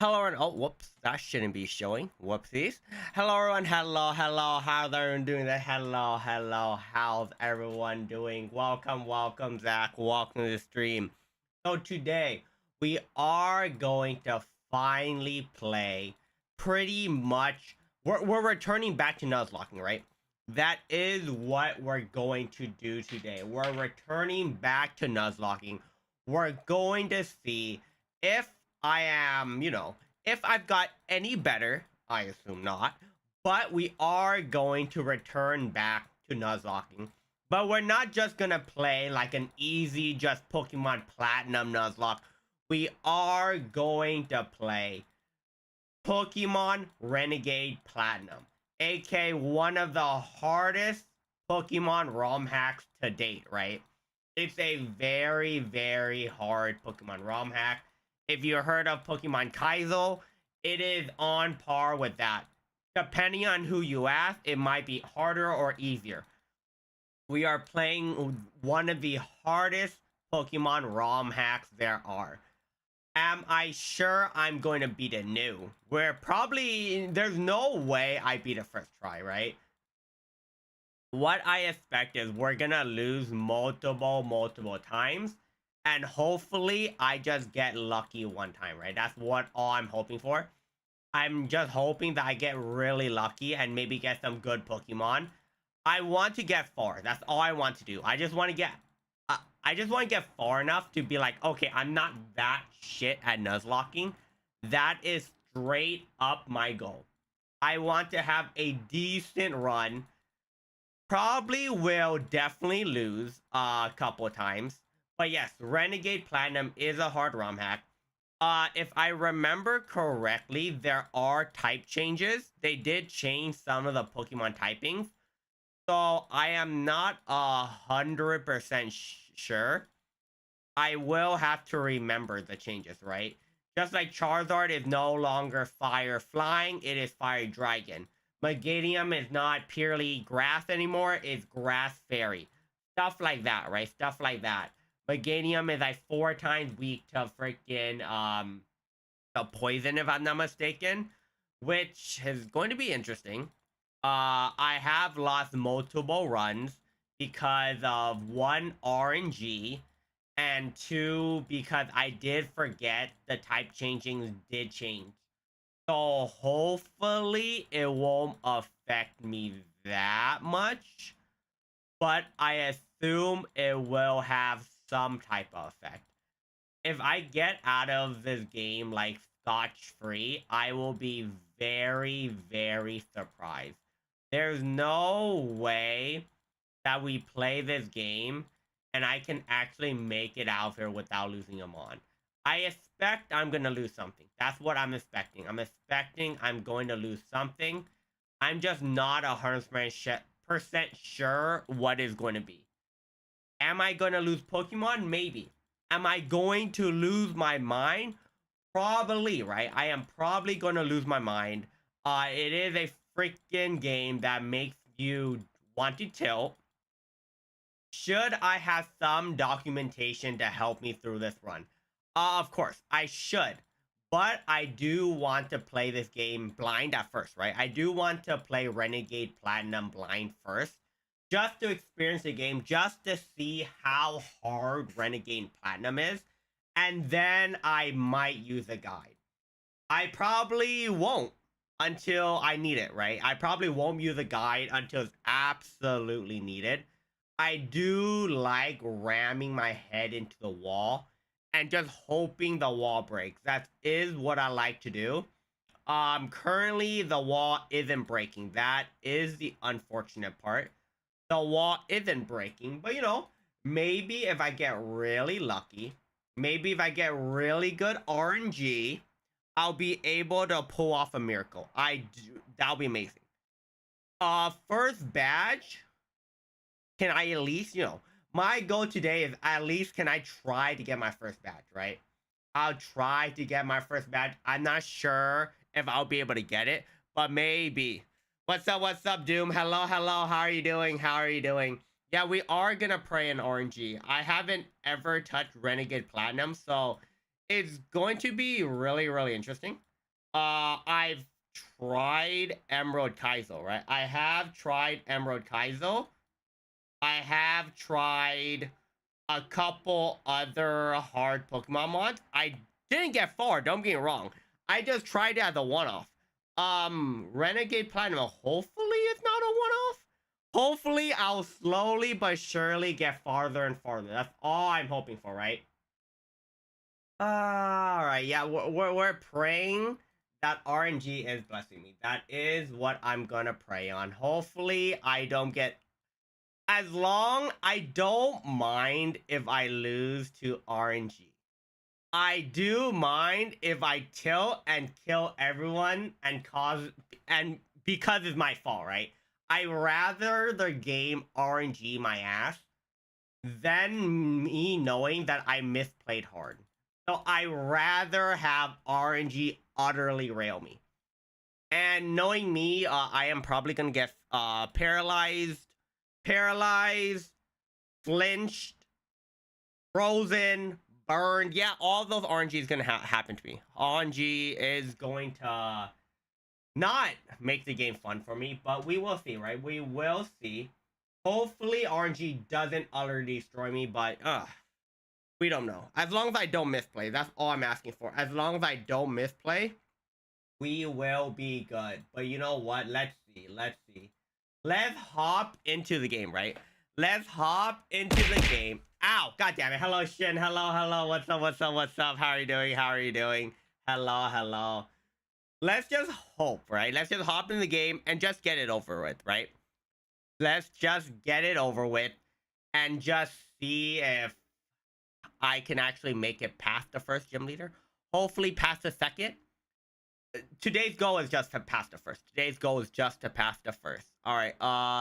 Hello and oh, whoops, that shouldn't be showing. Whoopsies. Hello everyone. Hello. How's everyone doing? Hello. How's everyone doing? Welcome, Zach. Welcome to the stream. So today we are going to finally play. Pretty much, we're returning back to Nuzlocking, right? That is what we're going to do today. We're returning back to Nuzlocking. We're going to see if I am, if I've got any better. I assume not. But we are going to return back to Nuzlocking. But we're not just gonna play like an easy just Pokemon Platinum Nuzlocke. We are going to play Pokemon Renegade Platinum, aka one of the hardest Pokemon ROM hacks to date, right? It's a very hard Pokemon ROM hack. If you heard of Pokemon Kaizo, it is on par with that. Depending on who you ask, it might be harder or easier. We are playing one of the hardest Pokemon ROM hacks there are. Am I sure I'm going to beat it new? There's no way I beat it first try, right? What I expect is we're gonna lose multiple times, and hopefully I just get lucky one time, right? That's what all I'm hoping for. I'm just hoping that I get really lucky and maybe get some good Pokemon. I want to get far. That's all I want to do. I just want to get far enough to be like, okay, I'm not that shit at Nuzlocking. That is straight up my goal. I want to have a decent run. Probably will definitely lose a couple times. But yes, Renegade Platinum is a hard ROM hack. If I remember correctly, there are type changes. They did change some of the Pokemon typings. So I am not 100% sure. I will have to remember the changes, right? Just like Charizard is no longer fire flying, it is fire dragon. Meganium is not purely grass anymore, it's grass fairy. Stuff like that, right? Stuff like that. Meganium is like 4 times weak to freaking the poison, if I'm not mistaken, which is going to be interesting. I have lost multiple runs because of one RNG and two because I did forget the type changings did change. So hopefully it won't affect me that much, but I assume it will have some type of effect. If I get out of this game like scotch free, I will be very surprised. There's no way that we play this game and I can actually make it out here without losing them on. I expect I'm going to lose something. That's what I'm expecting. I'm expecting I'm going to lose something. I'm just not 100% sure what is going to be. Am I going to lose Pokemon? Maybe. Am I going to lose my mind? Probably, right? I am probably going to lose my mind. It is a freaking game that makes you want to tilt. Should I have some documentation to help me through this run? Of course, I should. But I do want to play this game blind at first, right? I do want to play Renegade Platinum blind first. Just to experience the game, just to see how hard Renegade Platinum is. And then I might use a guide. I probably won't until I need it, right? I probably won't use a guide until it's absolutely needed. I do like ramming my head into the wall and just hoping the wall breaks. That is what I like to do. Currently the wall isn't breaking. That is the unfortunate part. The wall isn't breaking, but maybe if I get really lucky, maybe if I get really good RNG, I'll be able to pull off a miracle. That'll be amazing. First badge, can I at least, my goal today is at least can I try to get my first badge, right? I'll try to get my first badge. I'm not sure if I'll be able to get it, but maybe. What's up, Doom? Hello, how are you doing? Yeah, we are gonna pray an RNG. I haven't ever touched Renegade Platinum, so It's going to be really, really interesting. I've tried Emerald Kaizo, right? I have tried Emerald Kaizo. I have tried a couple other hard Pokemon mods. I didn't get far, don't get me wrong. I just tried it as a one-off. Renegade Platinum, hopefully it's not a one-off. Hopefully I'll slowly but surely get farther and farther. That's all I'm hoping for, right? All right, yeah, we're praying that RNG is blessing me. That is what I'm gonna pray on. Hopefully I don't get, as long I don't mind if I lose to RNG. I do mind if I tilt and kill everyone and because it's my fault, right? I rather the game RNG my ass than me knowing that I misplayed hard. So I rather have RNG utterly rail me. And knowing me, I am probably gonna get paralyzed, flinched, frozen, burned. Yeah, all those RNG is gonna happen to me. RNG is going to not make the game fun for me, but we will see, right? We will see. Hopefully RNG doesn't utterly destroy me, but we don't know. As long as I don't misplay, that's all I'm asking for. As long as I don't misplay, we will be good. But you know what? Let's see. Let's hop into the game, right? Let's hop into the game. Ow! God damn it! Hello, Shin. Hello. What's up? How are you doing? Hello. Let's just hope, right? Let's just hop in the game and just get it over with, right? Let's just get it over with and just see if I can actually make it past the first gym leader. Hopefully past the second. Today's goal is just to pass the first. All right,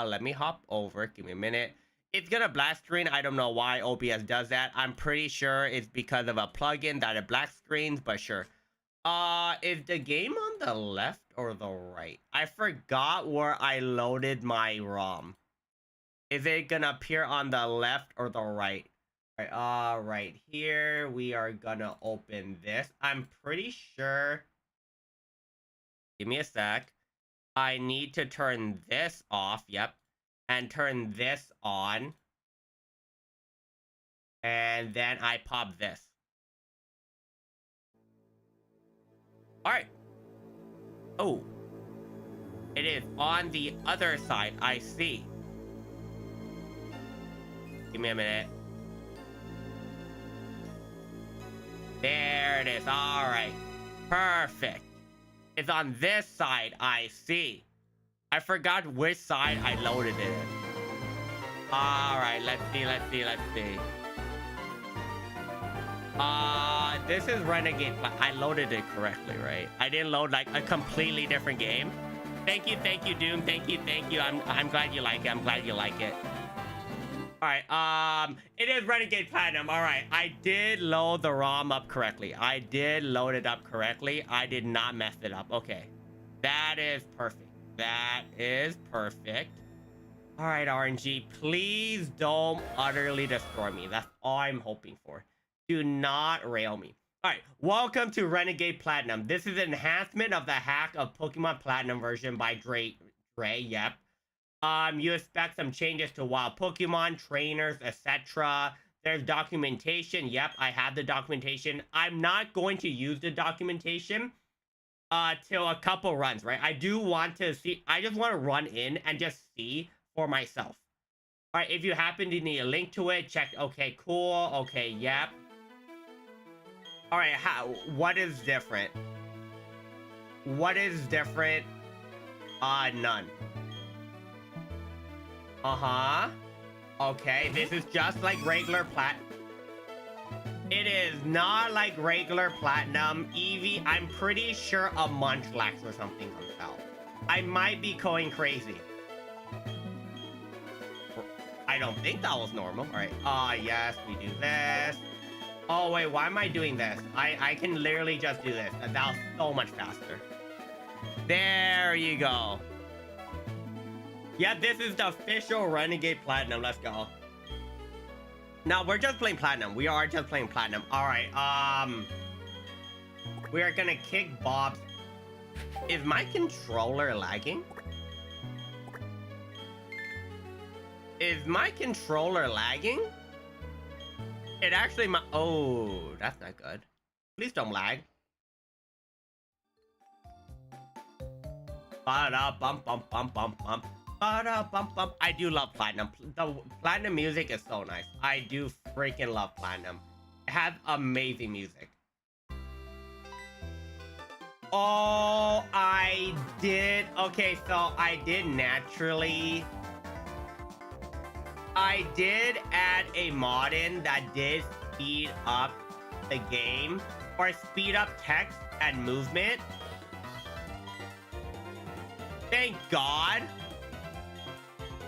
let me hop over. Give me a minute. It's gonna black screen. I don't know why OBS does that. I'm pretty sure it's because of a plugin that it black screens, but sure. Is the game on the left or the right? I forgot where I loaded my ROM. Is it gonna appear on the left or the right? All right, right here, we are gonna open this. I'm pretty sure. Give me a sec. I need to turn this off. Yep. And turn this on. And then I pop this. Alright. Oh. It is on the other side. I see. Give me a minute. There it is. Alright. Perfect. It's on this side. I see. I forgot which side I loaded it in. Alright, let's see. This is Renegade. I loaded it correctly, right? I didn't load like a completely different game. Thank you, Doom. Thank you. I'm glad you like it. Alright, it is Renegade Platinum. Alright, I did load the ROM up correctly. I did load it up correctly. I did not mess it up. Okay. That is perfect. Alright, RNG, please don't utterly destroy me. That's all I'm hoping for. Do not rail me. Alright, welcome to Renegade Platinum. This is an enhancement of the hack of Pokemon Platinum version by Dre, yep. You expect some changes to wild Pokemon, trainers, etc. There's documentation. Yep, I have the documentation. I'm not going to use the documentation till a couple runs, right? I do want to see. I just want to run in and just see for myself. All right, if you happen to need a link to it, check. Okay, cool. Okay, yep. All right, what is different? None. Okay, this is just like regular plat. It is not like regular platinum. Eevee, I'm pretty sure a Munchlax or something comes out. I might be going crazy. I don't think that was normal. All right. Yes, we do this. Oh, wait, why am I doing this? I can literally just do this. That was so much faster. There you go. Yeah, this is the official Renegade Platinum. Let's go. Now, we're just playing Platinum. We are just playing Platinum. All right, We are gonna kick Bob's... Is my controller lagging? Is my controller lagging? It actually my... Oh, that's not good. Please don't lag. Ba-da-bum-bum-bum-bum-bum. Ba-da-bum-bum. I do love Platinum. The Platinum music is so nice. I do freaking love Platinum. It has amazing music. Oh, I did. Okay, so I did naturally. I did add a mod in that did speed up the game or speed up text and movement. Thank God.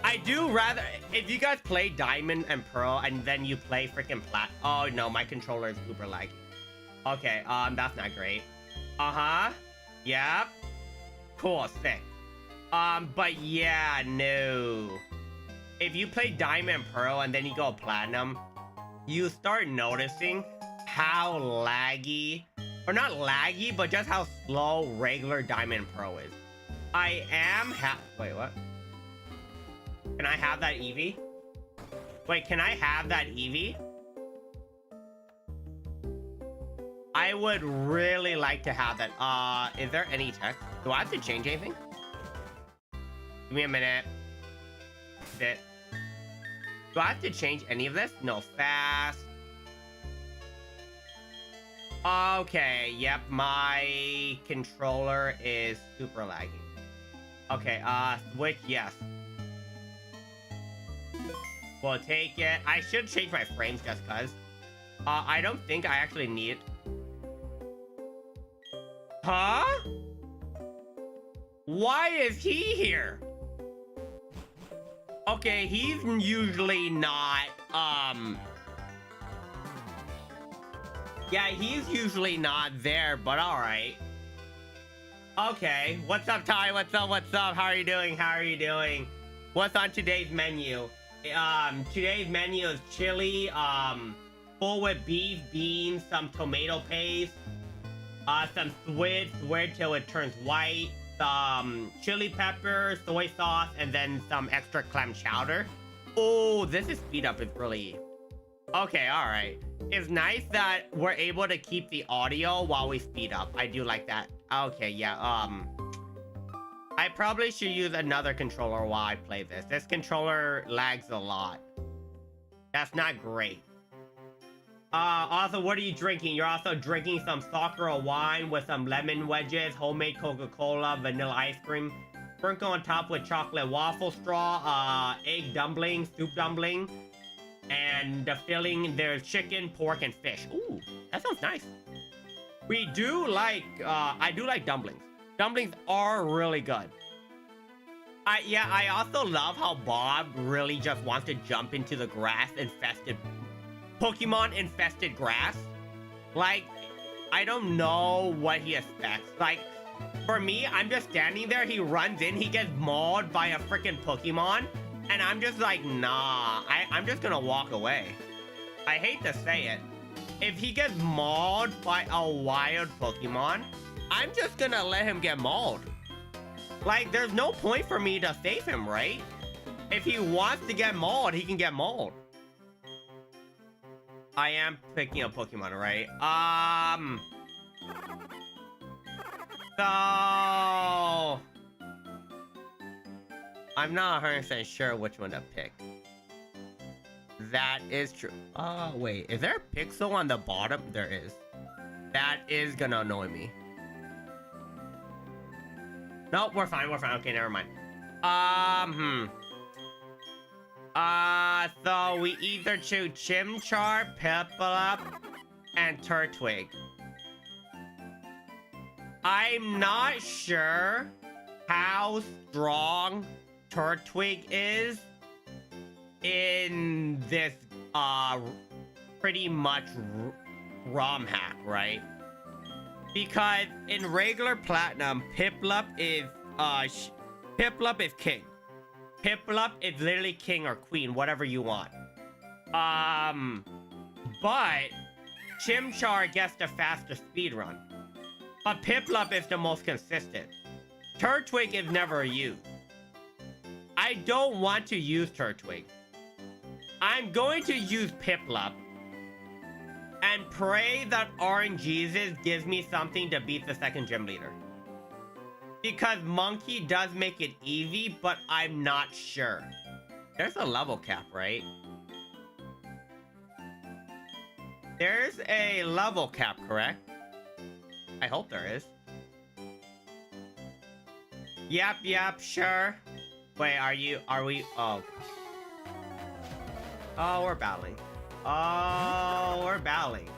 I do rather, if you guys play Diamond and Pearl and then you play freaking Plat. Oh no, my controller is super laggy. Okay, that's not great. Uh-huh. Yep. Cool, sick. But yeah, no. If you play Diamond and Pearl and then you go Platinum, you start noticing how laggy, or not laggy, but just how slow regular Diamond and Pearl is. I am wait, what? Can I have that Eevee? Wait, can I have that Eevee? I would really like to have that. Is there any text? Do I have to change anything? Give me a minute. Sit. Do I have to change any of this? No, fast. Okay, yep, my controller is super laggy. Okay, switch, yes. We'll take it. I should change my frames just cause. I don't think I actually need it. Huh? Why is he here? Okay, he's usually not, yeah, he's usually not there, but alright. Okay, what's up, Ty? What's up? What's up? How are you doing? How are you doing? What's on today's menu? Today's menu is chili, full with beef, beans, some tomato paste, some squid till it turns white, some chili pepper, soy sauce, and then some extra clam chowder. Oh, this is speed up. It's really... Okay, all right. It's nice that we're able to keep the audio while we speed up. I do like that. Okay, yeah, I probably should use another controller while I play this. This controller lags a lot. That's not great. Also, what are you drinking? You're also drinking some Sakura wine with some lemon wedges, homemade Coca-Cola, vanilla ice cream, sprinkle on top with chocolate waffle straw, egg dumpling, soup dumpling, and the filling, there's chicken, pork, and fish. Ooh, that sounds nice. We do like, I do like dumplings. Dumplings are really good. I also love how Bob really just wants to jump into the grass-infested, Pokemon-infested grass. Like, I don't know what he expects. Like, for me, I'm just standing there, he runs in, he gets mauled by a freaking Pokemon, and I'm just like, nah, I'm just gonna walk away. I hate to say it. If he gets mauled by a wild Pokemon, I'm just gonna let him get mauled. Like, there's no point for me to save him, right? If he wants to get mauled, he can get mauled. I am picking a Pokemon, right? So... I'm not 100% sure which one to pick. That is true. Oh, wait. Is there a pixel on the bottom? There is. That is gonna annoy me. Nope, we're fine. We're fine. Okay, never mind. So we either choose Chimchar, Piplup, and Turtwig. I'm not sure how strong Turtwig is in this, pretty much ROM hack, right? Because in regular Platinum, Piplup is king. Piplup is literally king or queen, whatever you want. But Chimchar gets the fastest speed run. But Piplup is the most consistent. Turtwig is never used. I don't want to use Turtwig. I'm going to use Piplup and pray that RNGesus gives me something to beat the second gym leader. Because Monkey does make it easy, but I'm not sure. There's a level cap, right? There's a level cap, correct? I hope there is. Yep, sure. Wait, are we, oh. Oh, we're battling. Oh, we're battling.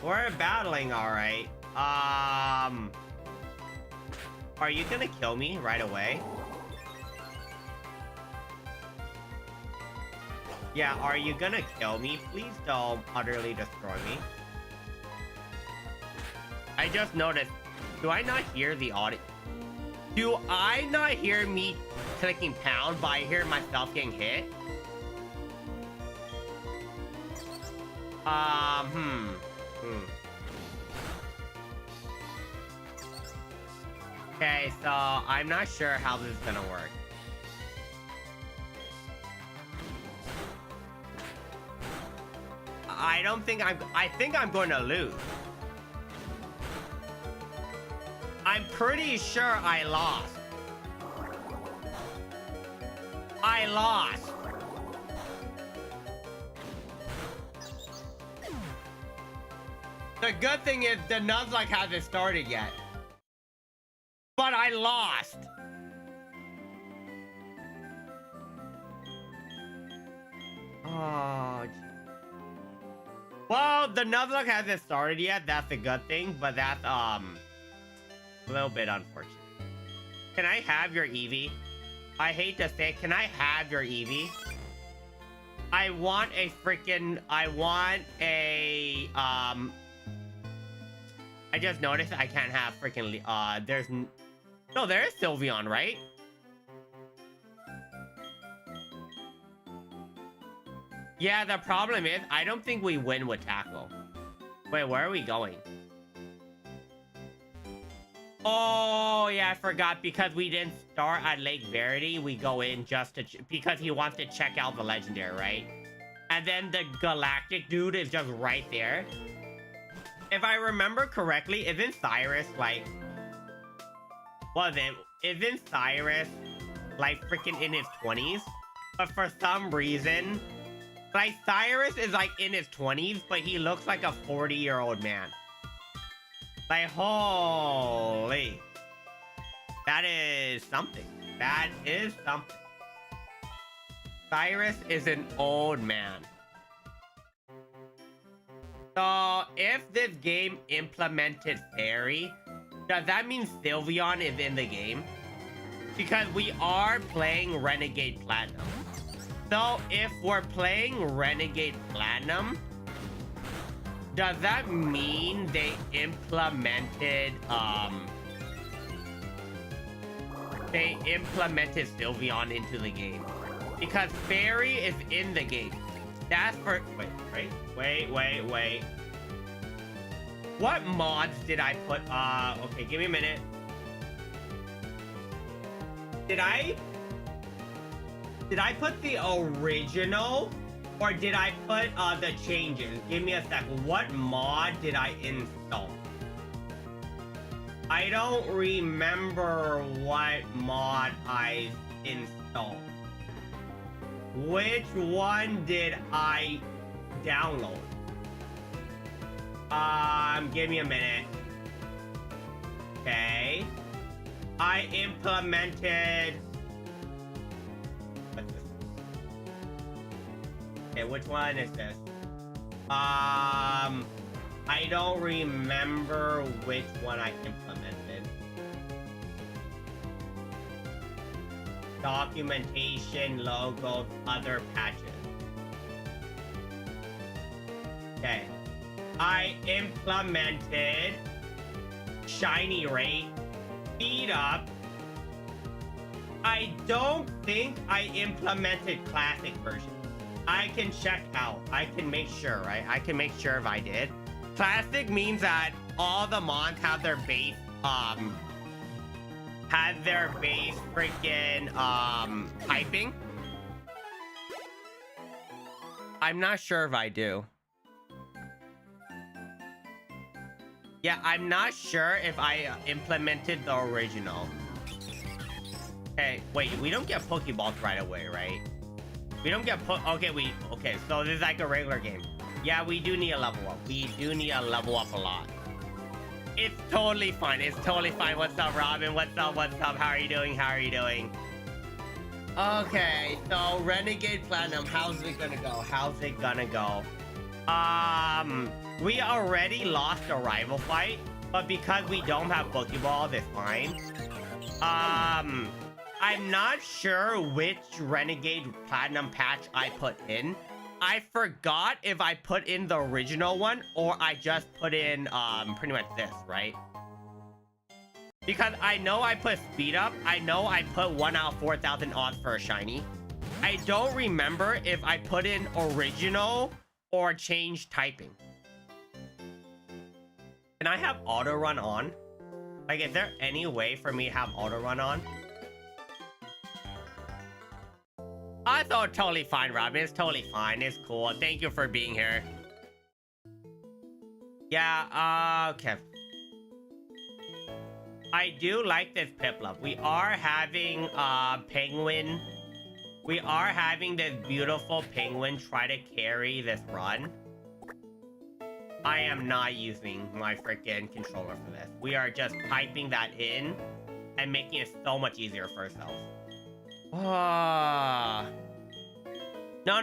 We're battling, alright. Are you gonna kill me right away? Yeah, are you gonna kill me? Please don't utterly destroy me. I just noticed, do I not hear the audio? Do I not hear me clicking pound, but I hear myself getting hit? Okay, so I'm not sure how this is gonna work. I think I'm going to lose. I'm pretty sure I lost. I lost. The good thing is the Nuzlocke hasn't started yet. But I lost. Oh, geez. Well, the Nuzlocke hasn't started yet. That's a good thing, but that's a little bit unfortunate. Can I have your Eevee? I hate to say, can I have your Eevee? I want a I just noticed I can't have freaking no, there is Sylveon, right? Yeah, the problem is I don't think we win with Tackle. Wait, where are we going? Oh, yeah, I forgot. Because we didn't start at Lake Verity, we go in just to... because he wants to check out the Legendary, right? And then the Galactic dude is just right there. If I remember correctly, isn't Cyrus, like... what is it? Isn't Cyrus, like, freaking in his 20s? But for some reason... like, Cyrus is, like, in his 20s, but he looks like a 40-year-old man. Like, holy. That is something. That is something. Cyrus is an old man. So, if this game implemented Fairy, does that mean Sylveon is in the game? Because we are playing Renegade Platinum. So, if we're playing Renegade Platinum, does that mean they implemented Sylveon into the game? Because Fairy is in the game. That's for... Wait. What mods did I put? Okay, give me a minute. Did I put the original? Or did I put the changes? Give me a sec. What mod did I install? I don't remember what mod I installed. Which one did I download? Give me a minute. Okay. I implemented... what's this? Okay, which one is this? I don't remember which one I implemented. Documentation, logos, other patches. Okay. I implemented Shiny Rate, Speed Up. I don't think I implemented Classic version. I can check out. I can make sure, right? I can make sure if I did. Classic means that all the mons have their base, freaking, typing. I'm not sure if I do. Yeah, I'm not sure if I implemented the original. Okay, wait, we don't get Pokeballs right away, right? We don't get okay, so this is like a regular game. Yeah, we do need a level up. We do need a level up a lot. It's totally fine. It's totally fine. What's up, Robin? What's up? What's up? How are you doing? How are you doing? Okay, so Renegade Platinum, how's it gonna go? How's it gonna go? We already lost a rival fight, but because we don't have Pokeballs, it's fine. I'm not sure which Renegade Platinum patch I put in. I forgot if I put in the original one or I just put in pretty much this, right? Because I know I put speed up. I know I put 1 out of 4,000 odds for a shiny. I don't remember if I put in original or change typing. Can I have auto run on? Like, is there any way for me to have auto run on? I thought totally fine, Robin. It's totally fine. It's cool. Thank you for being here. Yeah, okay. I do like this Piplup. We are having penguin. We are having this beautiful penguin try to carry this run. I am not using my freaking controller for this. We are just piping that in and making it so much easier for ourselves. No,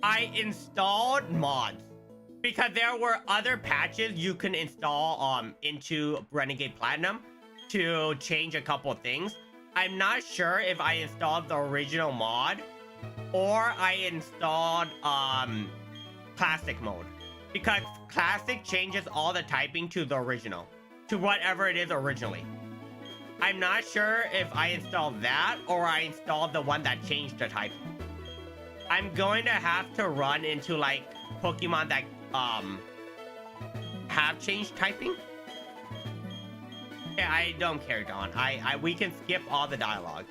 I installed mods because there were other patches you can install into Renegade Platinum to change a couple of things. I'm not sure if I installed the original mod or I installed classic mode, because classic changes all the typing to the original, to whatever it is originally. I'm not sure if I installed that or I installed the one that changed the type. I'm going to have to run into like Pokemon that have changed typing. Yeah, I don't care, Don. We can skip all the dialogue.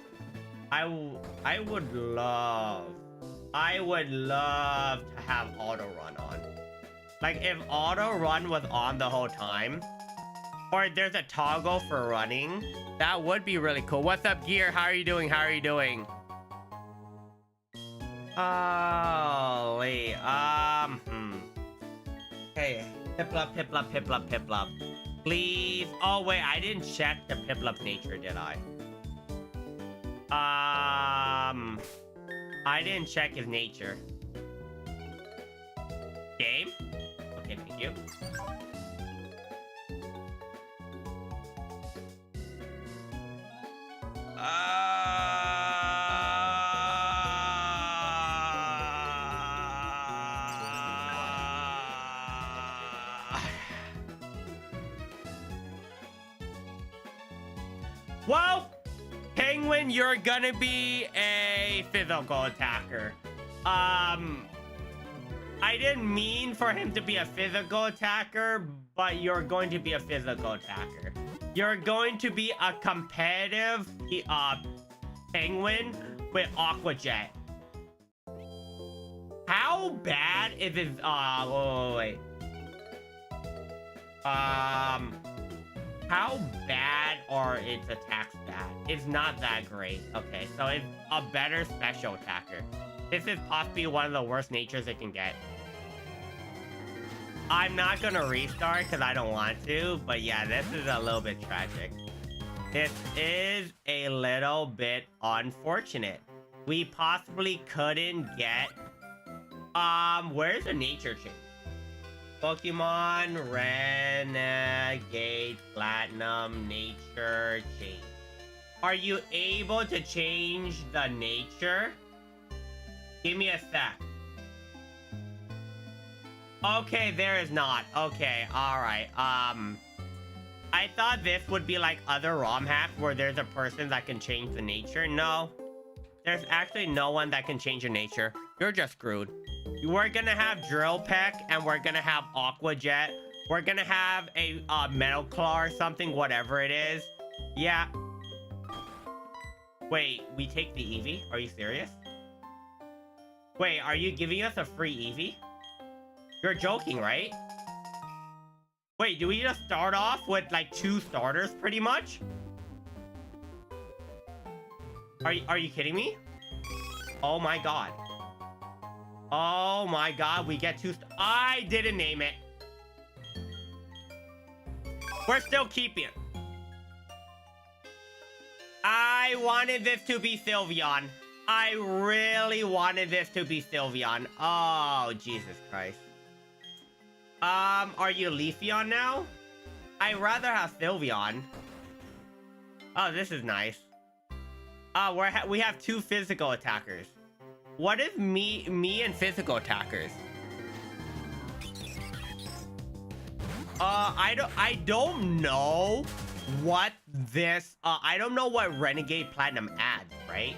I would love to have auto run on. Like if auto run was on the whole time, or there's a toggle for running, that would be really cool. What's up, Gear? How are you doing? How are you doing? Oh, wait. Hey, Piplup. Please. Oh, wait. I didn't check the Piplup's nature, did I? I didn't check his nature. Game? Okay, thank you. Well, Penguin, you're gonna be a physical attacker. I didn't mean for him to be a physical attacker, but you're going to be a physical attacker. You're going to be a competitive penguin with Aqua Jet. How bad is his wait. How bad are its attacks bad? It's not that great. Okay, so it's a better special attacker. This is possibly one of the worst natures it can get. I'm not gonna restart because I don't want to, but yeah, this is a little bit tragic. This is a little bit unfortunate. We possibly couldn't get... where's the nature change? Pokemon Renegade Platinum nature change. Are you able to change the nature? Give me a sec. Okay, there is not. Okay, alright. I thought this would be like other ROM hacks where there's a person that can change the nature. No. There's actually no one that can change your nature. You're just screwed. We're gonna have Drill Peck, and we're gonna have Aqua Jet. We're gonna have a Metal Claw or something, whatever it is. Yeah. Wait, we take the Eevee? Are you serious? Wait, are you giving us a free Eevee? You're joking, right? Wait, do we just start off with like 2 starters pretty much? Are you kidding me? Oh my god. Oh my god, we get 2 I didn't name it. We're still keeping it. I wanted this to be Sylveon. I really wanted this to be Sylveon. Oh, Jesus Christ. Are you Leafeon now? I'd rather have Sylveon. Oh, this is nice. We have 2 physical attackers. What is me and physical attackers? I don't know what this, I don't know what Renegade Platinum adds, right?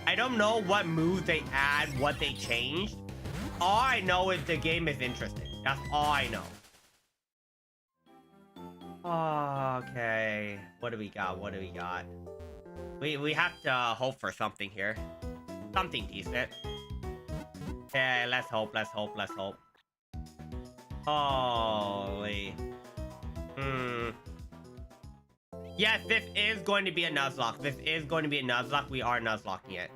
I don't know what moves they add, what they changed. All I know is the game is interesting. That's all I know. Okay. What do we got? What do we got? We have to hope for something here. Something decent. Okay, let's hope, let's hope, let's hope. Holy. Yes, this is going to be a Nuzlocke. This is going to be a Nuzlocke. We are Nuzlocking it.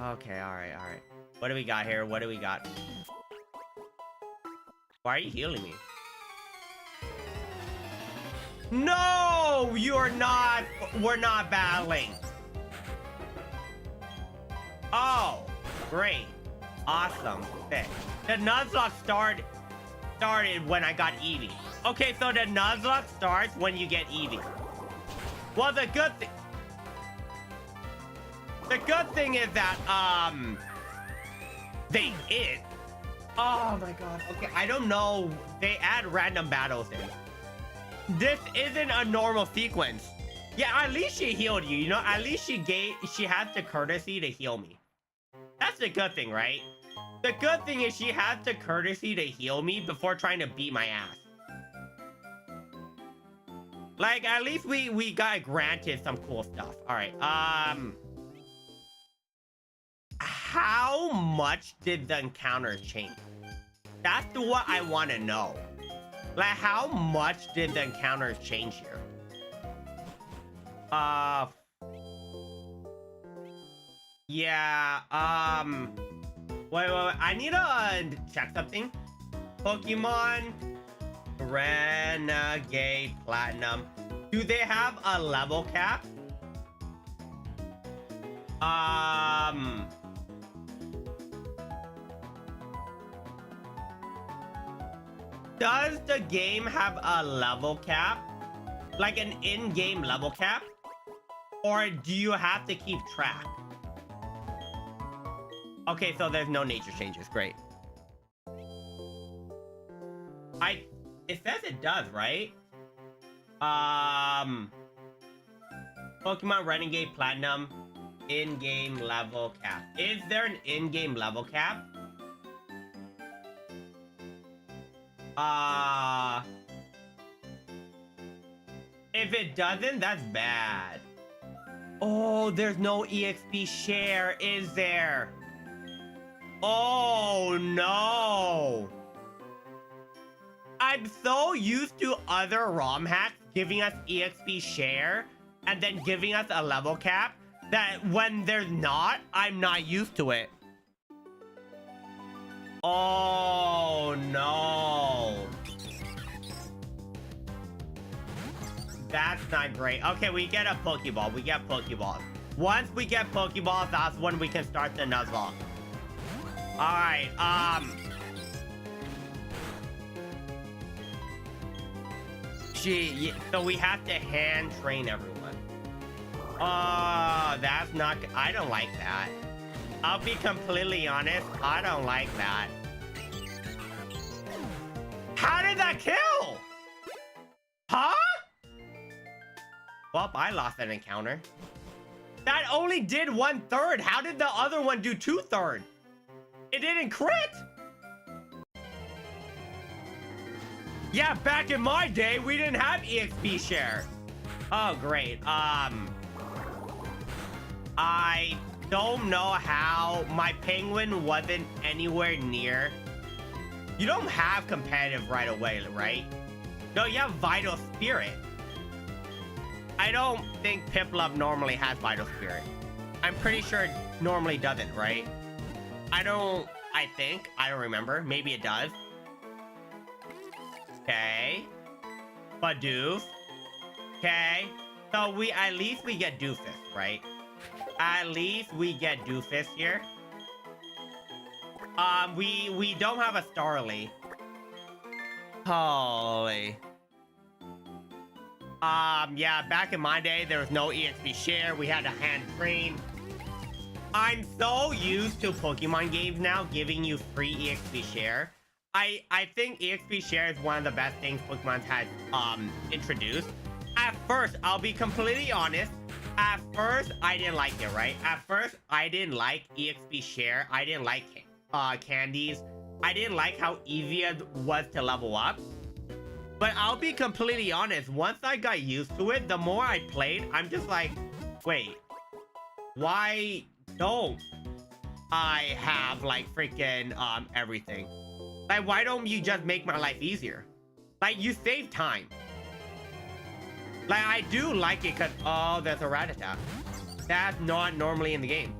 Okay, alright, alright. What do we got here? What do we got? Why are you healing me? No! You're not... We're not battling. Oh, great. Awesome. Sick. The Nuzlocke started when I got Eevee. Okay, so the Nuzlocke starts when you get Eevee. Well, the good thing is that, oh my god. Okay, I don't know. They add random battles in. This isn't a normal sequence. Yeah, at least she healed you, you know? At least she has the courtesy to heal me. That's the good thing, right? The good thing is she has the courtesy to heal me before trying to beat my ass. Like, at least we got granted some cool stuff. Alright, how much did the encounters change? That's what I want to know. Like, how much did the encounters change here? Yeah, wait, I need to check something. Pokemon Renegade Platinum. Do they have a level cap? Does the game have a level cap? Like an in-game level cap? Or do you have to keep track? Okay, so there's no nature changes. Great. It says it does, right? Pokemon Renegade Platinum in-game level cap. Is there an in-game level cap? If it doesn't, that's bad. Oh, there's no EXP share, is there? Oh, no. I'm so used to other ROM hacks giving us EXP share and then giving us a level cap that when there's not, I'm not used to it. Oh, no. That's not great. Okay, we get a Pokeball. We get Pokeballs. Once we get Pokeballs, that's when we can start the Nuzlocke. Alright, so we have to hand train everyone. Oh, that's not... I don't like that. I'll be completely honest. I don't like that. How did that kill? Huh? Well, I lost an encounter. That only did 1/3. How did the other one do 2/3? It didn't crit! Yeah, back in my day, we didn't have EXP share. Oh, great. I don't know how my penguin wasn't anywhere near. You don't have competitive right away, right? No, you have Vital Spirit. I don't think Piplup normally has Vital Spirit. I'm pretty sure it normally doesn't, right? I don't remember. Maybe it does. Okay. Bidoof. Okay. So at least we get Doofus, right? At least we get Doofus here. We don't have a Starly. Holy. Yeah, back in my day, there was no EXP share. We had to hand train. I'm so used to Pokemon games now giving you free EXP share. I think EXP share is one of the best things Pokemon has introduced. At first, I'll be completely honest. At first, I didn't like it, right? At first, I didn't like EXP share. I didn't like candies. I didn't like how easy it was to level up. But I'll be completely honest. Once I got used to it, the more I played, I'm just like, wait, why don't I have like freaking everything? Like, why don't you just make my life easier? Like, you save time. Like, I do like it because, oh, there's a Rattata. That's not normally in the game.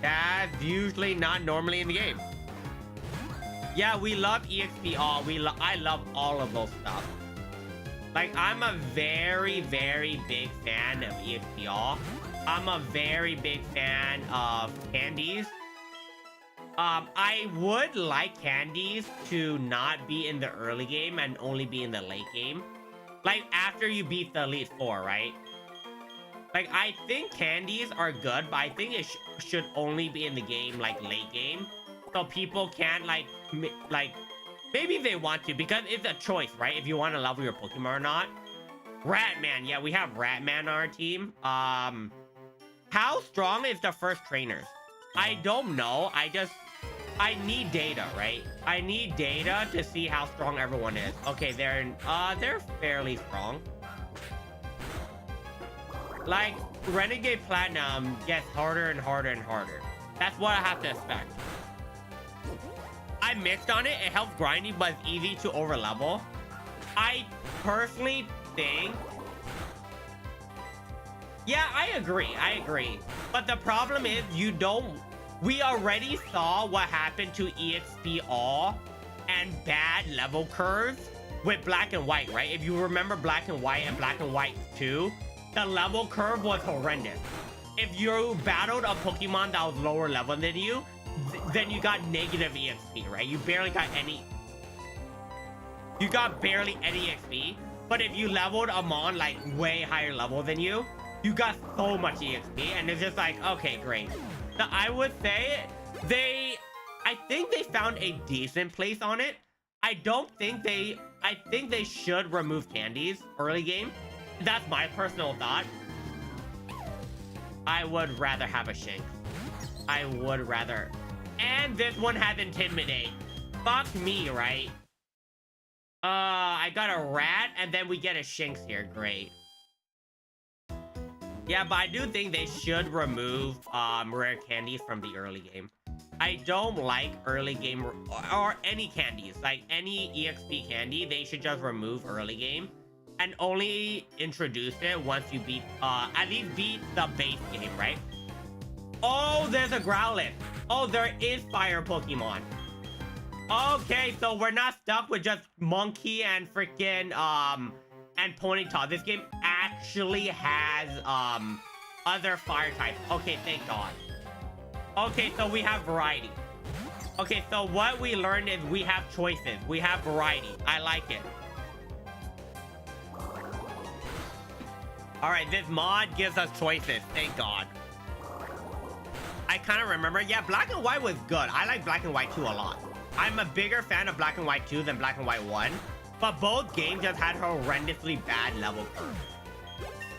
That's usually not normally in the game. Yeah, we love EXP all. I love all of those stuff. Like, I'm a very, very big fan of EXP all. I'm a very big fan of candies. I would like candies to not be in the early game and only be in the late game. Like, after you beat the Elite Four, right? Like, I think candies are good, but I think it should only be in the game, like, late game. So people can't, like, maybe they want to, because it's a choice, right? If you want to level your Pokemon or not. Ratman, yeah, we have Ratman on our team. How strong is the first trainers? I don't know. I need data, right? I need data to see how strong everyone is. Okay, they're fairly strong. Like, Renegade Platinum gets harder and harder and harder. That's what I have to expect. I mixed on it. It helps grinding, but it's easy to overlevel. I personally think... Yeah, I agree. But the problem is, we already saw what happened to EXP All and bad level curves with Black and White, right? If you remember Black and White and Black and White 2, the level curve was horrendous. If you battled a Pokemon that was lower level than you, then you got negative EXP, right? You barely got any... You got barely any EXP. But if you leveled a Mon like way higher level than you, you got so much EXP. And it's just like, okay, great. So I would say I think they found a decent place on it. I think they should remove candies early game. That's my personal thought. I would rather have a Shinx. I would rather. And this one has Intimidate. Fuck me, right? I got a rat and then we get a Shinx here. Great. Yeah, but I do think they should remove rare candies from the early game. I don't like early game or any candies. Like any EXP candy, they should just remove early game and only introduce it once you beat, at least beat the base game, right? Oh, there's a Growlithe. Oh, there is fire Pokemon. Okay, so we're not stuck with just Monkey and freaking, and Ponyta. This game actually has other fire types. Okay, thank God. Okay, so we have variety. Okay, so what we learned is we have choices. We have variety. I like it. All right, this mod gives us choices. Thank God. I kind of remember. Yeah, Black and White was good. I like Black and White 2 a lot. I'm a bigger fan of Black and White 2 than Black and White 1. But both games just had horrendously bad level curve.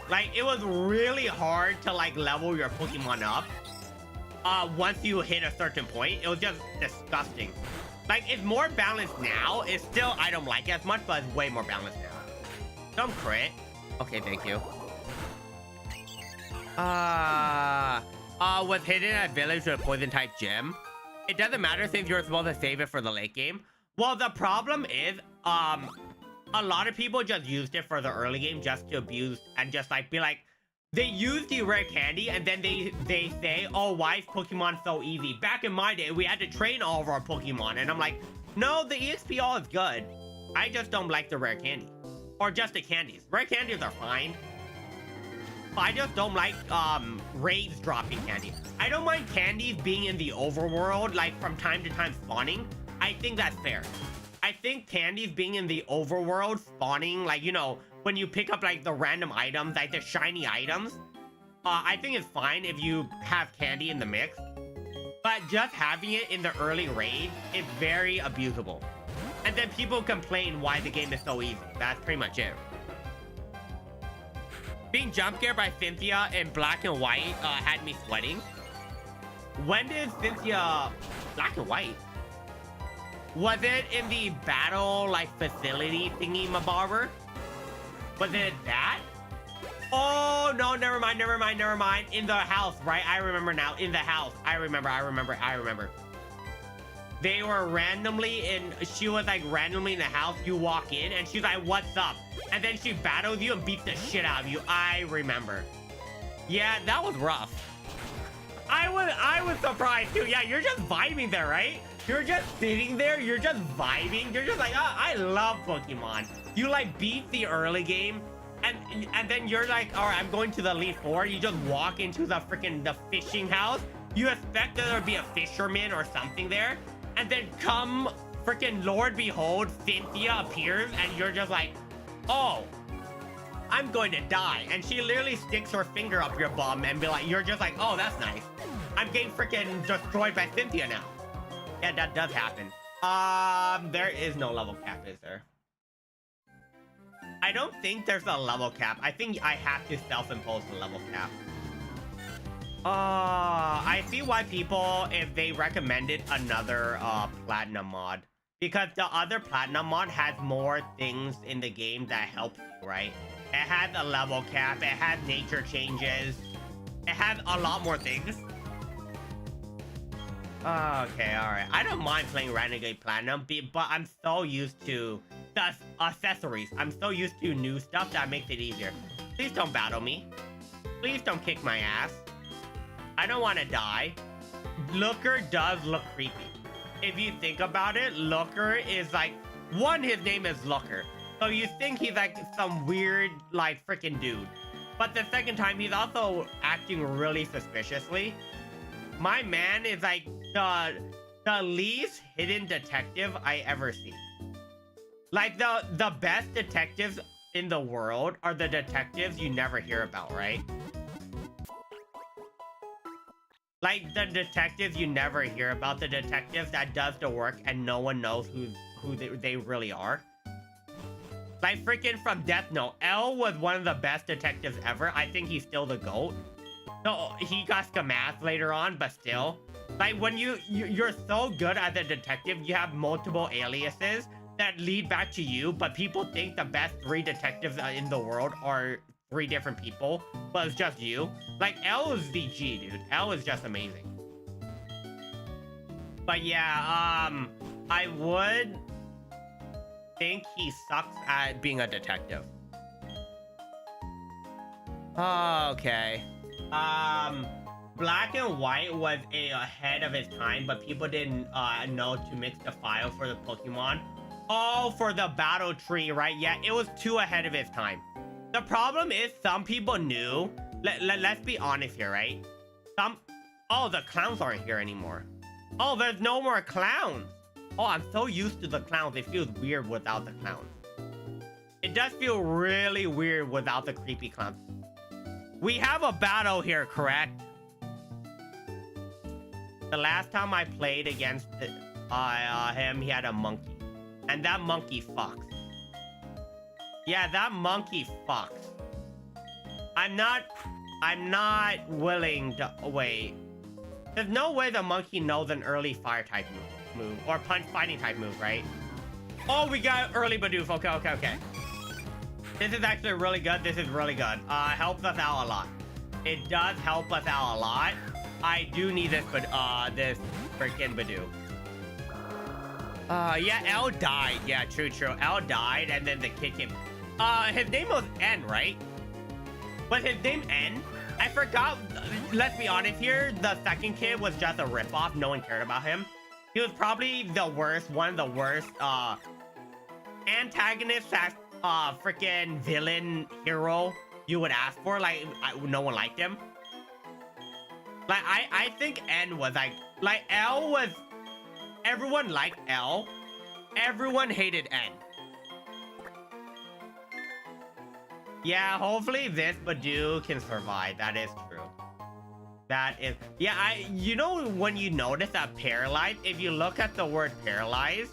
Like, it was really hard to, like, level your Pokemon up. once you hit a certain point. It was just disgusting. Like, it's more balanced now. It's still, I don't like it as much, but it's way more balanced now. Don't crit. Okay, thank you. Was hidden at village with a poison type gem. It doesn't matter since you're supposed to save it for the late game. Well, the problem is, a lot of people just used it for the early game just to abuse and just like be like, they use the rare candy and then they say, oh, why is Pokemon so easy? Back in my day, we had to train all of our Pokemon. And I'm like, no, the EXP all is good. I just don't like the rare candy. Or just the candies. Rare candies are fine. But I just don't like raids dropping candy. I don't mind candies being in the overworld, like from time to time spawning. I think that's fair. I think candies being in the overworld spawning, like, you know, when you pick up like the random items, like the shiny items, I think it's fine if you have candy in the mix. But just having it in the early raid is very abusable. And then people complain why the game is so easy. That's pretty much it. Being jump scared by Cynthia in black and white had me sweating. When did Cynthia... Black and white? Was it in the battle, like, facility thingy-mabobber? Was it that? Oh, no, never mind. In the house, right? I remember now. In the house. I remember. They were randomly in... She was, like, randomly in the house. You walk in, and she's like, what's up? And then she battles you and beats the shit out of you. I remember. Yeah, that was rough. I was surprised, too. Yeah, you're just vibing there, right? You're just sitting there, you're just vibing. You're just like, oh, I love Pokemon. You like beat the early game, and then you're like, all right, I'm going to the Elite Four. You just walk into the freaking fishing house. You expect that there'd be a fisherman or something there, and then come freaking Lord behold, Cynthia appears, and you're just like, oh, I'm going to die. And she literally sticks her finger up your bum and be like, you're just like, oh, that's nice. I'm getting freaking destroyed by Cynthia now. Yeah, that does happen. There is no level cap, is there? I don't think there's a level cap. I think I have to self-impose the level cap. I see why people, if they recommended another platinum mod. Because the other platinum mod has more things in the game that help you, right? It has a level cap, it has nature changes, it has a lot more things. Okay, alright. I don't mind playing Renegade Platinum, but I'm so used to the accessories. I'm so used to new stuff that makes it easier. Please don't battle me. Please don't kick my ass. I don't want to die. Looker does look creepy. If you think about it, Looker is like... One, his name is Looker. So you think he's like some weird, like, freaking dude. But the second time, he's also acting really suspiciously. My man is like the least hidden detective I ever see. Like the best detectives in the world are the detectives you never hear about, right? Like the detectives you never hear about, the detectives that does the work and no one knows who they really are. Like freaking from Death Note, L was one of the best detectives ever. I think he's still the GOAT. So he got Scamath later on, but still. Like when you're so good as a detective, you have multiple aliases that lead back to you, but people think the best 3 detectives in the world are 3 different people, but it's just you. Like L is the G, dude. L is just amazing. But yeah, I would think he sucks at being a detective. Okay. Black and White was ahead of its time, but people didn't know to mix the file for the Pokemon. Oh, for the battle tree, right? Yeah, it was too ahead of its time. The problem is some people knew. Let's be honest here, right? Oh, the clowns aren't here anymore. Oh, there's no more clowns. Oh, I'm so used to the clowns. It feels weird without the clowns. It does feel really weird without the creepy clowns. We have a battle here, correct? The last time I played against him, he had a monkey. And that monkey fucks. Yeah, that monkey fucks. I'm not willing to... Wait. There's no way the monkey knows an early fire type move or punch fighting type move, right? Oh, we got early Bidoof. Okay. This is actually really good. This is really good. Helps us out a lot. It does help us out a lot. I do need this, but this freaking Bidoof. Yeah, L died. Yeah, true. L died, and then the kid came. His name was N, right? Was his name N? I forgot. Let's be honest here. The second kid was just a ripoff. No one cared about him. He was probably the worst, one of the worst, antagonist freaking villain hero you would ask for. Like, no one liked him. Like, I think N was like L was, everyone liked L. Everyone hated N. Yeah, hopefully this Bidoof can survive. That is true. That is, yeah, you know when you notice that paralyzed, if you look at the word paralyzed,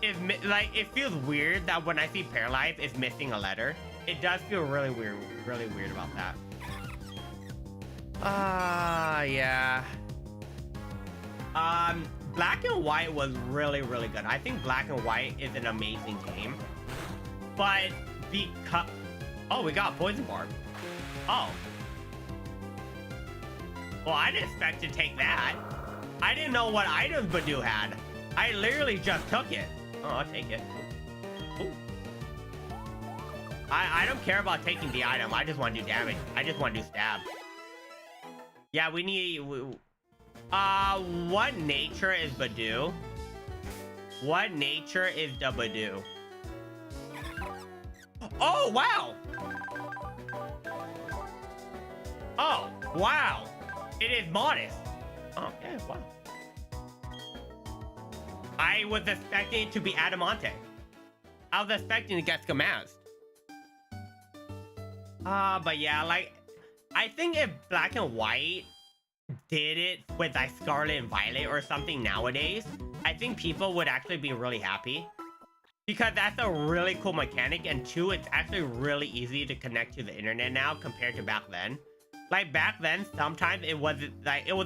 it feels weird that when I see paralyzed, it's missing a letter. It does feel really weird about that. Yeah. Black and White was really good. I think Black and White is an amazing game, but because, oh, we got Poison Barb. Oh. Well, I didn't expect to take that. I didn't know what items Bidoof had. I literally just took it. Oh, I'll take it. Ooh. I don't care about taking the item. I just want to do damage. I just want to do stab. Yeah, we need... what nature is Bidoof? What nature is the Bidoof? Oh, wow! Oh, wow! It is modest. Oh, yeah, wow. I was expecting it to be Adamante. I was expecting to get Skamazed. But yeah, like, I think if Black and White did it with like Scarlet and Violet or something nowadays, I think people would actually be really happy. Because that's a really cool mechanic, and two, it's actually really easy to connect to the internet now compared to back then. Like back then, sometimes it was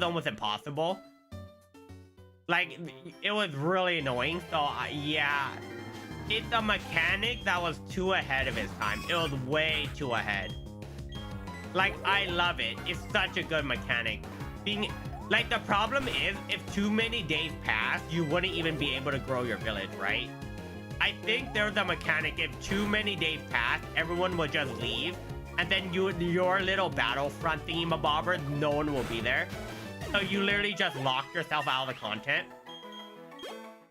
almost impossible. Like, it was really annoying. So yeah, it's a mechanic that was too ahead of its time. It was way too ahead. Like, I love it. It's such a good mechanic. Like, the problem is, if too many days pass, you wouldn't even be able to grow your village, right? I think there's a mechanic, if too many days pass, everyone will just leave, and then your little battlefront thingy-mabobber, no one will be there. So you literally just locked yourself out of the content.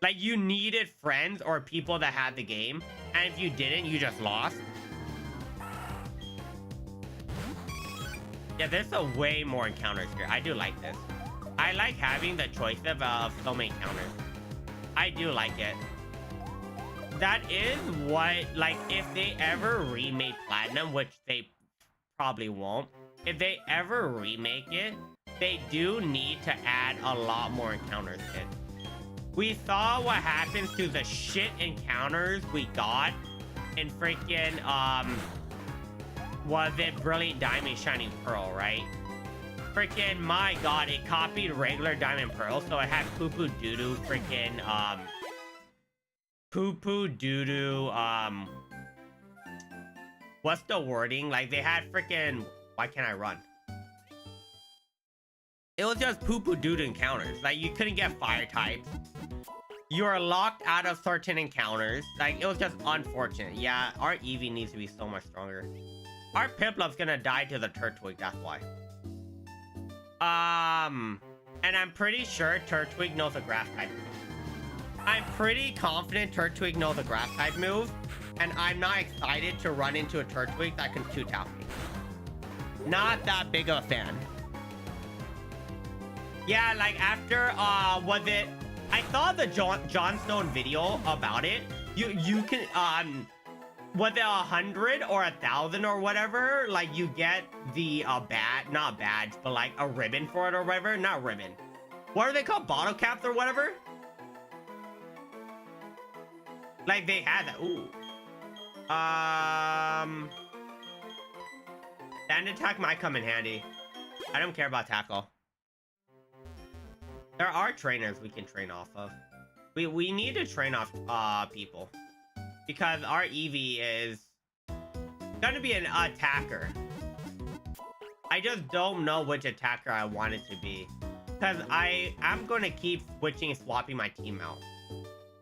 Like, you needed friends or people that had the game, and if you didn't, you just lost. Yeah, there's a way more encounters here. I do like this. I like having the choice of so many encounters. I do like it. That is what, like, if they ever remake Platinum, which they probably won't, if they ever remake it, they do need to add a lot more encounters in. We saw what happens to the shit encounters we got in freaking, was it Brilliant Diamond Shining Pearl, right? Freaking, my god, it copied regular Diamond Pearl, so it had poo-poo doo-doo freaking, poo-poo doo-doo, what's the wording? Like, they had freaking, why can't I run? It was just poo-poo doo-doo encounters. Like, you couldn't get fire types. You were locked out of certain encounters. Like, it was just unfortunate. Yeah, our Eevee needs to be so much stronger. Our Piplup's gonna die to the Turtwig, that's why. And I'm pretty sure Turtwig knows a grass type move. I'm pretty confident Turtwig knows a grass type move, and I'm not excited to run into a Turtwig that can two-tap me. Not that big of a fan. Yeah, like after, was it... I saw the Jon Stone video about it. You can, was it 100 or 1,000 or whatever? Like, you get the, not badge, but like a ribbon for it or whatever? Not ribbon. What are they called? Bottle caps or whatever? Like, they had that. Ooh. Sand attack might come in handy. I don't care about tackle. There are trainers we can train off of. We need to train off people. Because our Eevee is gonna be an attacker. I just don't know which attacker I want it to be. Because I'm gonna keep switching and swapping my team out.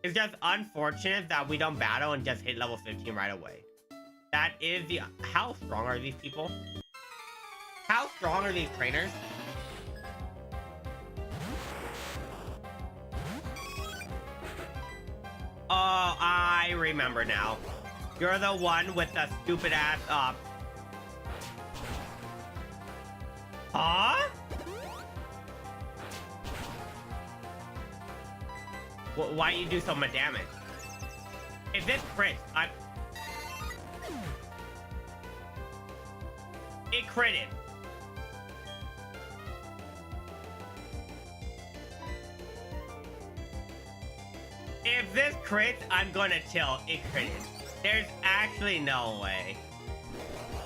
It's just unfortunate that we don't battle and just hit level 15 right away. That is the... How strong are these people? How strong are these trainers? Oh, I remember now. You're the one with the stupid ass up. Huh? Why you do so much damage? If this crits, it critted. If this crits, I'm gonna chill. It critted. There's actually no way.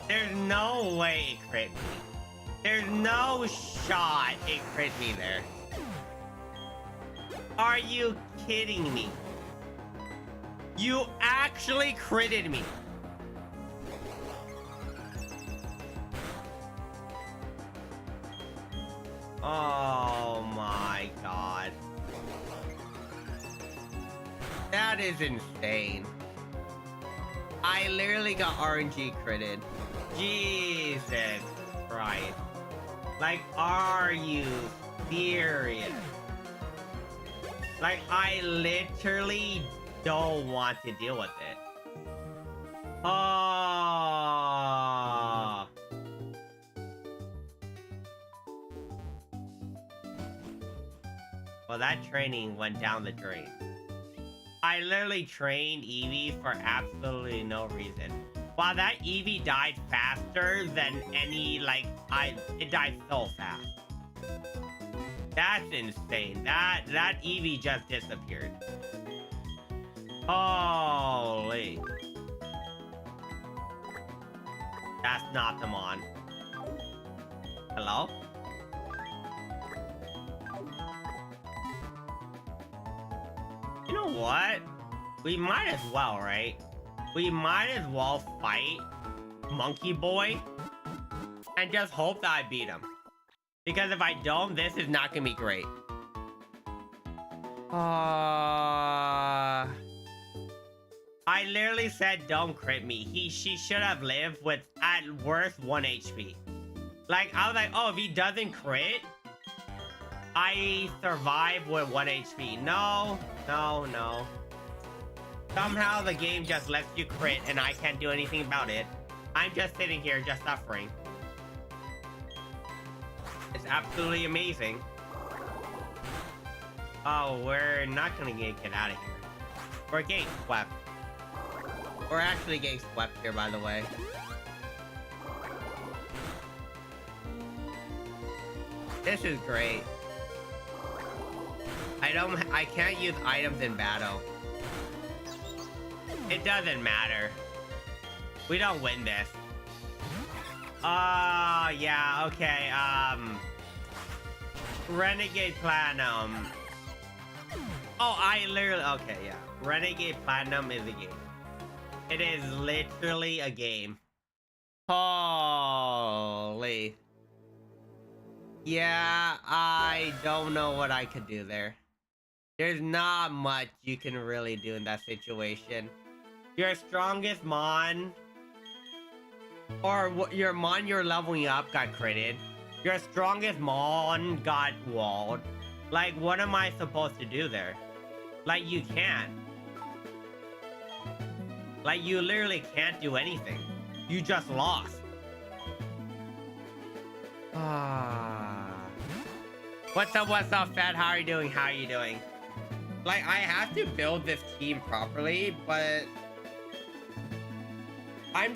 There's no way it crit me. There's no shot it crit me there. Are you kidding me? You actually critted me. Oh my god. That is insane. I literally got RNG critted. Jesus Christ. Like, are you serious? Like, I literally don't want to deal with it. Oh. Well, that training went down the drain. I literally trained Eevee for absolutely no reason. Wow, that Eevee died faster than any, like, it died so fast. That's insane. That Eevee just disappeared. Holy. That's not the Mon. Hello? You know what? We might as well, right? We might as well fight Monkey Boy and just hope that I beat him. Because if I don't, this is not gonna be great. I literally said don't crit me. She should have lived with at worst 1 HP. Like, I was like, oh, if he doesn't crit, I survive with 1 HP. No. Somehow the game just lets you crit and I can't do anything about it. I'm just sitting here just suffering. It's absolutely amazing. Oh, we're not gonna get out of here. We're getting swept. We're actually getting swept here, by the way. This is great. I can't use items in battle. It doesn't matter. We don't win this. Oh, yeah, okay, Renegade Platinum. Oh, I literally, okay, yeah. Renegade Platinum is a game. It is literally a game. Holy. Yeah, I don't know what I could do there. There's not much you can really do in that situation. Your strongest Mon, or your Mon you're leveling up got critted. Your strongest Mon got walled. Like, what am I supposed to do there? Like, you can't. Like, you literally can't do anything. You just lost. What's up, Fat? How are you doing? How are you doing? Like, I have to build this team properly, but I'm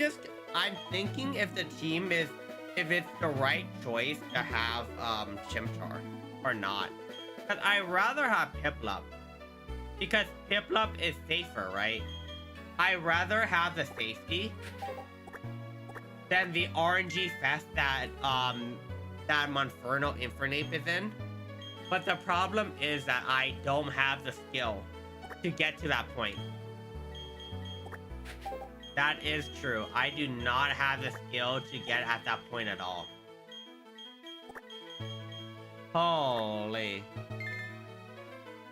thinking if the team is, if it's the right choice to have Chimchar or not. Because I'd rather have Piplup. Because Piplup is safer, right? I'd rather have the safety than the RNG fest that that Monferno Infernape is in. But the problem is that I don't have the skill to get to that point. That is true. I do not have the skill to get at that point at all. Holy.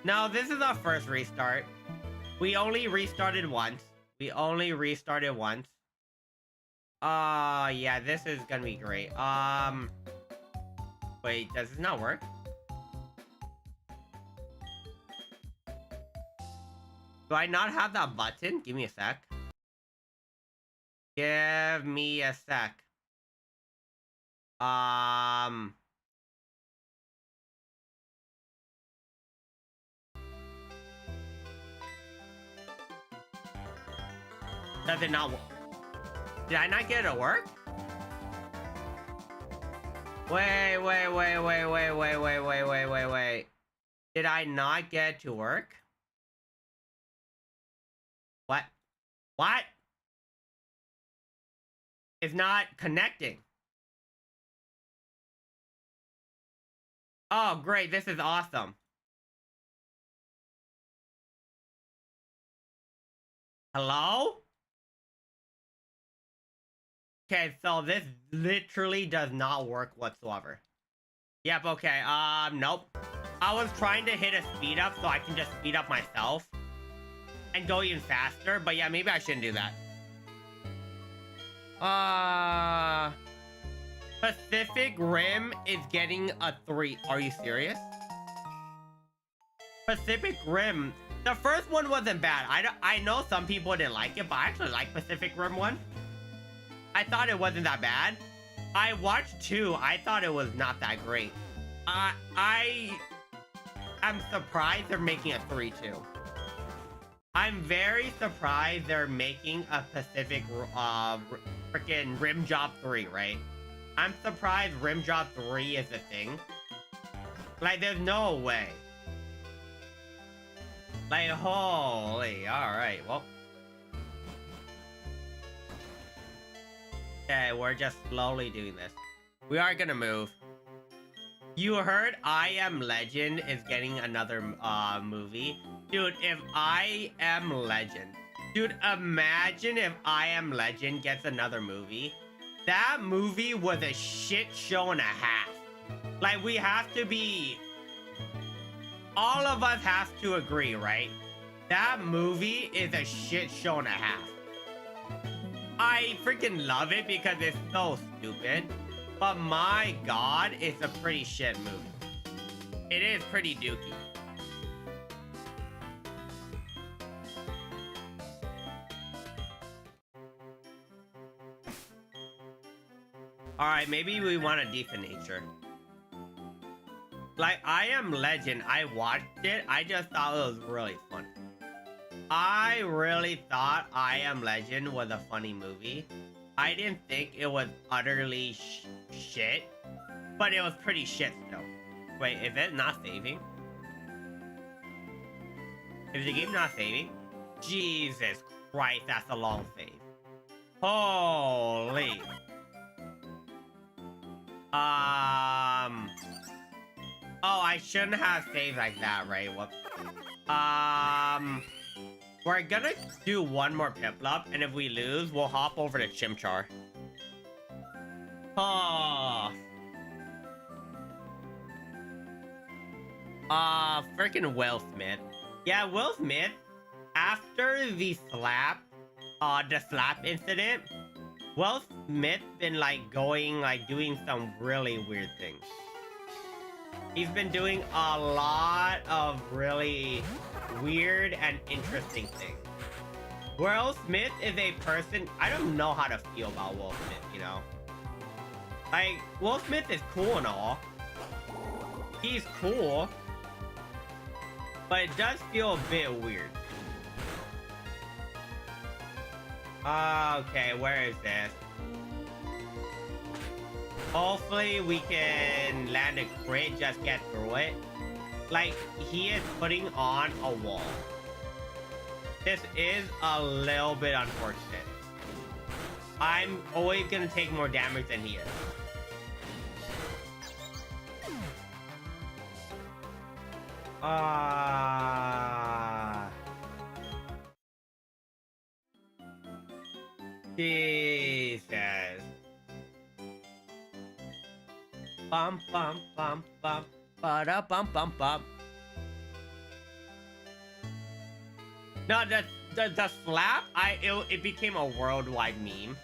No, this is our first restart. We only restarted once. Yeah, this is gonna be great. Wait, does this not work? Do I not have that button? Give me a sec. Give me a sec. Does it not work? Did I not get it to work? Wait. Did I not get it to work? What? What? It's not connecting. Oh, great. This is awesome. Hello? Okay, so this literally does not work whatsoever. Yep, okay, nope. I was trying to hit a speed up so I can just speed up myself and go even faster, but yeah, maybe I shouldn't do that. Pacific Rim is getting a 3. Are you serious? Pacific Rim. The first one wasn't bad. I know some people didn't like it, but I actually like Pacific Rim 1. I thought it wasn't that bad. I watched 2. I thought it was not that great. I'm surprised they're making a 3 too. I'm very surprised they're making a Pacific freaking Rim Job 3, right? I'm surprised Rim Job 3 is a thing. Like, there's no way. Like, holy, alright, well. Okay, we're just slowly doing this. We are gonna move. You heard I Am Legend is getting another movie? Dude, if I Am Legend... Dude, imagine if I Am Legend gets another movie. That movie was a shit show and a half. Like, we have to be... All of us have to agree, right? That movie is a shit show and a half. I freaking love it because it's so stupid. But my god, it's a pretty shit movie. It is pretty dookie. Alright, maybe we want a decent nature. Like, I Am Legend, I watched it. I just thought it was really fun. I really thought I Am Legend was a funny movie. I didn't think it was utterly shit, but it was pretty shit still. Wait, is it not saving? Is the game not saving? Jesus Christ, that's a long save. Holy. Oh, I shouldn't have saved like that, right? Whoops. We're gonna do one more Piplup, and if we lose, we'll hop over to Chimchar. Oh. Freaking Will Smith. Yeah, Will Smith, after the slap incident, Will Smith been doing some really weird things. He's been doing a lot of really weird and interesting things. Will Smith is a person, I don't know how to feel about Will Smith, you know? Like, Will Smith is cool and all. He's cool. But it does feel a bit weird. Okay, where is this? Hopefully we can land a crit, just get through it. Like, he is putting on a wall. This is a little bit unfortunate. I'm always gonna take more damage than he is. Ah. Jesus. Bum bum bum bum. Ba-da bum bum bum. No, the slap, it became a worldwide meme.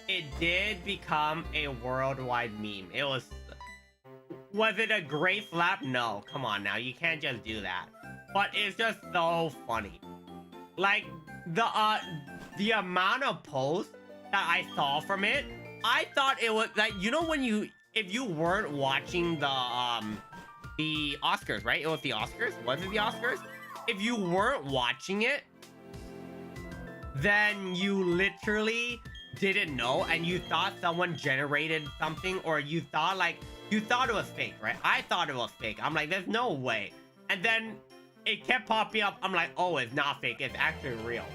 It did become a worldwide meme. Was it a great slap? No, come on now, you can't just do that. But it's just so funny. Like the amount of posts that I saw from it, I thought it was like, you know, when if you weren't watching the Oscars, right? It was the Oscars. Was it the Oscars? If you weren't watching it, then you literally didn't know and you thought someone generated something, or you thought it was fake, right? I thought it was fake. I'm like, there's no way. And then it kept popping up. I'm like, oh, it's not fake. It's actually real.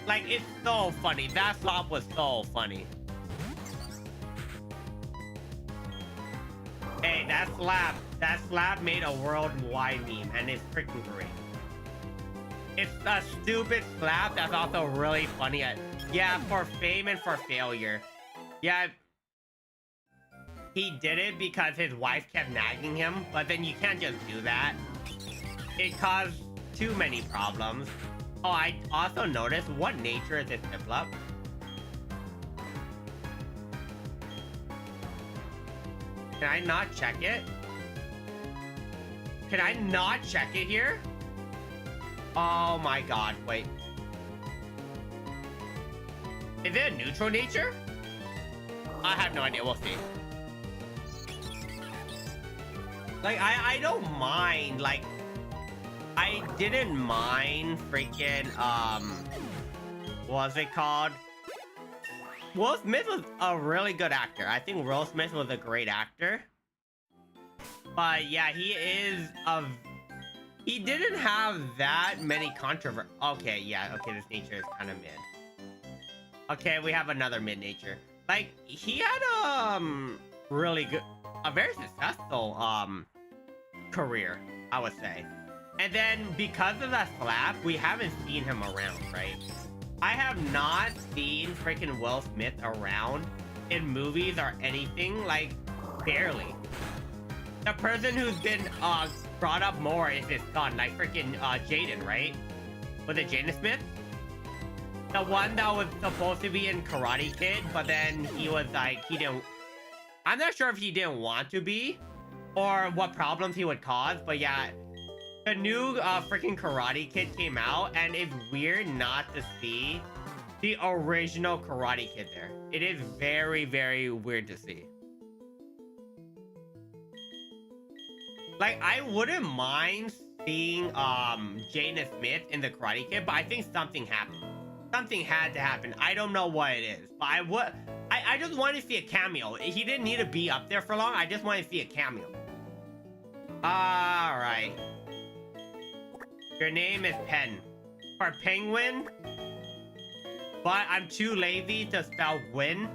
Like, it's so funny. That slap was so funny. Hey, that slap made a worldwide meme, and it's freaking great. It's a stupid slap that's also really funny. Yeah, for fame and for failure. Yeah, he did it because his wife kept nagging him, but then you can't just do that. It caused too many problems. Oh, I also noticed, what nature is this Piplup? Can I not check it? Can I not check it here? Oh my god, wait. Is it a neutral nature? I have no idea, we'll see. Like, I don't mind, like, I didn't mind freaking, what's it called? Will Smith was a really good actor. I think Will Smith was a great actor. But yeah, he didn't have that many controversies. Okay, yeah, okay, this nature is kind of mid. Okay, we have another mid nature. Like, he had really good, a very successful career, I would say. And then because of that slap, we haven't seen him around, right? I have not seen freaking Will Smith around in movies or anything, like, barely. The person who's been brought up more is his son, like freaking Jaden, right? Was it Jaden Smith? The one that was supposed to be in Karate Kid, but then he was like, he didn't... I'm not sure if he didn't want to be, or what problems he would cause, but yeah, the new freaking Karate Kid came out, and it's weird not to see the original Karate Kid there. It is very, very weird to see. Like, I wouldn't mind seeing Jaden Smith in the Karate Kid, but I think something happened. Something had to happen. I don't know what it is, but I just want to see a cameo. He didn't need to be up there for long. I just want to see a cameo. All right. Your name is Pen. For penguin, but I'm too lazy to spell win,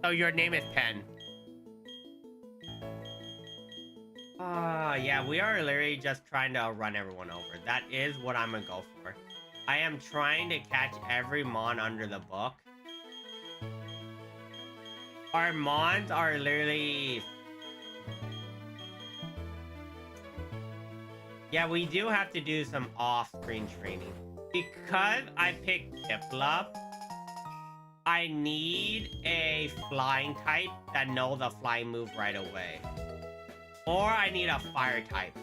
so your name is Pen. Yeah, we are literally just trying to run everyone over. That is what I'm gonna go for. I am trying to catch every Mon under the book. Our Mons are literally... Yeah, we do have to do some off-screen training. Because I picked Piplup, I need a flying type that knows a flying move right away. Or I need a fire type.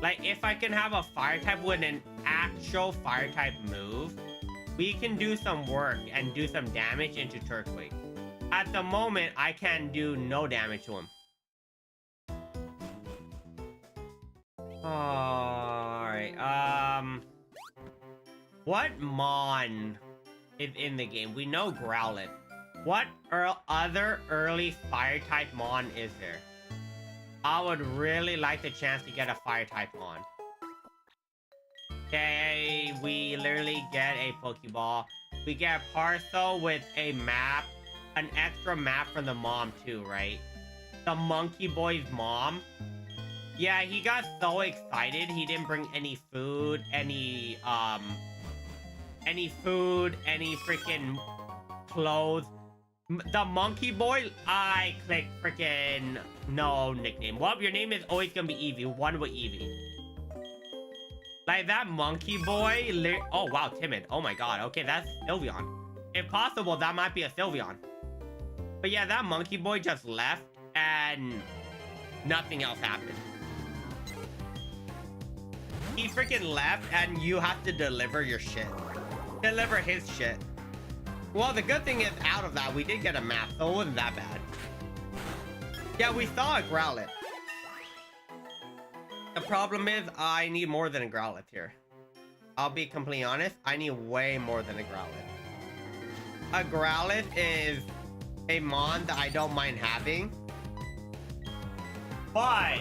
Like, if I can have a fire type with an actual fire type move, we can do some work and do some damage into Turtwig. At the moment, I can do no damage to him. Alright, what Mon is in the game? We know Growlithe. What other early fire type Mon is there? I would really like the chance to get a fire type Mon. Okay, we literally get a Pokeball. We get a parcel with a map, an extra map from the mom too, right? The Monkey Boy's mom. Yeah, he got so excited, he didn't bring any food, any freaking clothes. The monkey boy, I clicked freaking no nickname. Well, your name is always gonna be Eevee. One with Eevee. Like that monkey boy. Oh wow, timid. Oh my god. Okay, that's Sylveon. If possible, that might be a Sylveon. But yeah, that monkey boy just left and nothing else happened. He freaking left and you have to deliver your shit. Deliver his shit. Well, the good thing is, out of that, we did get a map, so it wasn't that bad. Yeah, we saw a Growlithe. The problem is, I need more than a Growlithe here. I'll be completely honest, I need way more than a Growlithe. A Growlithe is a mon that I don't mind having. But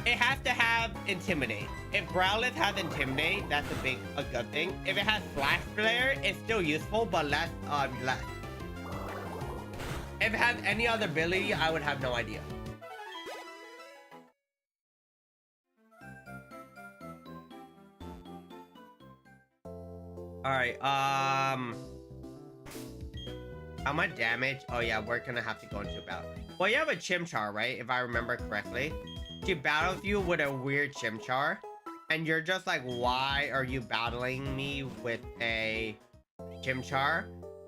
it has to have Intimidate. If Growlithe has Intimidate, that's a good thing. If it has Flash Flare, it's still useful, but less. If it has any other ability, I would have no idea. Alright, how much damage? Oh yeah, we're gonna have to go into battle. Well, you have a Chimchar, right? If I remember correctly. She battles you with a weird Chimchar. And you're just like, why are you battling me with a Chimchar?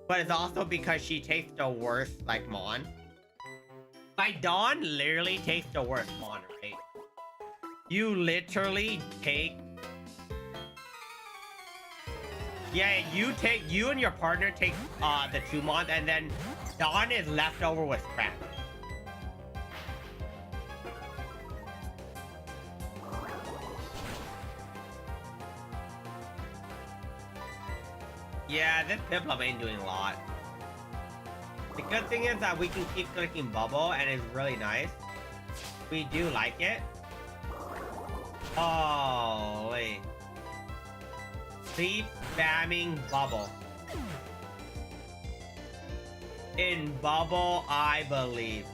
But it's also because she takes the worst, like, mon. Like, Dawn literally takes the worst mon, right? You literally take... Yeah, you and your partner take the 2 mon, and then Dawn is left over with crap. Yeah, this Piplup ain't doing a lot. The good thing is that we can keep clicking Bubble, and it's really nice. We do like it. Holy. Keep spamming Bubble. In Bubble, I believe.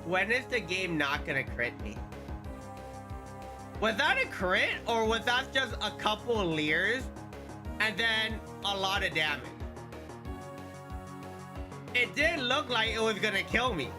When is the game not gonna crit me? Was that a crit, or was that just a couple of Leers and then a lot of damage? It did look like it was gonna kill me.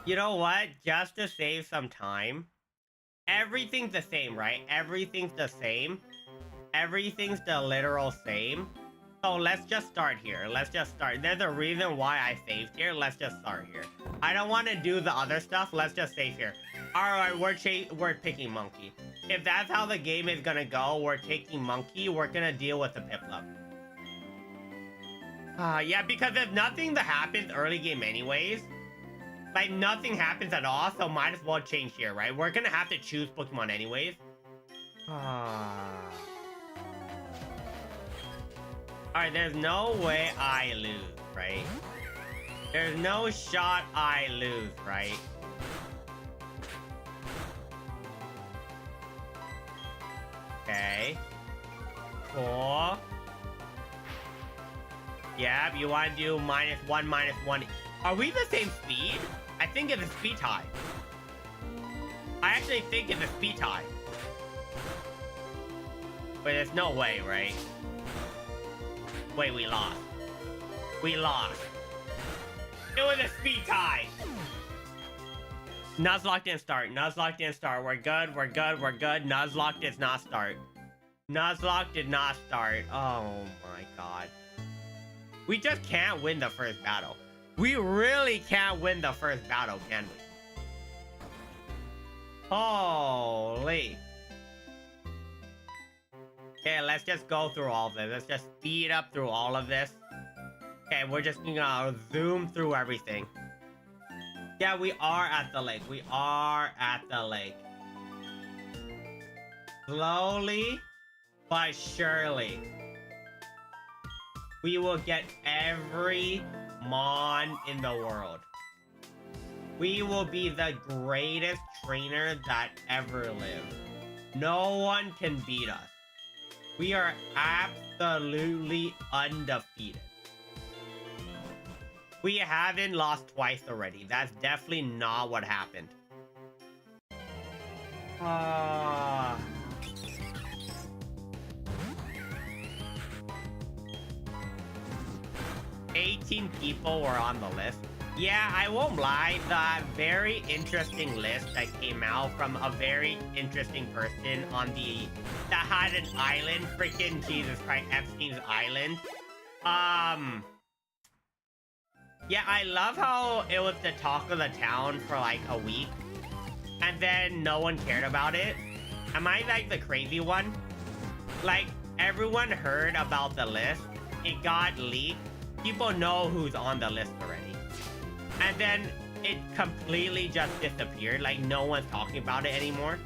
You know what? Just to save some time, everything's the same, right? Everything's the same. Everything's the literal same. So let's just start here. Let's just start. There's a reason why I saved here. Let's just start here. I don't want to do the other stuff. Let's just save here. Alright, we're picking Monkey. If that's how the game is gonna go, we're taking Monkey. We're gonna deal with the Piplup. Yeah, because there's nothing that happens early game anyways. Like, nothing happens at all, so might as well change here, right? We're gonna have to choose Pokemon anyways. Alright, there's no way I lose, right? There's no shot I lose, right? Okay. Cool. Yeah, you want to do -1, Are we the same speed? I think it's a speed tie. I actually think it's a speed tie. Wait, there's no way, right? Wait, we lost. We lost. It was a speed tie. Nuzlocke didn't start. Nuzlocke didn't start. We're good. We're good. We're good. Nuzlocke did not start. Nuzlocke did not start. Oh my god. We just can't win the first battle. We really can't win the first battle, can we? Holy. Okay, let's just go through all of this. Let's just speed up through all of this. Okay, we're just gonna zoom through everything. Yeah, we are at the lake. We are at the lake. Slowly, but surely, we will get every Mon in the world. We will be the greatest trainer that ever lived. No one can beat us. We are absolutely undefeated. We haven't lost twice already. That's definitely not what happened. 18 people were on the list. Yeah, I won't lie, the very interesting list that came out from a very interesting person on that had an island, freaking Jesus Christ, Epstein's Island. Yeah, I love how it was the talk of the town for like a week, and then no one cared about it. Am I like the crazy one? Like, everyone heard about the list, it got leaked, people know who's on the list already. And then it completely just disappeared. Like, no one's talking about it anymore.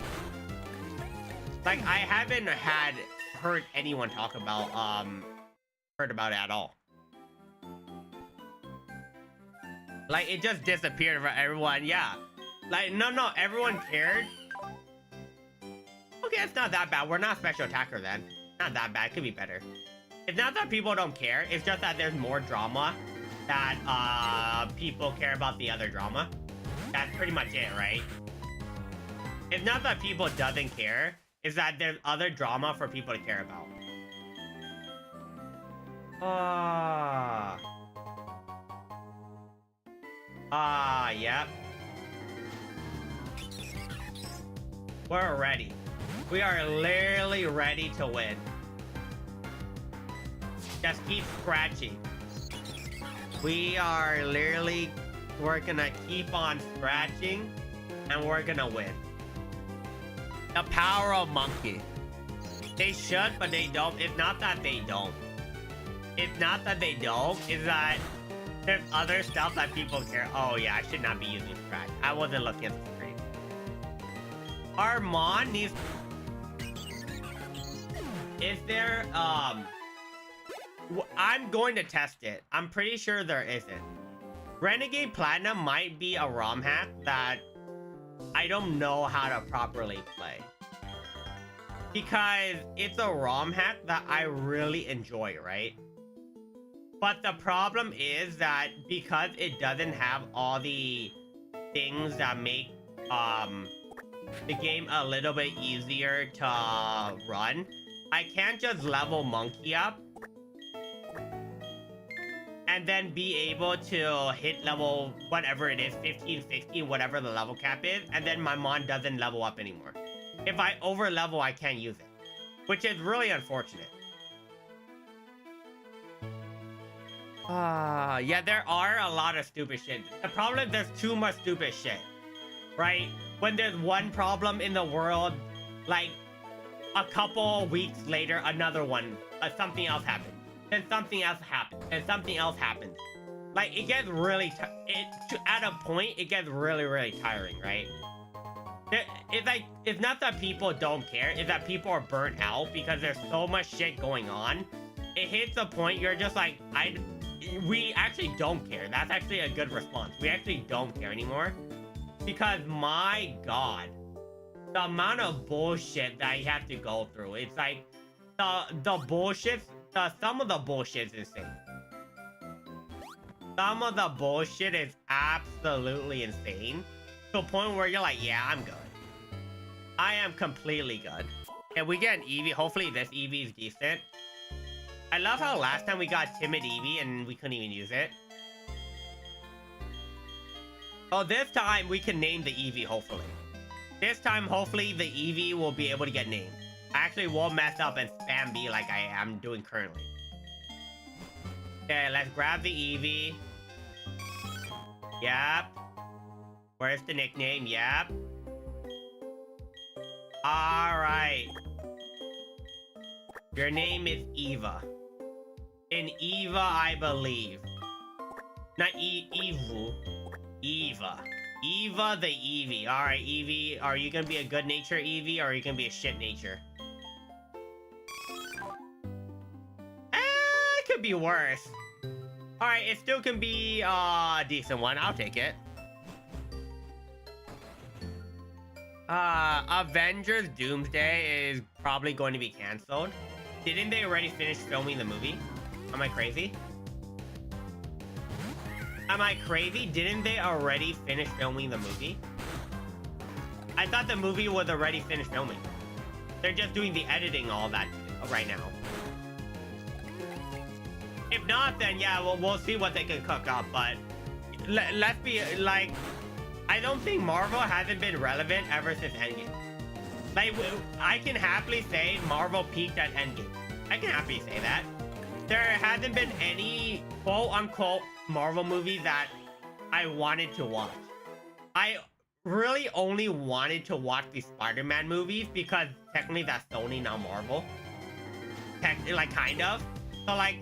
Like, I haven't heard anyone talk about, heard about it at all. Like, it just disappeared for everyone, yeah. Like, no, everyone cared. Okay, it's not that bad. We're not special attacker then. Not that bad, could be better. It's not that people don't care, it's just that there's more drama that people care about the other drama. That's pretty much it, right? It's not that people doesn't care, it's that there's other drama for people to care about. Yep. We're ready. We are literally ready to win. Just keep scratching. We're gonna keep on scratching, and we're gonna win. The power of monkey. They should, but they don't. It's not that they don't. It's not that they don't, it's that there's other stuff that people care. Oh yeah, I should not be using scratch. I wasn't looking at the screen. Our Mon needs... Is there, I'm going to test it. I'm pretty sure there isn't. Renegade Platinum might be a ROM hack that I don't know how to properly play. Because it's a ROM hack that I really enjoy, right? But the problem is that because it doesn't have all the things that make the game a little bit easier to run, I can't just level Monkey up and then be able to hit level whatever it is, 15, 16, whatever the level cap is, and then my Mon doesn't level up anymore. If I over level, I can't use it, which is really unfortunate. Yeah, there are a lot of stupid shit. The problem is there's too much stupid shit, right? When there's one problem in the world, like a couple weeks later, another one, something else happens. Then something else happens, and something else happens. Like, it gets really, at a point, it gets really, really tiring, right? It's like, it's not that people don't care, it's that people are burnt out because there's so much shit going on. It hits a point you're just like, we actually don't care. That's actually a good response. We actually don't care anymore. Because, my god, the amount of bullshit that you have to go through, it's like, the bullshit, some of the bullshit is insane. Some of the bullshit is absolutely insane. To a point where you're like, yeah, I'm good. I am completely good. And we get an Eevee. Hopefully this Eevee is decent. I love how last time we got Timid Eevee and we couldn't even use it. Oh, this time we can name the Eevee, hopefully. This time, hopefully, the Eevee will be able to get named. I actually won't mess up and spam B like I am doing currently. Okay, let's grab the Eevee. Yep. Where's the nickname? Yep. Alright. Your name is Eva. In Eva, I believe. Not Evu. Eva. Eva the Eevee. Alright, Eevee. Are you gonna be a good nature Eevee, or are you gonna be a shit nature? It could be worse. Alright, it still can be a decent one. I'll take it. Avengers Doomsday is probably going to be canceled. Didn't they already finish filming the movie? Am I crazy? Am I crazy? Didn't they already finish filming the movie? I thought the movie was already finished filming. They're just doing the editing, all that right now. If not, then yeah, we'll see what they can cook up. But let's be like, I don't think Marvel hasn't been relevant ever since Endgame. Like, I can happily say Marvel peaked at Endgame. I can happily say that. There hasn't been any quote-unquote Marvel movie that I wanted to watch. I really only wanted to watch the Spider-Man movies because technically that's Sony, not Marvel. Like, kind of. So, like,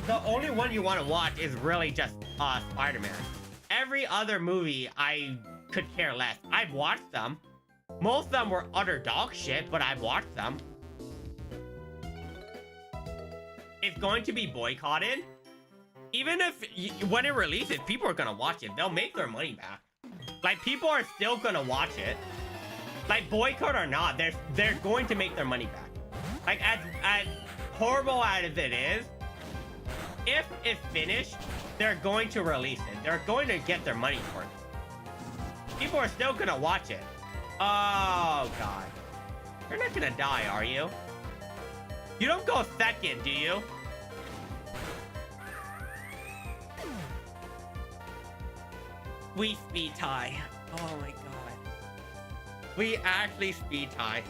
the only one you want to watch is really just Spider-Man. Every other movie, I could care less. I've watched them. Most of them were utter dog shit, but I've watched them. It's going to be boycotted. Even if, when it releases, people are going to watch it. They'll make their money back. Like, people are still going to watch it. Like, boycott or not, they're going to make their money back. Like, as horrible as it is, if it's finished, they're going to release it. They're going to get their money for it. People are still gonna watch it. Oh, God. You're not gonna die, are you? You don't go second, do you? We speed tie. Oh, my God. We actually speed tie.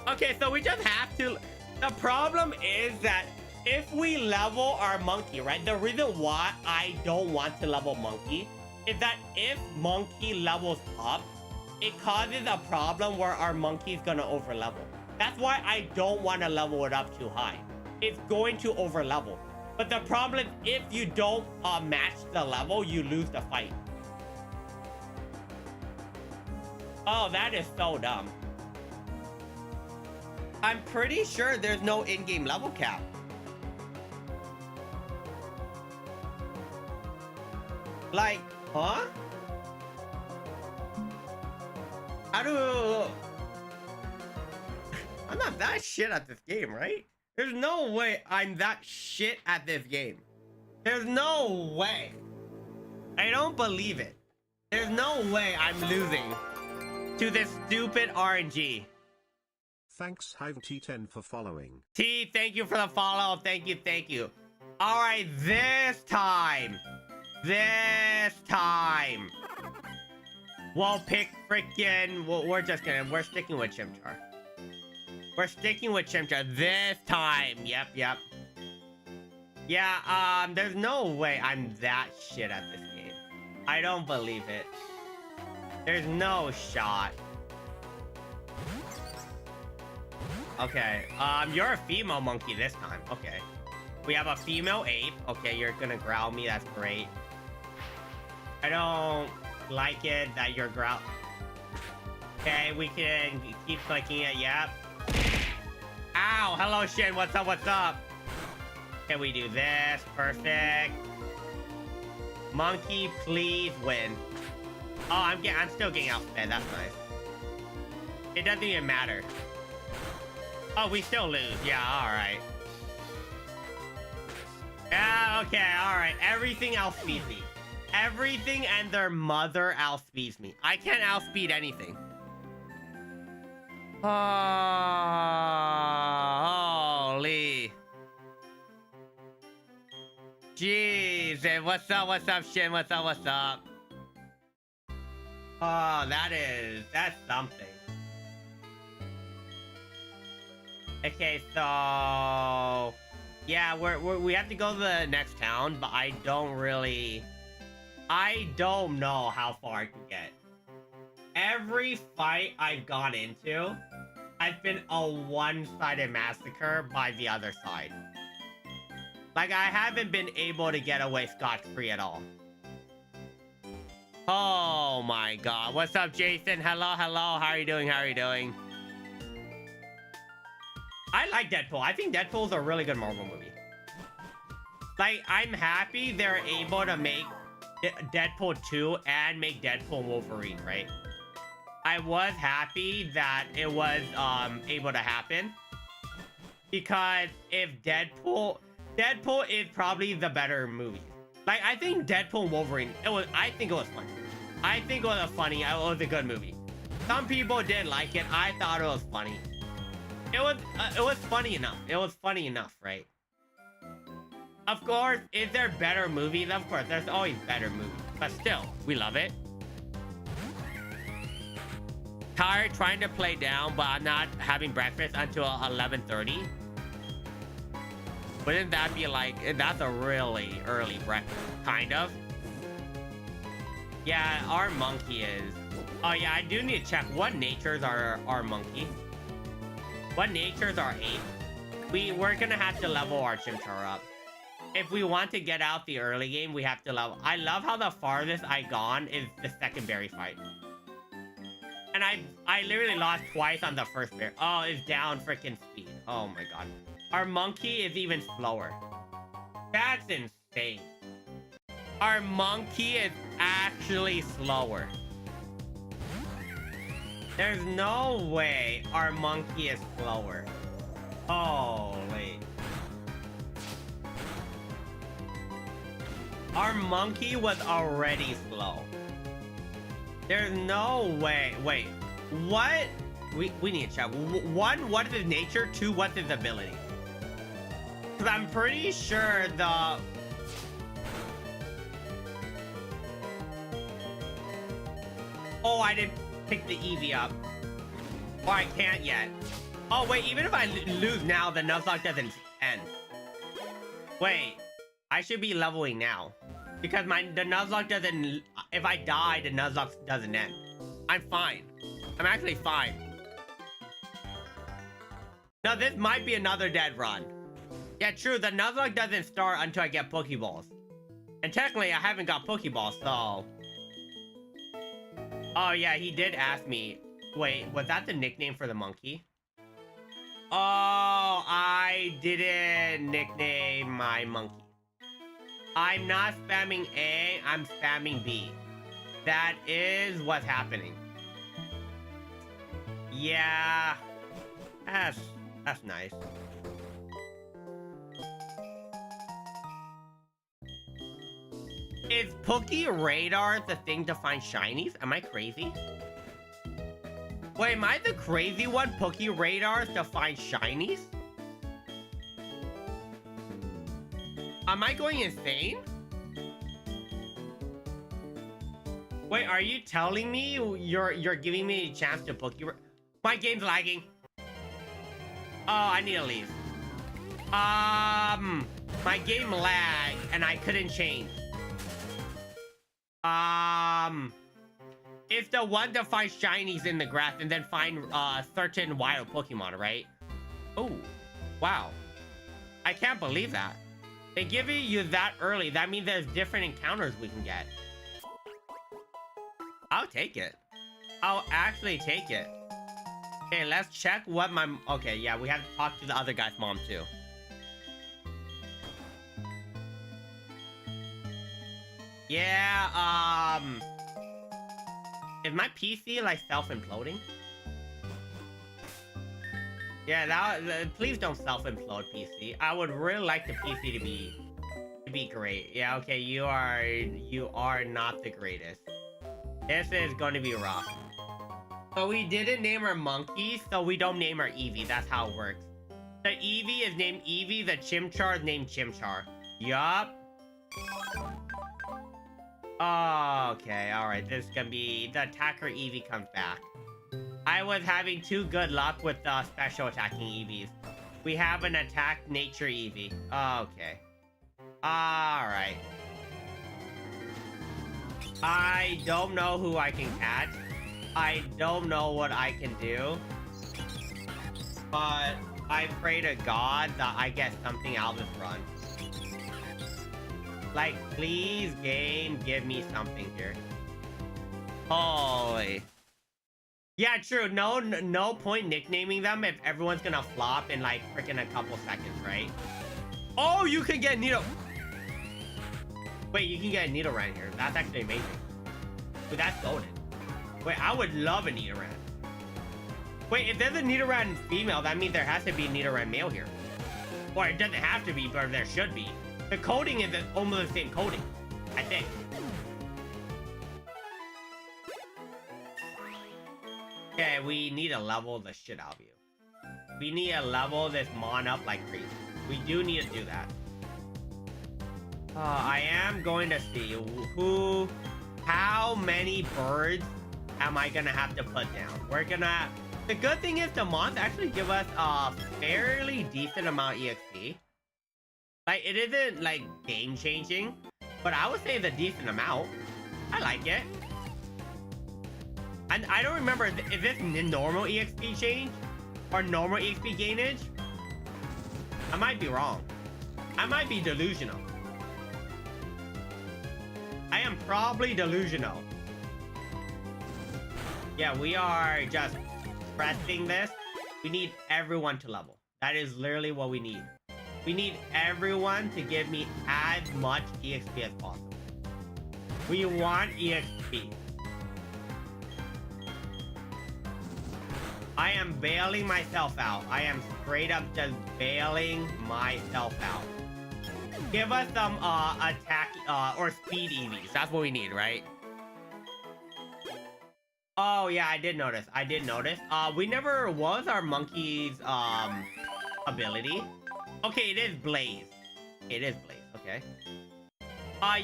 Okay, so we just have to... The problem is that if we level our monkey, right? The reason why I don't want to level monkey is that if monkey levels up, it causes a problem where our monkey is gonna over level. That's why I don't want to level it up too high. It's going to over level. But the problem is if you don't match the level, you lose the fight. Oh, that is so dumb. I'm pretty sure there's no in-game level cap. Like, huh? How do... I'm not that shit at this game, right? There's no way I'm that shit at this game. There's no way. I don't believe it. There's no way I'm losing to this stupid RNG. Thanks, Hive-T10 for following. T, thank you for the follow. Thank you, thank you. All right, this time. This time. We'll pick freaking... We're sticking with Chimchar. We're sticking with Chimchar this time. Yep. Yeah, there's no way I'm that shit at this game. I don't believe it. There's no shot. Okay, you're a female monkey this time. Okay. We have a female ape. Okay, you're gonna growl me. That's great. I don't like it that you're growl... Okay, we can keep clicking it. Yep. Ow! Hello, Shin. What's up? Can we do this? Perfect. Monkey, please win. Oh, I'm still getting outsped. That's nice. It doesn't even matter. Oh, we still lose. Yeah, alright. Yeah, okay, alright. Everything outspeeds me. Everything and their mother outspeeds me. I can't outspeed anything. Holy. Jeez. Hey, what's up, Shin? What's up? Oh, that's something. Okay, so... Yeah, we have to go to the next town, but I don't really... I don't know how far I can get. Every fight I've gone into, I've been a one-sided massacre by the other side. Like, I haven't been able to get away scot-free at all. Oh my god. What's up, Jason? Hello, hello. How are you doing? How are you doing? I like Deadpool. I think Deadpool's a really good Marvel movie. Like, I'm happy they're able to make Deadpool 2 and make Deadpool Wolverine, right? I was happy that it was able to happen. Because if Deadpool is probably the better movie. Like, I think Deadpool and Wolverine, I think it was funny. I think it was it was a good movie. Some people didn't like it. I thought it was funny. It was funny enough. It was funny enough, right? Of course, is there better movies? Of course, there's always better movies. But still, we love it. Tired trying to play down, but I'm not having breakfast until 11:30. Wouldn't that be like, that's a really early breakfast, kind of? Yeah, our monkey is. Oh yeah, I do need to check what natures are our monkey. What natures are ape? We're gonna have to level our Chimchar up. If we want to get out the early game, we have to level. I love how the farthest I gone is the second berry fight. And I literally lost twice on the first berry. Oh, it's down freaking speed. Oh my god. Our monkey is even slower. That's insane. Our monkey is actually slower. There's no way our monkey is slower. Holy. Our monkey was already slow. There's no way. Wait, what? We need to check. One, what is his nature? Two, what's his ability? Because I'm pretty sure the... Oh, I didn't pick the Eevee up. Or I can't yet. Oh, wait, even if I lose now, the Nuzlocke doesn't end. Wait, I should be leveling now. Because the Nuzlocke doesn't... If I die, the Nuzlocke doesn't end. I'm fine. I'm actually fine. No, this might be another dead run. Yeah, true. The Nuzlocke doesn't start until I get Pokeballs. And technically, I haven't got Pokeballs, so... Oh, yeah, he did ask me. Wait, was that the nickname for the monkey? Oh, I didn't nickname my monkey. I'm not spamming A, I'm spamming B. That is what's happening. Yeah. That's nice. Is Poke Radar the thing to find shinies? Am I crazy? Wait, am I the crazy one? Poke Radar to find shinies? Am I going insane? Wait, are you telling me you're giving me a chance to Poke? My game's lagging. Oh, I need to leave. My game lagged and I couldn't change. It's the one to find shinies in the grass and then find certain wild Pokemon, right? Oh, wow. I can't believe that. They give it you that early. That means there's different encounters we can get. I'll take it. I'll actually take it. Okay, let's check what my... Okay, yeah, we have to talk to the other guy's mom, too. Yeah, is my PC, like, self-imploding? Yeah, please don't self-implode, PC. I would really like the PC to be great. Yeah, okay, you are not the greatest. This is going to be rough. So we didn't name our monkey, so we don't name our Eevee. That's how it works. The Eevee is named Eevee, the Chimchar is named Chimchar. Yup. Okay, alright. This is gonna be... The attacker Eevee comes back. I was having too good luck with the special attacking Eevees. We have an attack nature Eevee. Okay. Alright. I don't know who I can catch. I don't know what I can do. But I pray to God that I get something out of this run. Like, please, game, give me something here. Holy. Yeah, true. No point nicknaming them if everyone's gonna flop in like freaking a couple seconds, right? Oh, you can get Nido. Wait, you can get a Nidoran here. That's actually amazing. Wait, that's golden. Wait, I would love a Nidoran. Wait, if there's a Nidoran female, that means there has to be a Nidoran male here. Or it doesn't have to be, but there should be. The coding is almost the same coding, I think. Okay, we need to level the shit out of you. We need to level this mon up like crazy. We do need to do that. I am going to see how many birds am I gonna have to put down? The good thing is the mons actually give us a fairly decent amount of EXP. Like, it isn't like game changing, but I would say it's a decent amount. I like it. And I don't remember, is this normal EXP change? Or normal EXP gainage? I might be wrong. I might be delusional. I am probably delusional. Yeah, we are just pressing this. We need everyone to level. That is literally what we need. We need everyone to give me as much EXP as possible. We want EXP. I am bailing myself out. I am straight up just bailing myself out. Give us some attack or speed EVs. That's what we need, right? Oh yeah, I did notice. We never was our monkey's ability. Okay, it is Blaze. Okay.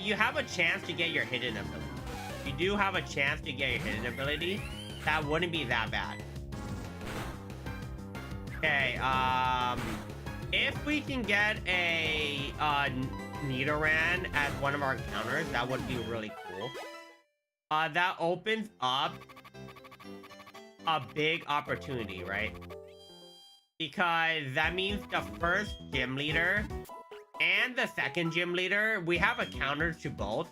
You have a chance to get your hidden ability. You do have a chance to get your hidden ability. That wouldn't be that bad. Okay, if we can get a Nidoran as one of our counters, that would be really cool. That opens up a big opportunity, right? Because that means the first gym leader and the second gym leader, we have a counter to both.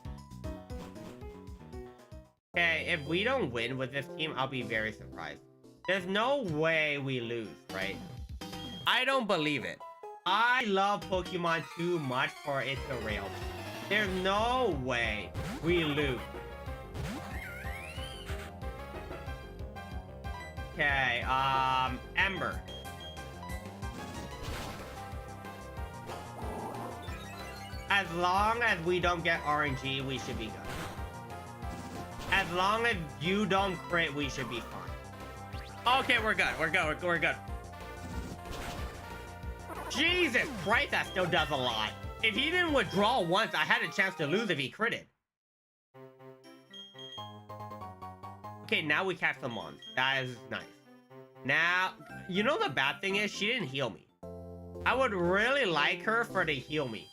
Okay, if we don't win with this team, I'll be very surprised. There's no way we lose, right? I don't believe it. I love Pokemon too much for it to rail. There's no way we lose. Okay, Ember. As long as we don't get RNG, we should be good. As long as you don't crit, we should be fine. Okay, we're good. We're good. Jesus Christ, that still does a lot. If he didn't withdraw once, I had a chance to lose if he critted. Okay, now we catch them on. That is nice. Now, you know the bad thing is she didn't heal me. I would really like her for to heal me.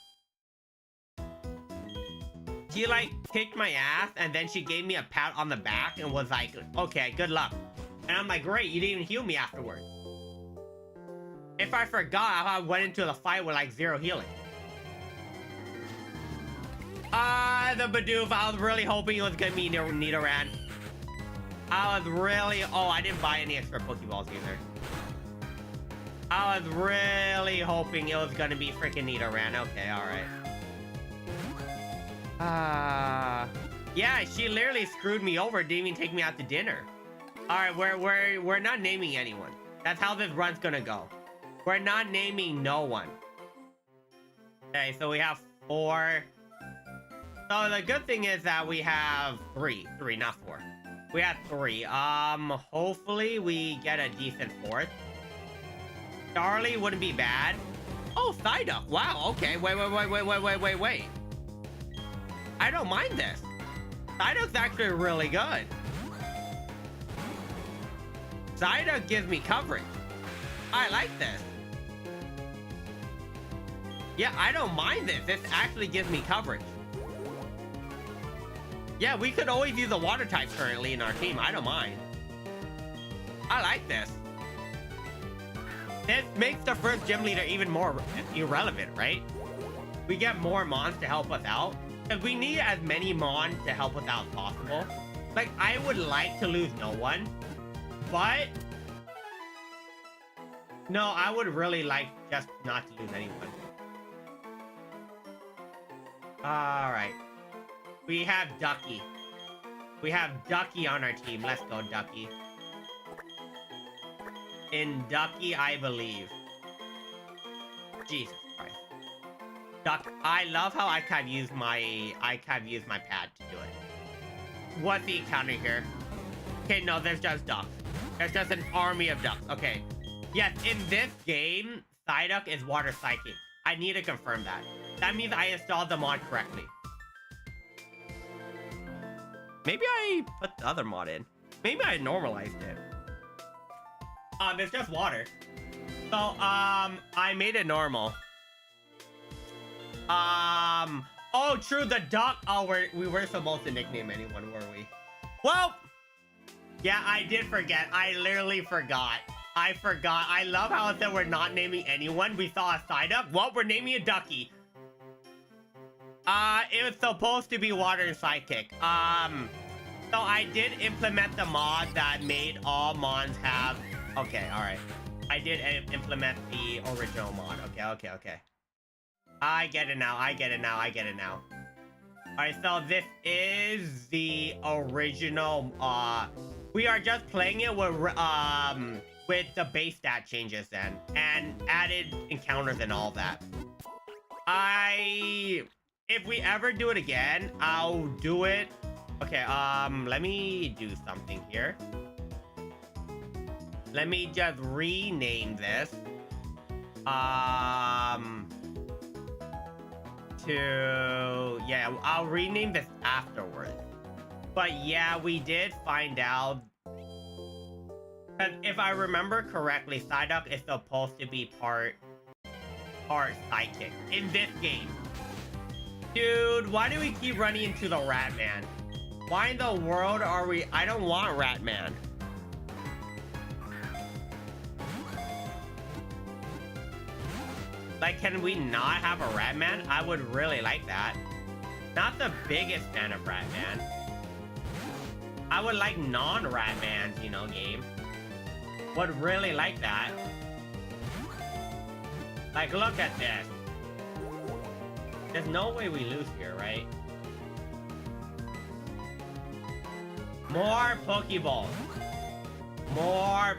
She like kicked my ass and then she gave me a pat on the back and was like, okay, good luck. And I'm like, great, you didn't even heal me afterwards. If I forgot, I went into the fight with like 0 healing. The Bidoof, I was really hoping it was gonna be Nidoran. I was really, oh, I didn't buy any extra Pokeballs either. I was really hoping it was gonna be freaking Nidoran. Okay, alright. Yeah, she literally screwed me over, didn't even take me out to dinner. Alright, we're not naming anyone. That's how this run's gonna go. We're not naming no one. Okay, so we have 4. So the good thing is that we have 3, not 4. We have 3. Hopefully we get a decent 4th. Charlie wouldn't be bad. Oh, Psyduck. Wow, okay. Wait. I don't mind this. Psyduck's actually really good. Psyduck gives me coverage. I like this. Yeah, I don't mind this. This actually gives me coverage. Yeah, we could always use the water types currently in our team. I don't mind. I like this. This makes the first gym leader even more irrelevant, right? We get more mons to help us out. Because we need as many mons to help us out as possible. Like, I would like to lose no one. But... no, I would really like just not to lose anyone. Alright. We have Ducky. We have Ducky on our team. Let's go, Ducky. In Ducky, I believe. Jesus Christ. Duck. I love how I can't use my pad to do it. What's the encounter here? Okay, no, there's just ducks. There's just an army of ducks. Okay. Yes, in this game, Psyduck is water psychic. I need to confirm that. That means I installed the mod correctly. Maybe I put the other mod in. Maybe I normalized it. It's just water. So, I made it normal. Oh, true, the duck. Oh, we were supposed to nickname anyone, were we? Well, yeah, I did forget. I literally forgot. I forgot. I love how it said we're not naming anyone. We saw a Psyduck. Well, we're naming a Ducky. It was supposed to be water and psychic. So I did implement the mod that made all mons have... okay, alright. I did implement the original mod. Okay. I get it now. Alright, so this is the original, we are just playing it with the base stat changes then, and added encounters and all that. If we ever do it again, I'll do it. Okay, let me do something here. Let me just rename this. Yeah, I'll rename this afterwards. But yeah, we did find out. If I remember correctly, Psyduck is supposed to be part psychic in this game. Dude, why do we keep running into the Ratman? Why in the world are we... I don't want Ratman. Like, can we not have a Ratman? I would really like that. Not the biggest fan of Ratman. I would like non-Ratmans, you know, game. Would really like that. Like, look at this. There's no way we lose here, right? More Pokeballs. More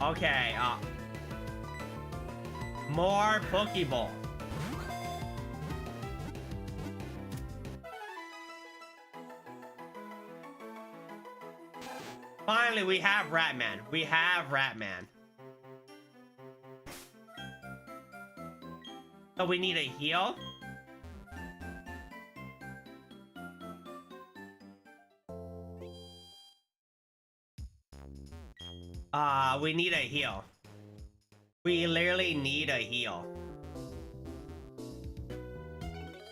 okay, more Pokeballs. Finally, we have Ratman. We have Ratman. So we need a heal. We need a heal. We literally need a heal.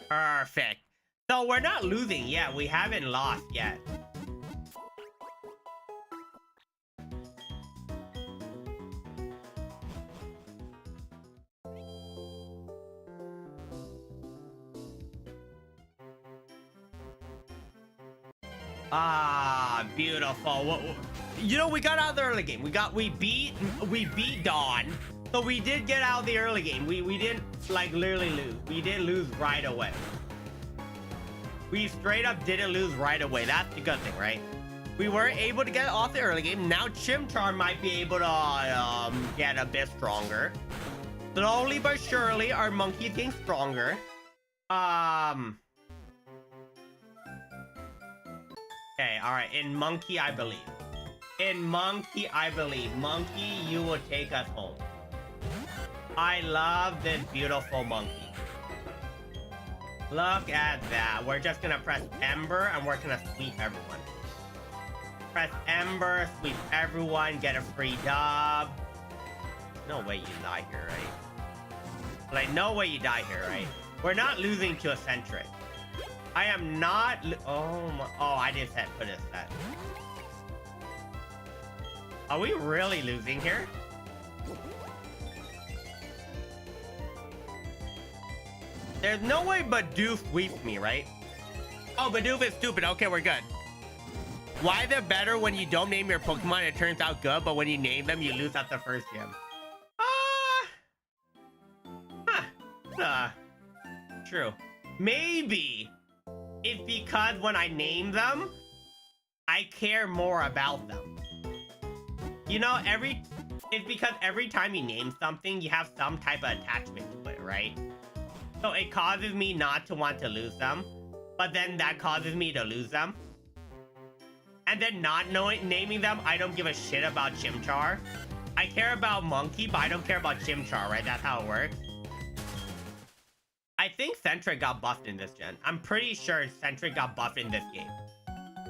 Perfect. So we're not losing yet. We haven't lost yet. Beautiful. You know, we got out of the early game. We beat Dawn. So we did get out of the early game. We didn't like literally lose. We didn't lose right away. We straight up didn't lose right away. That's the good thing, right? We were able to get off the early game. Now Chimchar might be able to get a bit stronger. Slowly but surely, our monkey's getting stronger. Okay, alright. In Monkey, I believe. In Monkey, I believe. Monkey, you will take us home. I love this beautiful monkey. Look at that. We're just gonna press Ember and we're gonna sweep everyone. Press Ember, sweep everyone, get a free dub. No way you die here, right? Like, no way you die here, right? We're not losing to Eccentric. I am not. Oh my. Oh, I just had put a set. Are we really losing here? There's no way Bidoof sweeps me, right? Oh, Bidoof is stupid. Okay, we're good. Why the better when you don't name your Pokemon, it turns out good, but when you name them, you lose at the first gym? True. Maybe it's because when I name them, I care more about them. You know, it's because every time you name something, you have some type of attachment to it, right? So it causes me not to want to lose them, but then that causes me to lose them. And then not naming them, I don't give a shit about Chimchar. I care about Monkey, but I don't care about Chimchar, right? That's how it works. I think Centric got buffed in this gen. I'm pretty sure Centric got buffed in this game.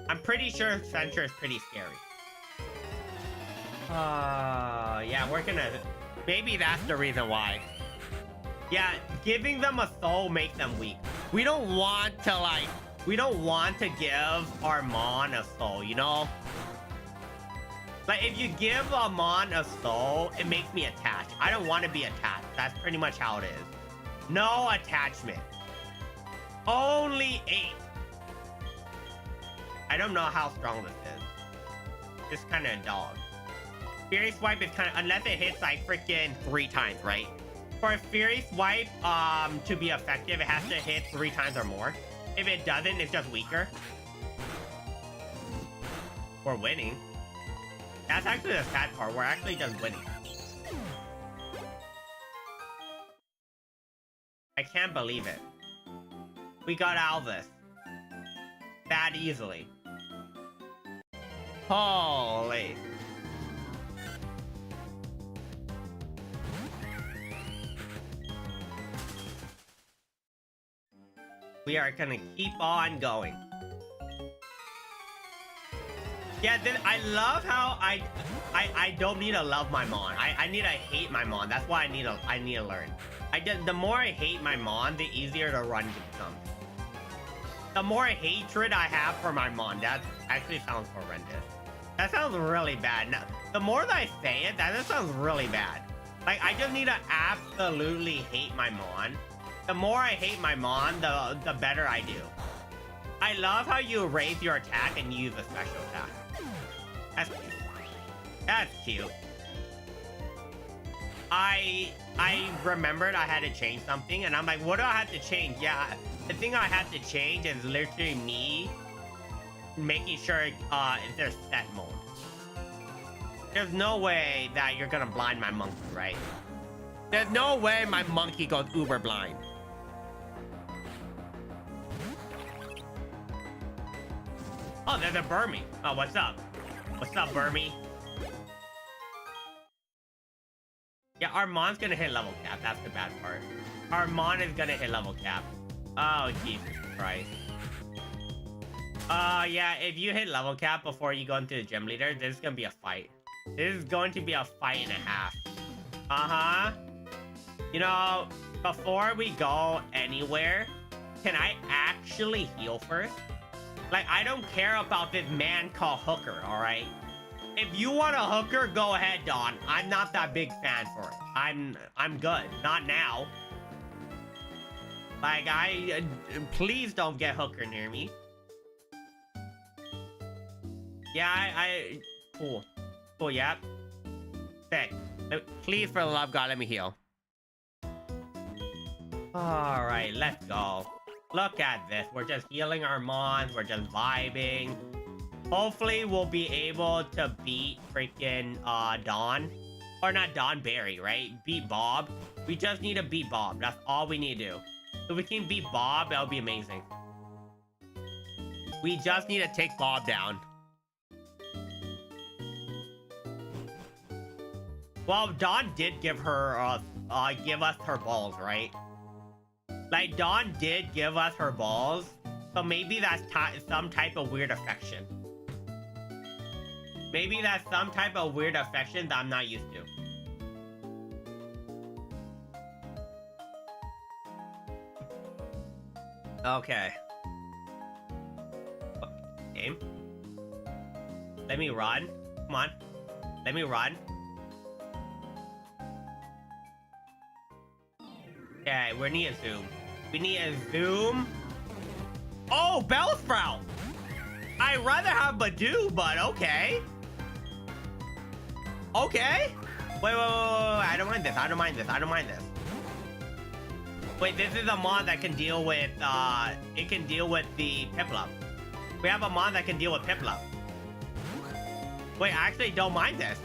I'm pretty sure Centric is pretty scary. Yeah, we're gonna... Maybe that's the reason why. Yeah, giving them a soul makes them weak. We don't want to, like... We don't want to give our Mon a soul, you know? Like, if you give a Mon a soul, it makes me attached. I don't want to be attached. That's pretty much how it is. No attachment. Only 8. I don't know how strong this is. It's kind of a dog. Fury Swipe is kind of... Unless it hits, like, freaking 3 times, right? For a Fury Swipe to be effective, it has to hit 3 times or more. If it doesn't, it's just weaker. We're winning. That's actually the sad part. We're actually just winning. I can't believe it. We got out of this. That easily. Holy. We are gonna keep on going. Yeah, then I love how I don't need to love my Mon. I need to hate my Mon. That's why I need to learn. The more I hate my Mon, the easier the run becomes. The more hatred I have for my Mon, that actually sounds horrendous. That sounds really bad. Now, the more that I say it, that sounds really bad. Like, I just need to absolutely hate my Mon. The more I hate my Mon, the better I do. I love how you raise your attack and use a special attack. That's cute. That's cute. I remembered I had to change something, and I'm like, what do I have to change? Yeah, the thing I have to change is literally me making sure there's set mode. There's no way that you're gonna blind my monkey, right? There's no way my monkey goes uber blind. Oh, there's a Burmy. Oh, what's up? What's up, Burmy? Yeah, our Mon's gonna hit level cap. That's the bad part. Our Mon is gonna hit level cap. Oh, Jesus Christ. Yeah, if you hit level cap before you go into the gym leader, this is gonna be a fight. This is going to be a fight and a half. Uh-huh. You know, before we go anywhere, can I actually heal first? Like, I don't care about this man called Hooker, alright? If you want a Hooker, go ahead, Don. I'm not that big fan for it. I'm good. Not now. Like, please don't get Hooker near me. Yeah, cool. Cool, yep. Sick. Please, for the love of God, let me heal. Alright, let's go. Look at this. We're just healing our Mons. We're just vibing. Hopefully, we'll be able to beat freaking Don. Or not Don, Barry, right? Beat Bob. We just need to beat Bob. That's all we need to do. If we can beat Bob, that'll be amazing. We just need to take Bob down. Well, Dawn did give her, give us her balls, right? Like, Dawn did give us her balls, so maybe that's some type of weird affection. Maybe that's some type of weird affection that I'm not used to. Okay. Game. Let me run. Come on. Let me run. Okay, we need a zoom. We need a zoom. Oh, Bellsprout! I'd rather have Badoo, but okay. Okay. Wait. I don't mind this. I don't mind this. I don't mind this. Wait, this is a mon that can deal with, it can deal with the Piplup. We have a mon that can deal with Piplup. Wait, I actually don't mind this.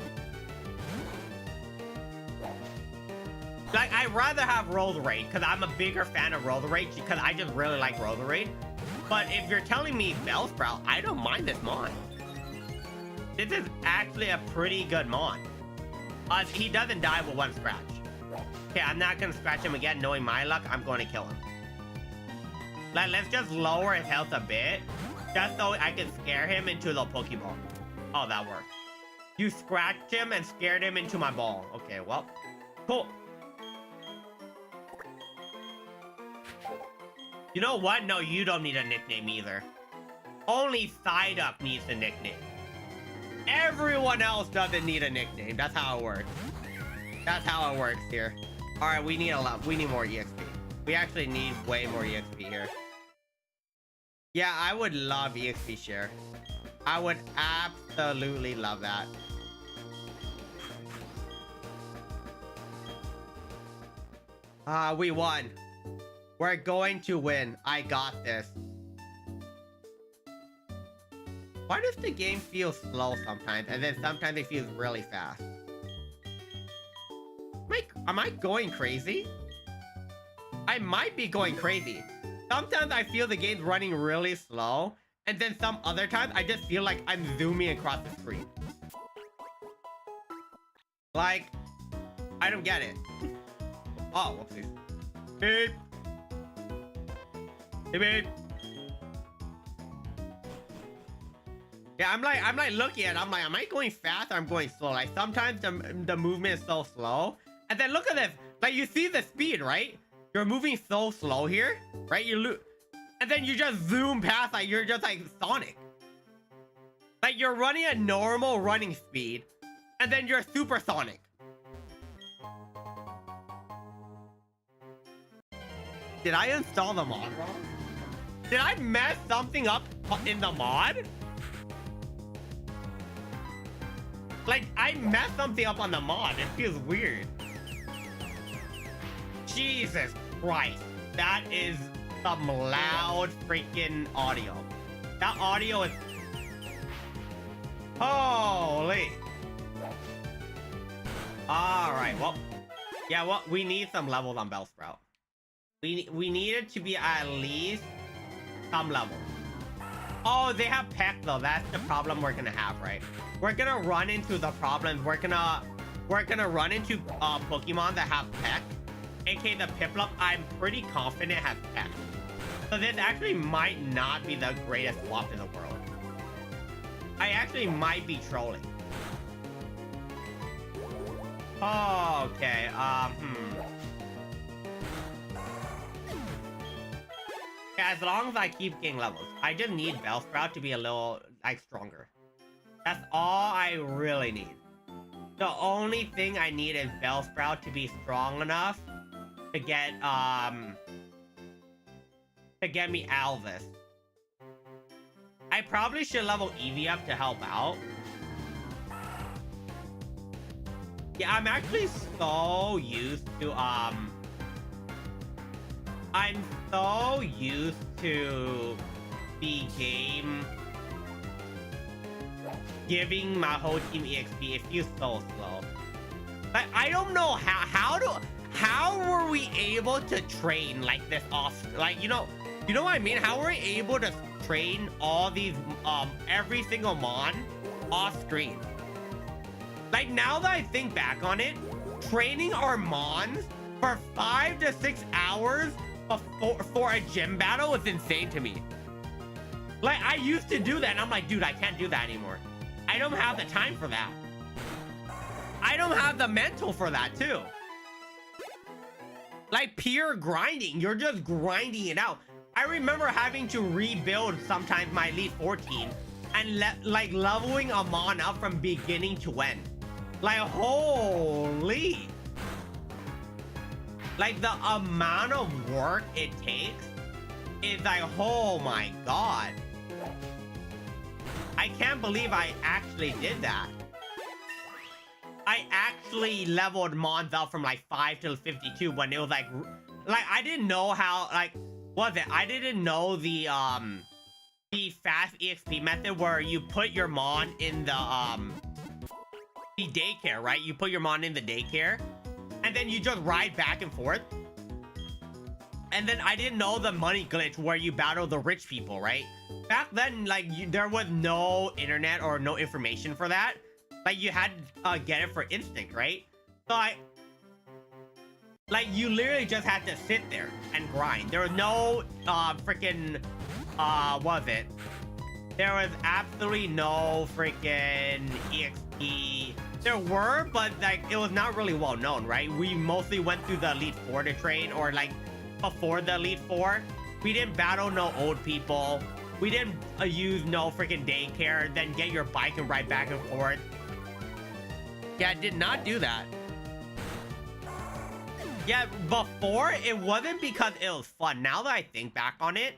Like, I'd rather have Roserade, because I'm a bigger fan of Roserade, because I just really like Roserade. But if you're telling me Bellsprout, I don't mind this mon. This is actually a pretty good mon. He doesn't die with one scratch. Okay, I'm not gonna scratch him again. Knowing my luck, I'm going to kill him. Let's just lower his health a bit, just so I can scare him into the Pokeball. Oh, that worked. You scratched him and scared him into my ball. Okay, well, cool. You know what? No, you don't need a nickname either. Only Psyduck needs a nickname. Everyone else doesn't need a nickname. That's how it works. That's how it works here. All right, we need a lot. We need more EXP. We actually need way more EXP here. Yeah, I would love EXP share. I would absolutely love that. We won. We're going to win. I got this. Why does the game feel slow sometimes, and then sometimes it feels really fast? Am I going crazy? I might be going crazy. Sometimes I feel the game's running really slow, and then some other times I just feel like I'm zooming across the screen. Like, I don't get it. Oh, whoopsies. Beep. Hey, babe. Yeah, I'm like looking at it. I'm like, am I going fast or I'm going slow? Like, sometimes the movement is so slow. And then look at this. Like, you see the speed, right? You're moving so slow here, right? And then you just zoom past, like, you're just like Sonic. Like, you're running at normal running speed, and then you're supersonic. Did I install the mod wrong? Did I mess something up in the mod? Like, I messed something up on the mod. It feels weird. Jesus Christ. That is some loud freaking audio. That audio is... Holy. Alright, well... Yeah, well, we need some levels on Bellsprout. We need it to be at least some level. Oh, they have Peck though. That's the problem we're gonna have, right? We're gonna run into the problems. We're gonna run into Pokemon that have Peck, aka the Piplup. I'm pretty confident has Peck. So this actually might not be the greatest swap in the world. I actually might be trolling. Okay. As long as I keep getting levels, I just need Bellsprout to be a little, like, stronger. That's all I really need. The only thing I need is Bellsprout to be strong enough to get me out of this. I probably should level Eevee up to help out. Yeah, I'm actually so used to, I'm so used to the game giving my whole team EXP. It feels so slow. Like, I don't know how were we able to train like this off, like, you know what I mean? How were we able to train all these, every single mon off screen? Like, now that I think back on it, training our mons for 5 to 6 hours for a gym battle was insane to me. Like, I used to do that, and I'm like, dude, I can't do that anymore. I don't have the time for that. I don't have the mental for that too. Like pure grinding, you're just grinding it out. I remember having to rebuild sometimes my Elite 14 and like leveling a mon up from beginning to end. Like holy. Like the amount of work it takes is like, oh my god. I can't believe I actually did that. I actually leveled mons up from like 5 to 52 when it was like I didn't know how, like, what was it? I didn't know the fast EXP method where you put your mon in the daycare, right? You put your mon in the daycare and then you just ride back and forth. And then I didn't know the money glitch where you battle the rich people, right? Back then, like, there was no internet or no information for that. Like, you had to get it for instinct, right? So like, you literally just had to sit there and grind. There was no freaking what was it? There was absolutely no freaking EXP. There were, but like it was not really well known, right? We mostly went through the Elite Four to train, or like before the Elite Four. We didn't battle no old people. We didn't use no freaking daycare, then get your bike and ride back and forth. Yeah, I did not do that. Yeah, before, it wasn't because it was fun. Now that I think back on it,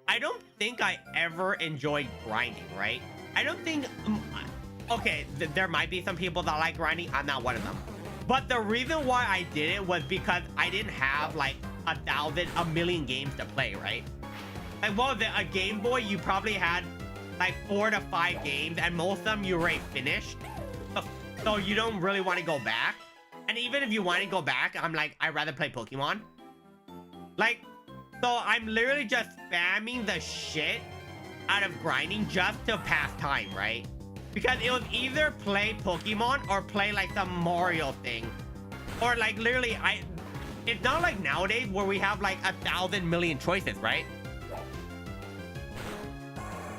I don't think I ever enjoyed grinding, right? I don't think... okay, there might be some people that like grinding. I'm not one of them. But the reason why I did it was because I didn't have like a million games to play, right? Like, what was it? A Game Boy, you probably had like 4 to 5 games, and most of them you already finished. So you don't really want to go back. And even if you want to go back, I'm like, I'd rather play Pokemon. Like, so I'm literally just spamming the shit out of grinding just to pass time, right? Because it was either play Pokemon or play like some Mario thing. Or like literally, it's not like nowadays where we have like 1,000 million choices, right?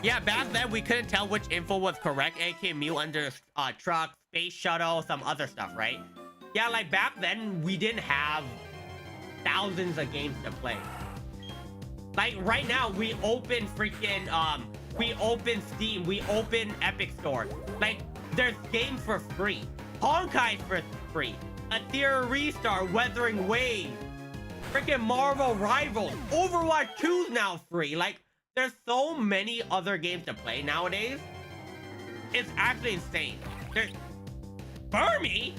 Yeah, back then we couldn't tell which info was correct. AK Mew under truck, space shuttle, some other stuff, right? Yeah, like back then we didn't have thousands of games to play. Like right now we open freaking we open Steam, we open Epic Store. Like there's games for free. Honkai for free. Aetherial Restart, Weathering Wave, freaking Marvel Rivals, Overwatch 2's now free. Like there's so many other games to play nowadays. It's actually insane. There's Burmy.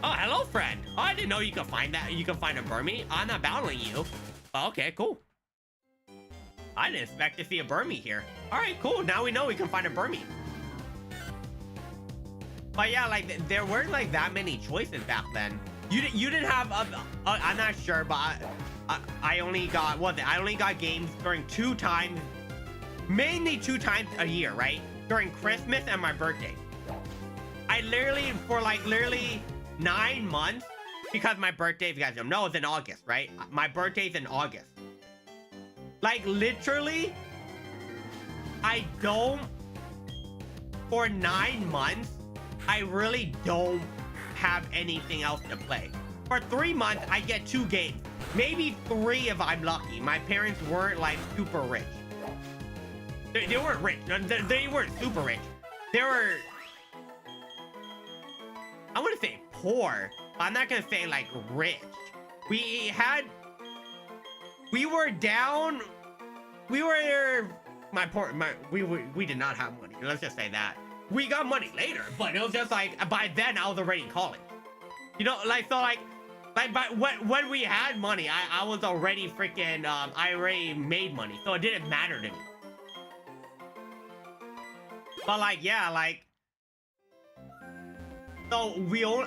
Oh, hello, friend. Oh, I didn't know you could find that. You can find a Burmy. I'm not battling you. Oh, okay, cool. I didn't expect to see a Burmy here. All right, cool. Now we know we can find a Burmy. But yeah, like there weren't like that many choices back then. You didn't have. I'm not sure, but I only got I only got games during 2 times, mainly 2 times a year, right? During Christmas and my birthday. I literally for like 9 months, because my birthday, if you guys don't know, is in August, right? My birthday's in August. Like literally, for 9 months, I really don't have anything else to play. For 3 months, I get 2 games. Maybe 3 if I'm lucky. My parents weren't like super rich. They weren't rich. They weren't super rich. They were, I wouldn't say poor. I'm not gonna say like rich. We were down. We did not have money. Let's just say that. We got money later, but it was just like by then I was already in college. You know, like so like but when we had money, I was already freaking I already made money, so it didn't matter to me. But like yeah, like so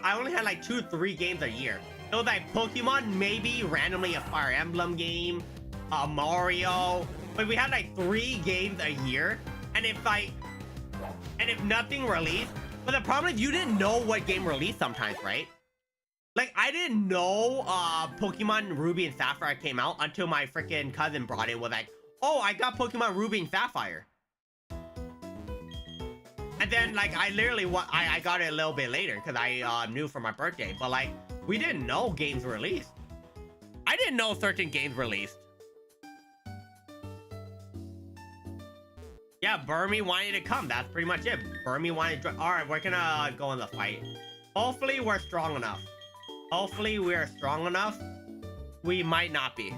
I only had like 2 or 3 games a year. It was like Pokemon, maybe randomly a Fire Emblem game, Mario, but we had like 3 games a year. And if nothing released, but the problem is you didn't know what game released sometimes, right? Like I didn't know Pokemon Ruby and Sapphire came out until my freaking cousin brought it. Was like, oh, I got Pokemon Ruby and Sapphire. And then like I literally I got it a little bit later because I knew for my birthday. But like we didn't know games were released. I didn't know certain games released. Yeah, Burmy wanted to come. That's pretty much it. Burmy wanted to... All right, we're gonna go in the fight. Hopefully, we're strong enough. Hopefully, we're strong enough. We might not be.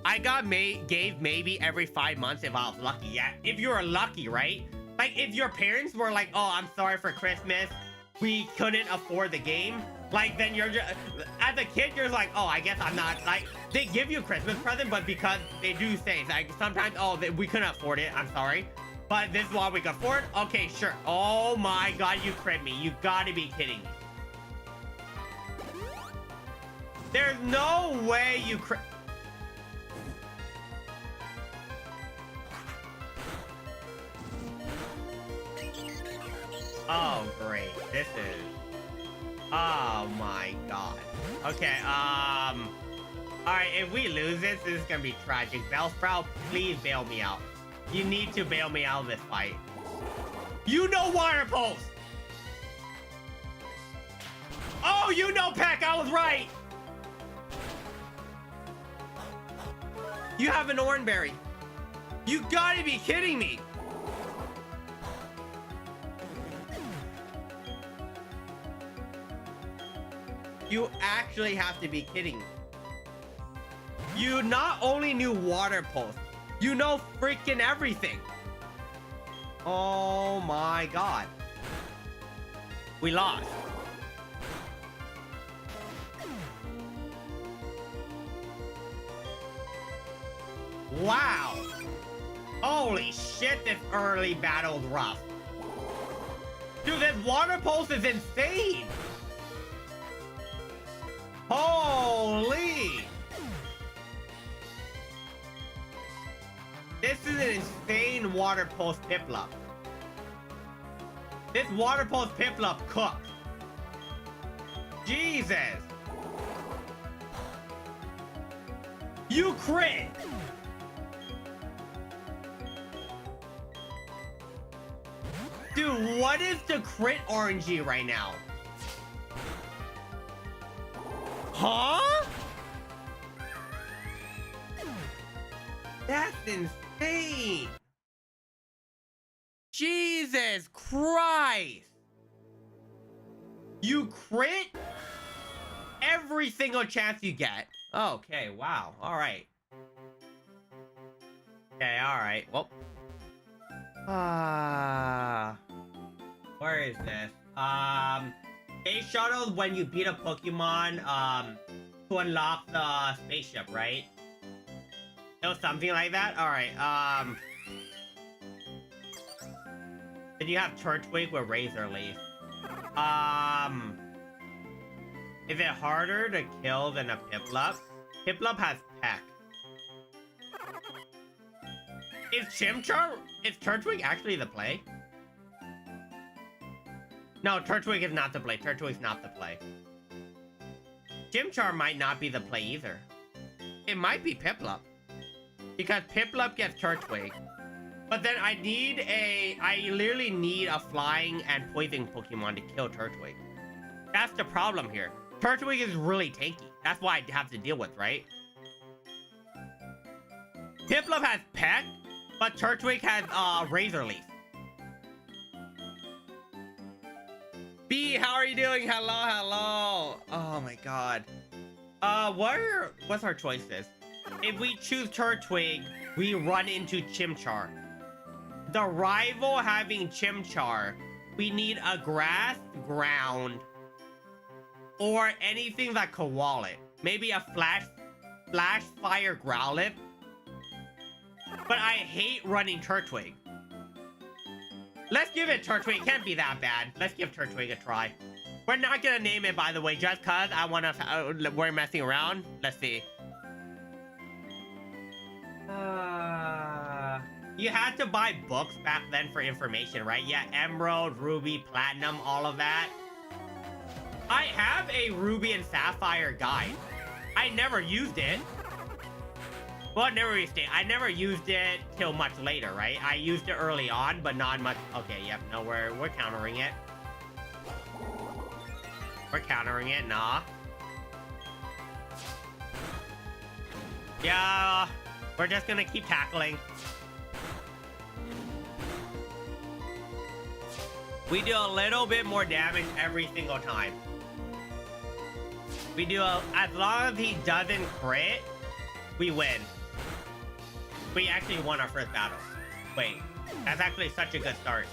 I got gave maybe every 5 months if I was lucky. Yeah, if you were lucky, right? Like, if your parents were like, oh, I'm sorry for Christmas. We couldn't afford the game. Like, then you're just... As a kid, you're like, oh, I guess I'm not... Like, they give you a Christmas present, but because they do say, like, sometimes, oh, we couldn't afford it. I'm sorry. But this is what we can afford? Okay, sure. Oh my god, you crit me. You gotta be kidding me. There's no way you crit... Oh, great. This is... Oh my god. Okay, alright, if we lose this is gonna be tragic. Bellsprout, please bail me out. You need to bail me out of this fight. You know Water Pulse! Oh, you know Peck, I was right! You have an Oranberry. You gotta be kidding me! You actually have to be kidding me. You not only knew Water Pulse, you know freaking everything. Oh my god. We lost. Wow. Holy shit, this early battle's rough. Dude, this Water Pulse is insane. Holy! This is an insane Water Pulse Piplup. This Water Pulse Piplup cooked. Jesus! You crit! Dude, what is the crit RNG right now? Huh? That's insane. Jesus Christ. You crit every single chance you get. Okay, wow. All right. Okay, all right. Well. Where is this? Space shuttles when you beat a Pokemon to unlock the spaceship, right? It was something like that? Alright, then you have Turtwig with Razor Leaf. Is it harder to kill than a Piplup? Piplup has Peck. Is Turtwig actually the play? No, Turtwig is not the play. Turtwig's not the play. Chimchar might not be the play either. It might be Piplup. Because Piplup gets Turtwig. But then I literally need a flying and poison Pokemon to kill Turtwig. That's the problem here. Turtwig is really tanky. That's why I have to deal with, right? Piplup has Peck, but Turtwig has Razor Leaf. B, how are you doing? Hello, hello. Oh my god. What's our choices? If we choose Turtwig, we run into Chimchar. The rival having Chimchar, we need a grass, ground, or anything that could wall it. Maybe a flash fire Growlithe. But I hate running Turtwig. Let's give it Turtwig. It can't be that bad. Let's give Turtwig a try. We're not gonna name it, by the way, just cause I wanna. We're messing around. Let's see. You had to buy books back then for information, right? Yeah, Emerald, Ruby, Platinum, all of that. I have a Ruby and Sapphire guide. I never used it. Well, never restate. I never used it till much later, right? I used it early on, but not much. Okay, yep. No, we're countering it. We're countering it. Nah. Yeah, we're just gonna keep tackling. We do a little bit more damage every single time. We do as long as he doesn't crit, we win. We actually won our first battle. Wait, that's actually such a good start.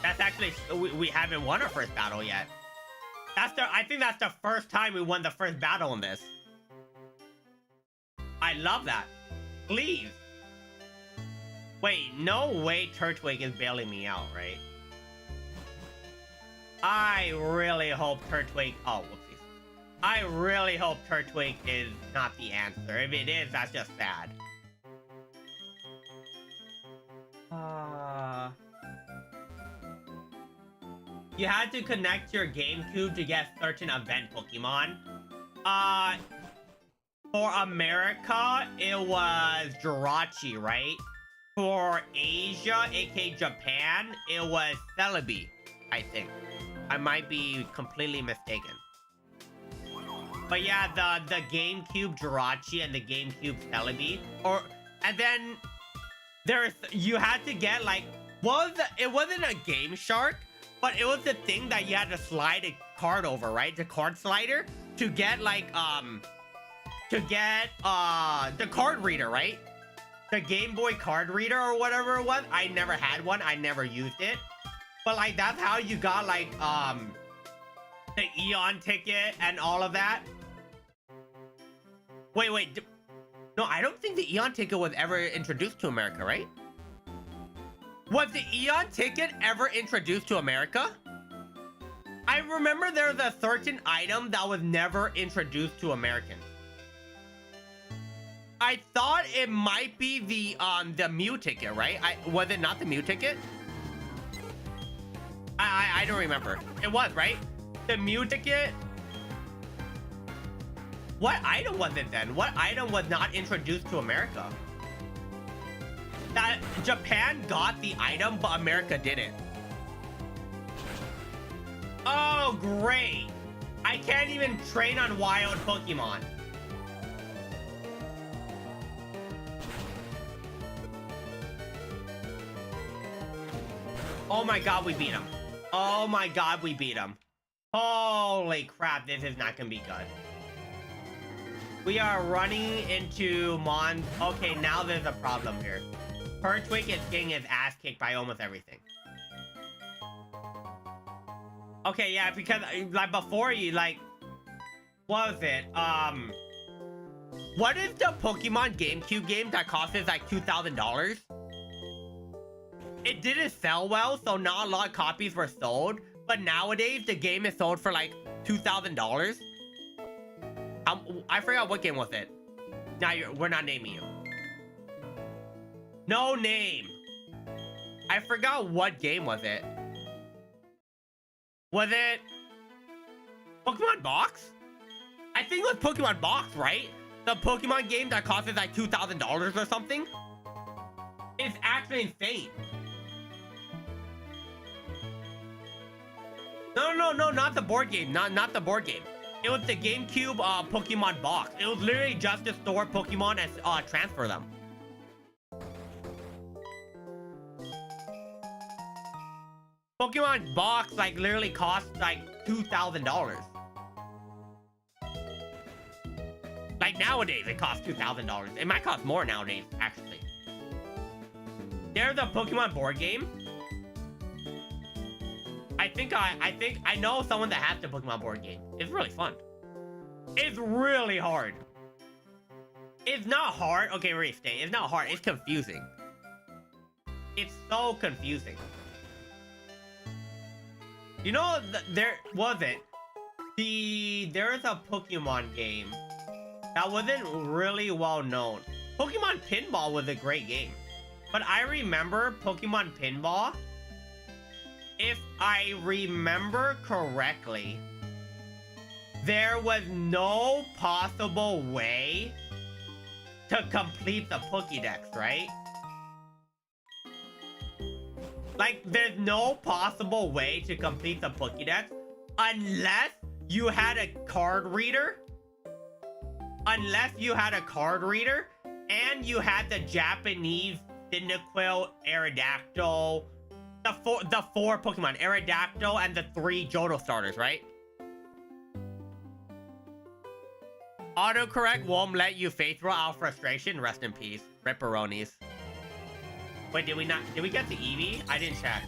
That's actually, we haven't won our first battle yet. I think that's the first time we won the first battle in this. I love that. Please. Wait, no way Turtwig is bailing me out, right? I really hope Turtwig, oh, whoopsies. I really hope Turtwig is not the answer. If it is, that's just sad. You had to connect your GameCube to get certain event Pokemon. For America, it was Jirachi, right? For Asia, aka Japan, it was Celebi, I think. I might be completely mistaken. But yeah, the GameCube Jirachi and the GameCube Celebi, and then you had to get like, it wasn't a Game Shark, but it was the thing that you had to slide a card over, right? The card slider to get like the card reader, right? The Game Boy card reader or whatever it was. I never had one. I never used it. But like that's how you got like the Eon ticket and all of that. Wait. No, I don't think the Eon ticket was ever introduced to America, right? Was the Eon ticket ever introduced to America? I remember there was a certain item that was never introduced to Americans. I thought it might be the Mew ticket, right? Was it not the Mew ticket? I don't remember. It was, right? The Mew ticket. What item was it then? What item was not introduced to America? That Japan got the item, but America didn't. Oh, great. I can't even train on wild Pokemon. Oh my god, we beat him. Oh my god, we beat him. Holy crap, this is not gonna be good. We are running into Okay, now there's a problem here. Turtwig is getting his ass kicked by almost everything. Okay, yeah, because like before you like, what was it? What is the Pokemon GameCube game that costs like $2,000? It didn't sell well, so not a lot of copies were sold. But nowadays, the game is sold for like $2,000. I forgot what game was it. Now we're not naming you. No name. I forgot what game was it. Was it Pokemon Box? I think it was Pokemon Box, right? The Pokemon game that costs like $2,000 or something. It's actually insane. No, not the board game. Not the board game. It was the GameCube Pokemon Box. It was literally just to store Pokemon and transfer them. Pokemon Box like literally cost like $2,000. Like nowadays it costs $2,000. It might cost more nowadays, actually. There's a Pokemon board game. I think I know someone that has the Pokemon board game. It's really fun. It's really hard. It's not hard. Okay, restate. It's not hard. It's confusing. It's so confusing. You know, there wasn't. There's a Pokemon game that wasn't really well known. Pokemon Pinball was a great game. But I remember Pokemon Pinball, if I remember correctly, there was no possible way to complete the Pokédex, right? Like, there's no possible way to complete the Pokédex unless you had a card reader. Unless you had a card reader and you had the Japanese Cyndaquil, Aerodactyl, the four Pokemon, Aerodactyl, and the 3 Johto starters, right? Autocorrect won't let you faith roll out frustration. Rest in peace. Ripperonis. Wait, did we get the Eevee? I didn't check.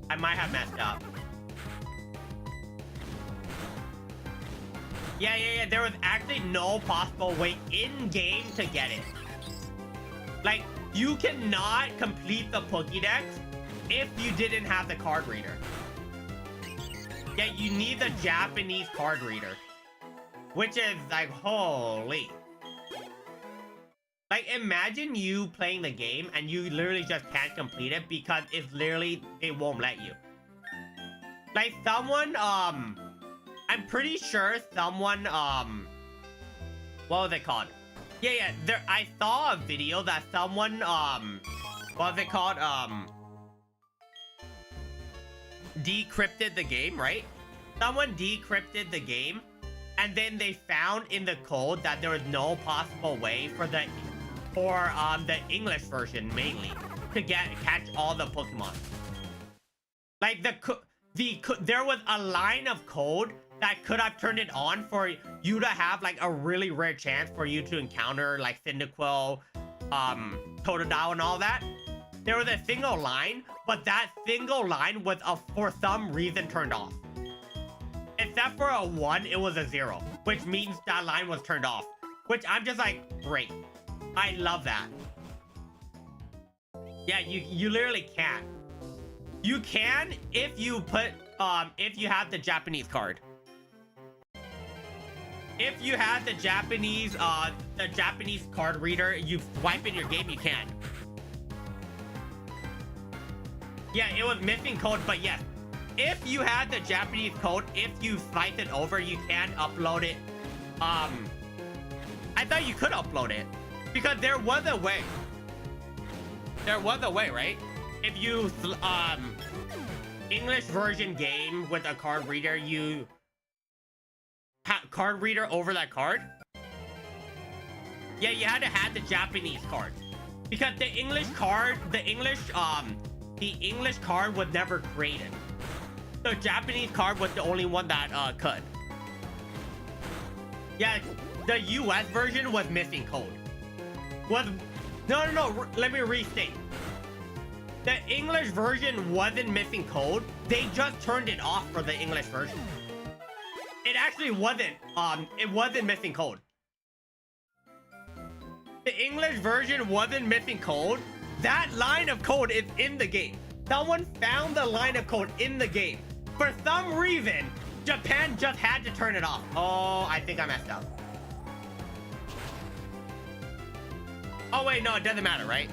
I might have messed up. Yeah. There was actually no possible way in-game to get it. Like, you cannot complete the Pokédex if you didn't have the card reader. Yeah, you need the Japanese card reader. Which is like, holy. Like, imagine you playing the game and you literally just can't complete it because it's literally, they won't let you. Like, someone, I'm pretty sure someone, what was it called? Yeah, I saw a video that someone, what was it called? Decrypted the game, right? Someone decrypted the game, and then they found in the code that there was no possible way for the English version mainly to catch all the Pokemon. Like, there was a line of code that could have turned it on for you to have like a really rare chance for you to encounter like Cyndaquil, Totodile, and all that. There was a single line, but that single line was for some reason turned off. Except for a 1, it was a 0, which means that line was turned off. Which I'm just like, great. I love that. Yeah, you literally can't. You can if you put, if you have the Japanese card. If you have the Japanese card reader, you swipe in your game, you can. Yeah, it was missing code, but yes. If you had the Japanese code, if you slice it over, you can upload it. I thought you could upload it because there was a way. There was a way, right? If you English version game with a card reader, you card reader over that card. Yeah, you had to have the Japanese card because the English card, the English card was never created. The Japanese card was the only one that could. Yeah, the US version was missing code. No. Let me restate. The English version wasn't missing code. They just turned it off for the English version. It actually wasn't. It wasn't missing code. The English version wasn't missing code. That line of code is in the game. Someone found the line of code in the game. For some reason, Japan just had to turn it off. Oh, I think I messed up. Oh, wait, no, it doesn't matter, right?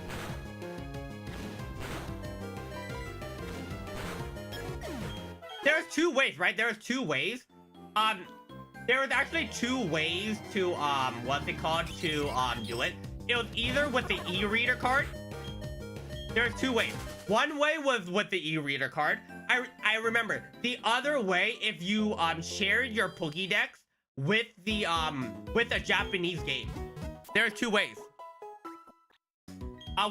There's 2 ways, right? There's 2 ways. There was actually 2 ways to, what's it called, to, do it. It was either with the e-reader card. There's 2 ways. One way was with the e-reader card. I remember. The other way, if you, shared your Pokédex with the, with a Japanese game. There's 2 ways.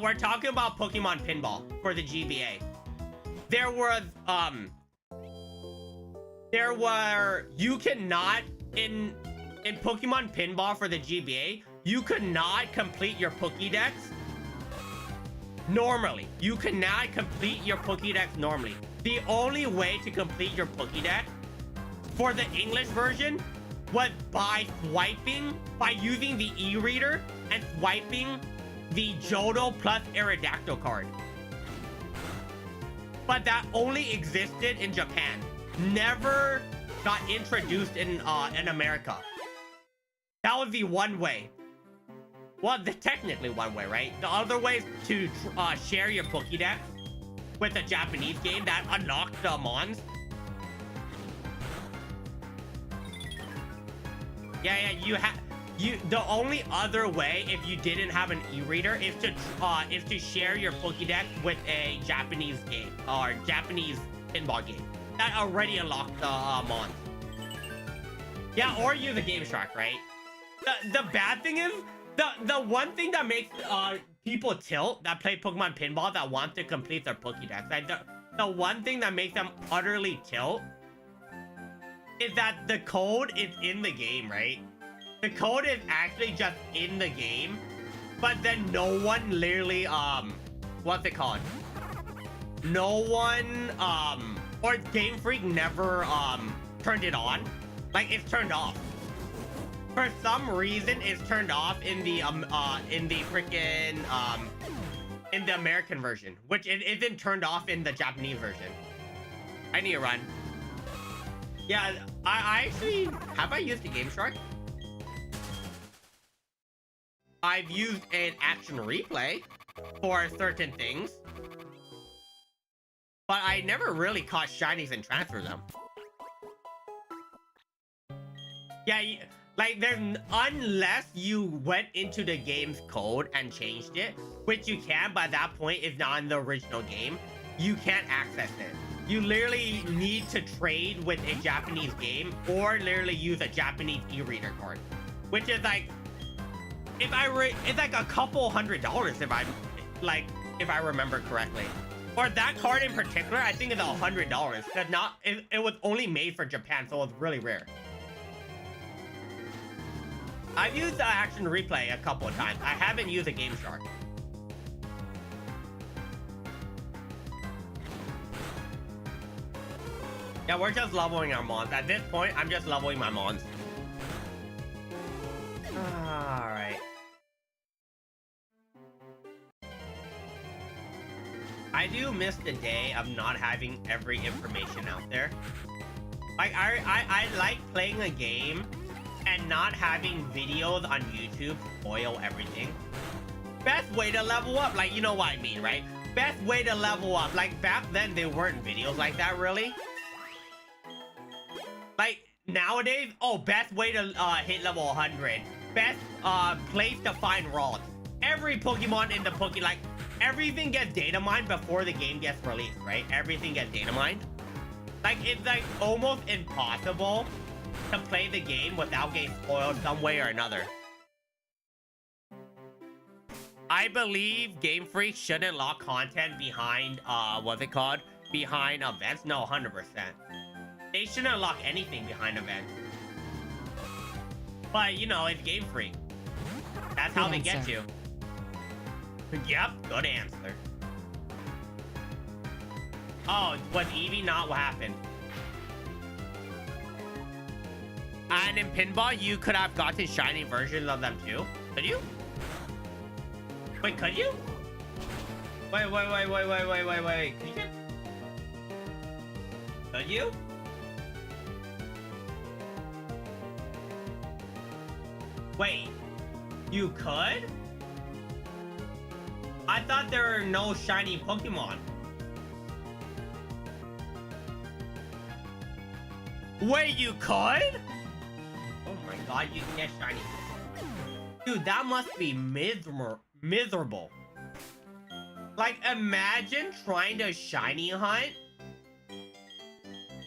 We're talking about Pokemon Pinball for the GBA. You cannot, in Pokemon Pinball for the GBA, you could not complete your Pokédex normally. You cannot complete your Pokédex normally. The only way to complete your Pokédex for the English version was by using the e-reader and swiping the Johto plus Aerodactyl card. But that only existed in Japan. Never got introduced in America. That was the one way. Well, technically one way, right? The other way is to share your Pokédex with a Japanese game that unlocked the Mons. Yeah, the only other way if you didn't have an e-reader is to share your Pokédex with a Japanese game or Japanese pinball game that already unlocked the mon. Yeah, or use a Game Shark, right? The bad thing is the one thing that makes people tilt that play Pokemon pinball that want to complete their Pokédex. Like the one thing that makes them utterly tilt is that the code is in the game, right? The code is actually just in the game, but then no one literally, what's it called? No one, or Game Freak never, turned it on. Like, it's turned off. For some reason, it's turned off in the freaking, in the American version, which it isn't turned off in the Japanese version. I need to run. Yeah, I actually, have I used a Game Shark? I've used an action replay for certain things, but I never really caught shinies and transfer them. Yeah, like unless you went into the game's code and changed it, which you can, but at that point it's not in the original game, you can't access it. You literally need to trade with a Japanese game or literally use a Japanese e-reader card, which is like, it's like a couple $100 if I remember correctly. Or that card in particular, I think it's $100. Cause it was only made for Japan, so it's really rare. I've used the action replay a couple of times. I haven't used a Game Shark. Yeah, we're just leveling our mons. At this point, I'm just leveling my mons. Alright. I do miss the day of not having every information out there. Like, I like playing a game and not having videos on YouTube spoil everything. Best way to level up, like, you know what I mean, right? Best way to level up. Like, back then, there weren't videos like that, really. Like, nowadays, oh, best way to hit level 100. Best place to find rods. Every Pokemon in the like, everything gets data mined before the game gets released, right? Everything gets data mined. Like, it's like almost impossible to play the game without getting spoiled some way or another. I believe Game Freak shouldn't lock content behind, what's it called? Behind events? No, 100%. They shouldn't lock anything behind events. But, you know, it's Game Freak. That's how they get you. Yep, good answer. Oh, was Eevee not what happened? And in pinball, you could have gotten shiny versions of them too. Could you? Wait, could you? Wait. Could you? Could you? Wait, you could? I thought there were no shiny Pokemon. Wait, you could? Oh my god, you can get shiny. Dude, that must be miserable. Like, imagine trying to shiny hunt.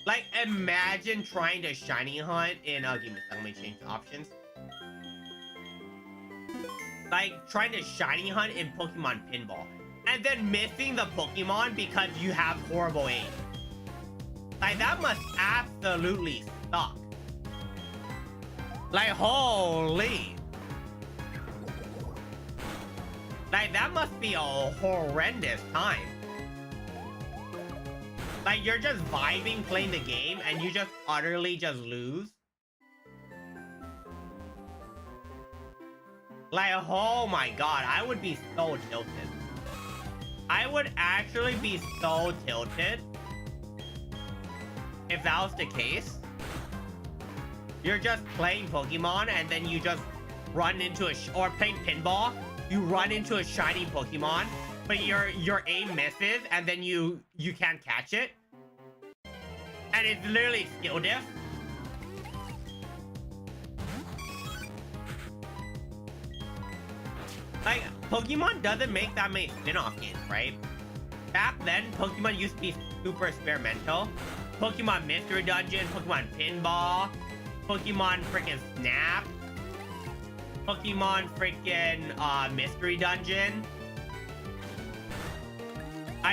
Like, imagine trying to shiny hunt in, give me a second, let me change the options. Like, trying to shiny hunt in Pokemon Pinball. And then missing the Pokemon because you have horrible aim. Like, that must absolutely suck. Like, holy. Like, that must be a horrendous time. Like, you're just vibing playing the game and you just utterly just lose. Like, oh my god, I would be so tilted. I would actually be so tilted if that was the case. You're just playing Pokemon and then you just run into or playing pinball, you run into a shiny Pokemon, but your aim misses and then you can't catch it. And it's literally skill diff. Like, Pokemon doesn't make that many spin-off games, right? Back then, Pokemon used to be super experimental. Pokemon Mystery Dungeon, Pokemon Pinball, Pokemon freaking Snap, Pokemon freaking Mystery Dungeon.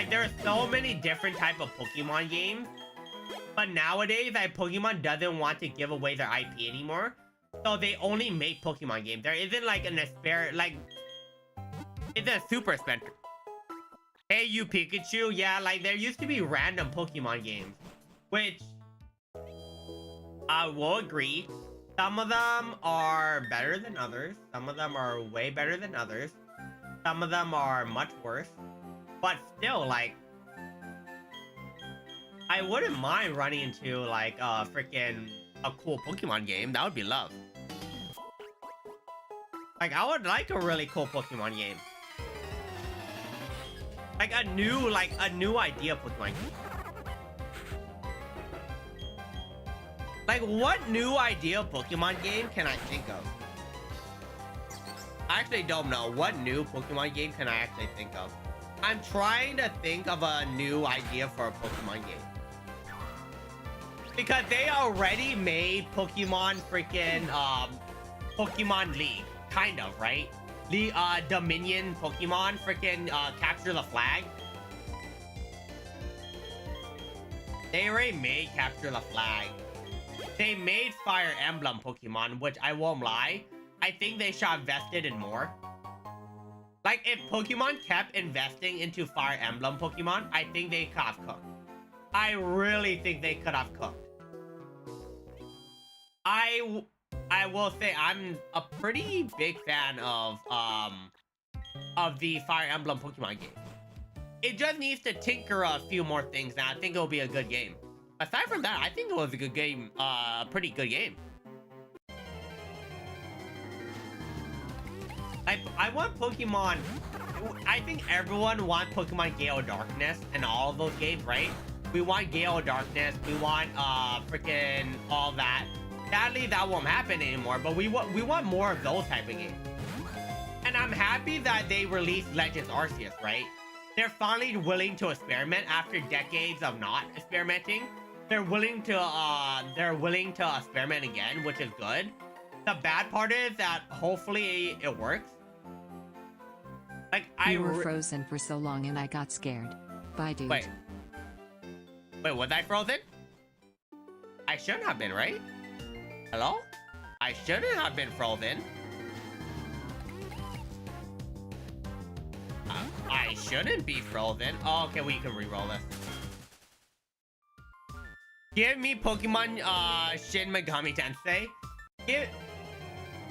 There are so many different type of Pokemon games. But nowadays, Pokemon doesn't want to give away their IP anymore. So they only make Pokemon games. There isn't like it's a super spectrum. Hey, you Pikachu. Yeah, like there used to be random Pokemon games. Which I will agree. Some of them are better than others. Some of them are way better than others. Some of them are much worse. But still, like, I wouldn't mind running into like a cool Pokemon game. That would be love. Like, I would like a really cool Pokemon game. Like a new idea Pokemon game. Like, what new idea Pokemon game can I think of? I actually don't know. What new Pokemon game can I actually think of? I'm trying to think of a new idea for a Pokemon game. Because they already made Pokemon freaking, Pokemon League. Kind of, right? The, Dominion Pokemon freaking, Capture the Flag. They already made Capture the Flag. They made Fire Emblem Pokemon, which I won't lie, I think they should have invested in more. Like, if Pokemon kept investing into Fire Emblem Pokemon, I think they could have cooked. I really think they could have cooked. I will say I'm a pretty big fan of the Fire Emblem Pokemon game. It just needs to tinker a few more things, and I think it'll be a good game. Aside from that, I think it was a good game, pretty good game. I want Pokemon. I think everyone wants Pokemon Gale Darkness and all of those games, right? We want Gale Darkness. We want freaking all that. Sadly, that won't happen anymore. But we want more of those type of games. And I'm happy that they released Legends Arceus, right? They're finally willing to experiment after decades of not experimenting. They're willing to experiment again, which is good. The bad part is that hopefully it works. Like, You were frozen for so long and I got scared. Bye, dude. Wait, was I frozen? I shouldn't have been, right? Hello? I shouldn't have been frozen. I shouldn't be frozen. Oh, okay, we can re-roll this. Give me Pokemon Shin Megami Tensei.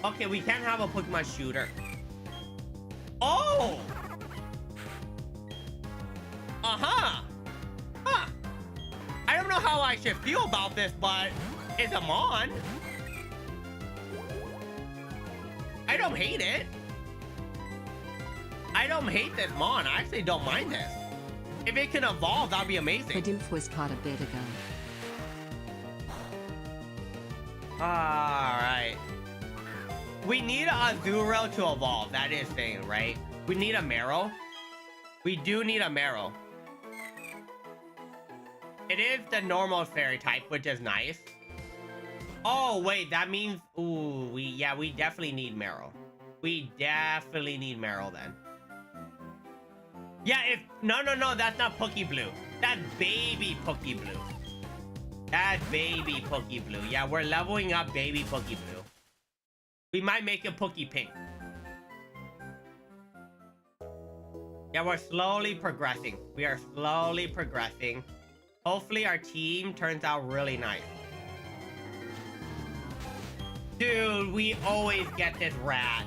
Okay, we can't have a Pokemon shooter. Oh! Uh-huh. Huh. I don't know how I should feel about this, but it's a Mon. I don't hate it. I don't hate this Mon. I actually don't mind this. If it can evolve, that'd be amazing. Pidoof was caught a bit ago. Alright. We need a Azurill to evolve. That is thing, right? We need a Marrow. We do need a Marrow. It is the normal fairy type, which is nice. Oh, wait, that means... Ooh, we definitely need Marrow. We definitely need Marrow then. Yeah, no, that's not Pokeblue. That's baby Pokeblue. That's baby Pokeblue. Yeah, we're leveling up baby Pokeblue. We might make it Pokepink. Yeah, we're slowly progressing. We are slowly progressing. Hopefully our team turns out really nice. Dude, we always get this rat.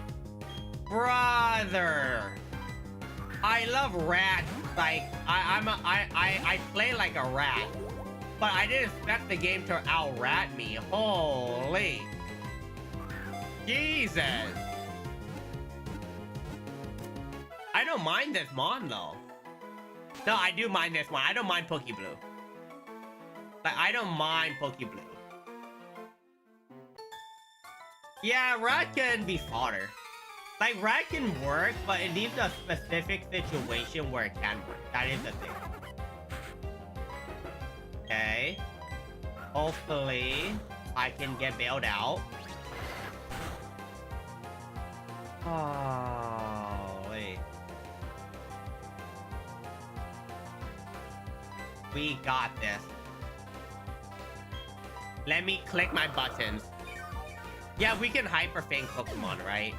Brother. I love rats. Like, I play like a rat. But I didn't expect the game to out-rat me. Holy. Jesus. I don't mind this Mon, though. No, I do mind this one. I don't mind Pokeblue. Like, I don't mind Pokeblue. Yeah, rat can be fodder. Like, red can work, but it needs a specific situation where it can work. That is the thing. Okay. Hopefully, I can get bailed out. Oh, wait. We got this. Let me click my buttons. Yeah, we can Hyper Fang Pokemon, right?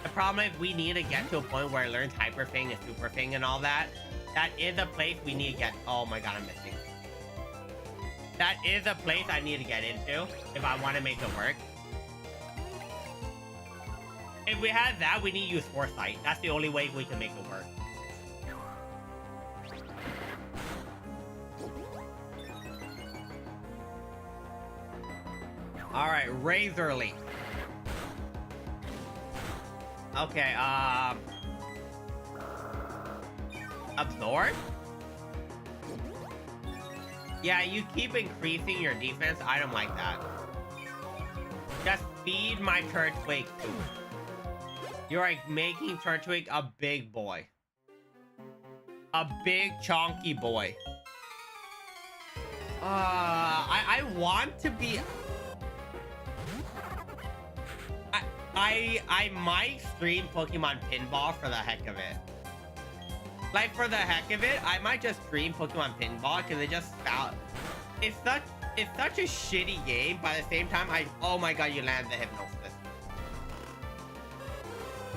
The problem is we need to get to a point where it learns Hyper Fang and Super Fang and all that. That is a place we need to get. Oh my god, I'm missing. That is a place I need to get into if I want to make it work. If we had that, we need to use Foresight. That's the only way we can make it work. Alright, Razor Leaf. Okay, Absorb? Yeah, you keep increasing your defense. I don't like that. Just feed my Turtwig food. You're like making Turtwig a big boy. A big chonky boy. I want to be... I might stream Pokemon Pinball for the heck of it. Like, for the heck of it, I might just stream Pokemon Pinball because it just felt... It's such a shitty game, but at the same time, oh my god, you landed the Hypnosis.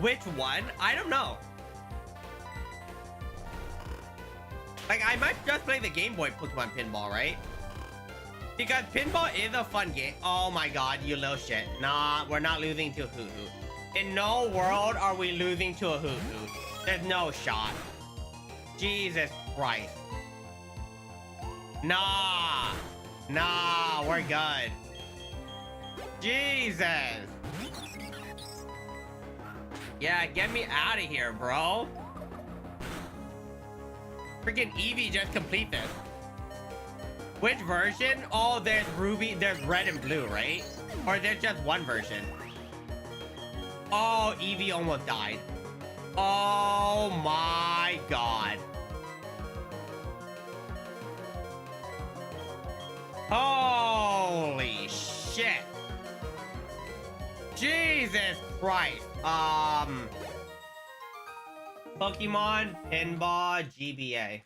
Which one? I don't know. Like, I might just play the Game Boy Pokemon Pinball, right? Because Pinball is a fun game. Oh my god, you little shit. Nah, we're not losing to Hoo-Hoo. In no world are we losing to a Hoo-Hoo. There's no shot. Jesus Christ. Nah. Nah, we're good. Jesus. Yeah, get me out of here, bro. Freaking Eevee just complete this. Which version? Oh, there's Ruby, there's red and blue, right? Or there's just one version? Oh, Eevee almost died. Oh my god. Holy shit. Jesus Christ. Pokemon Pinball GBA.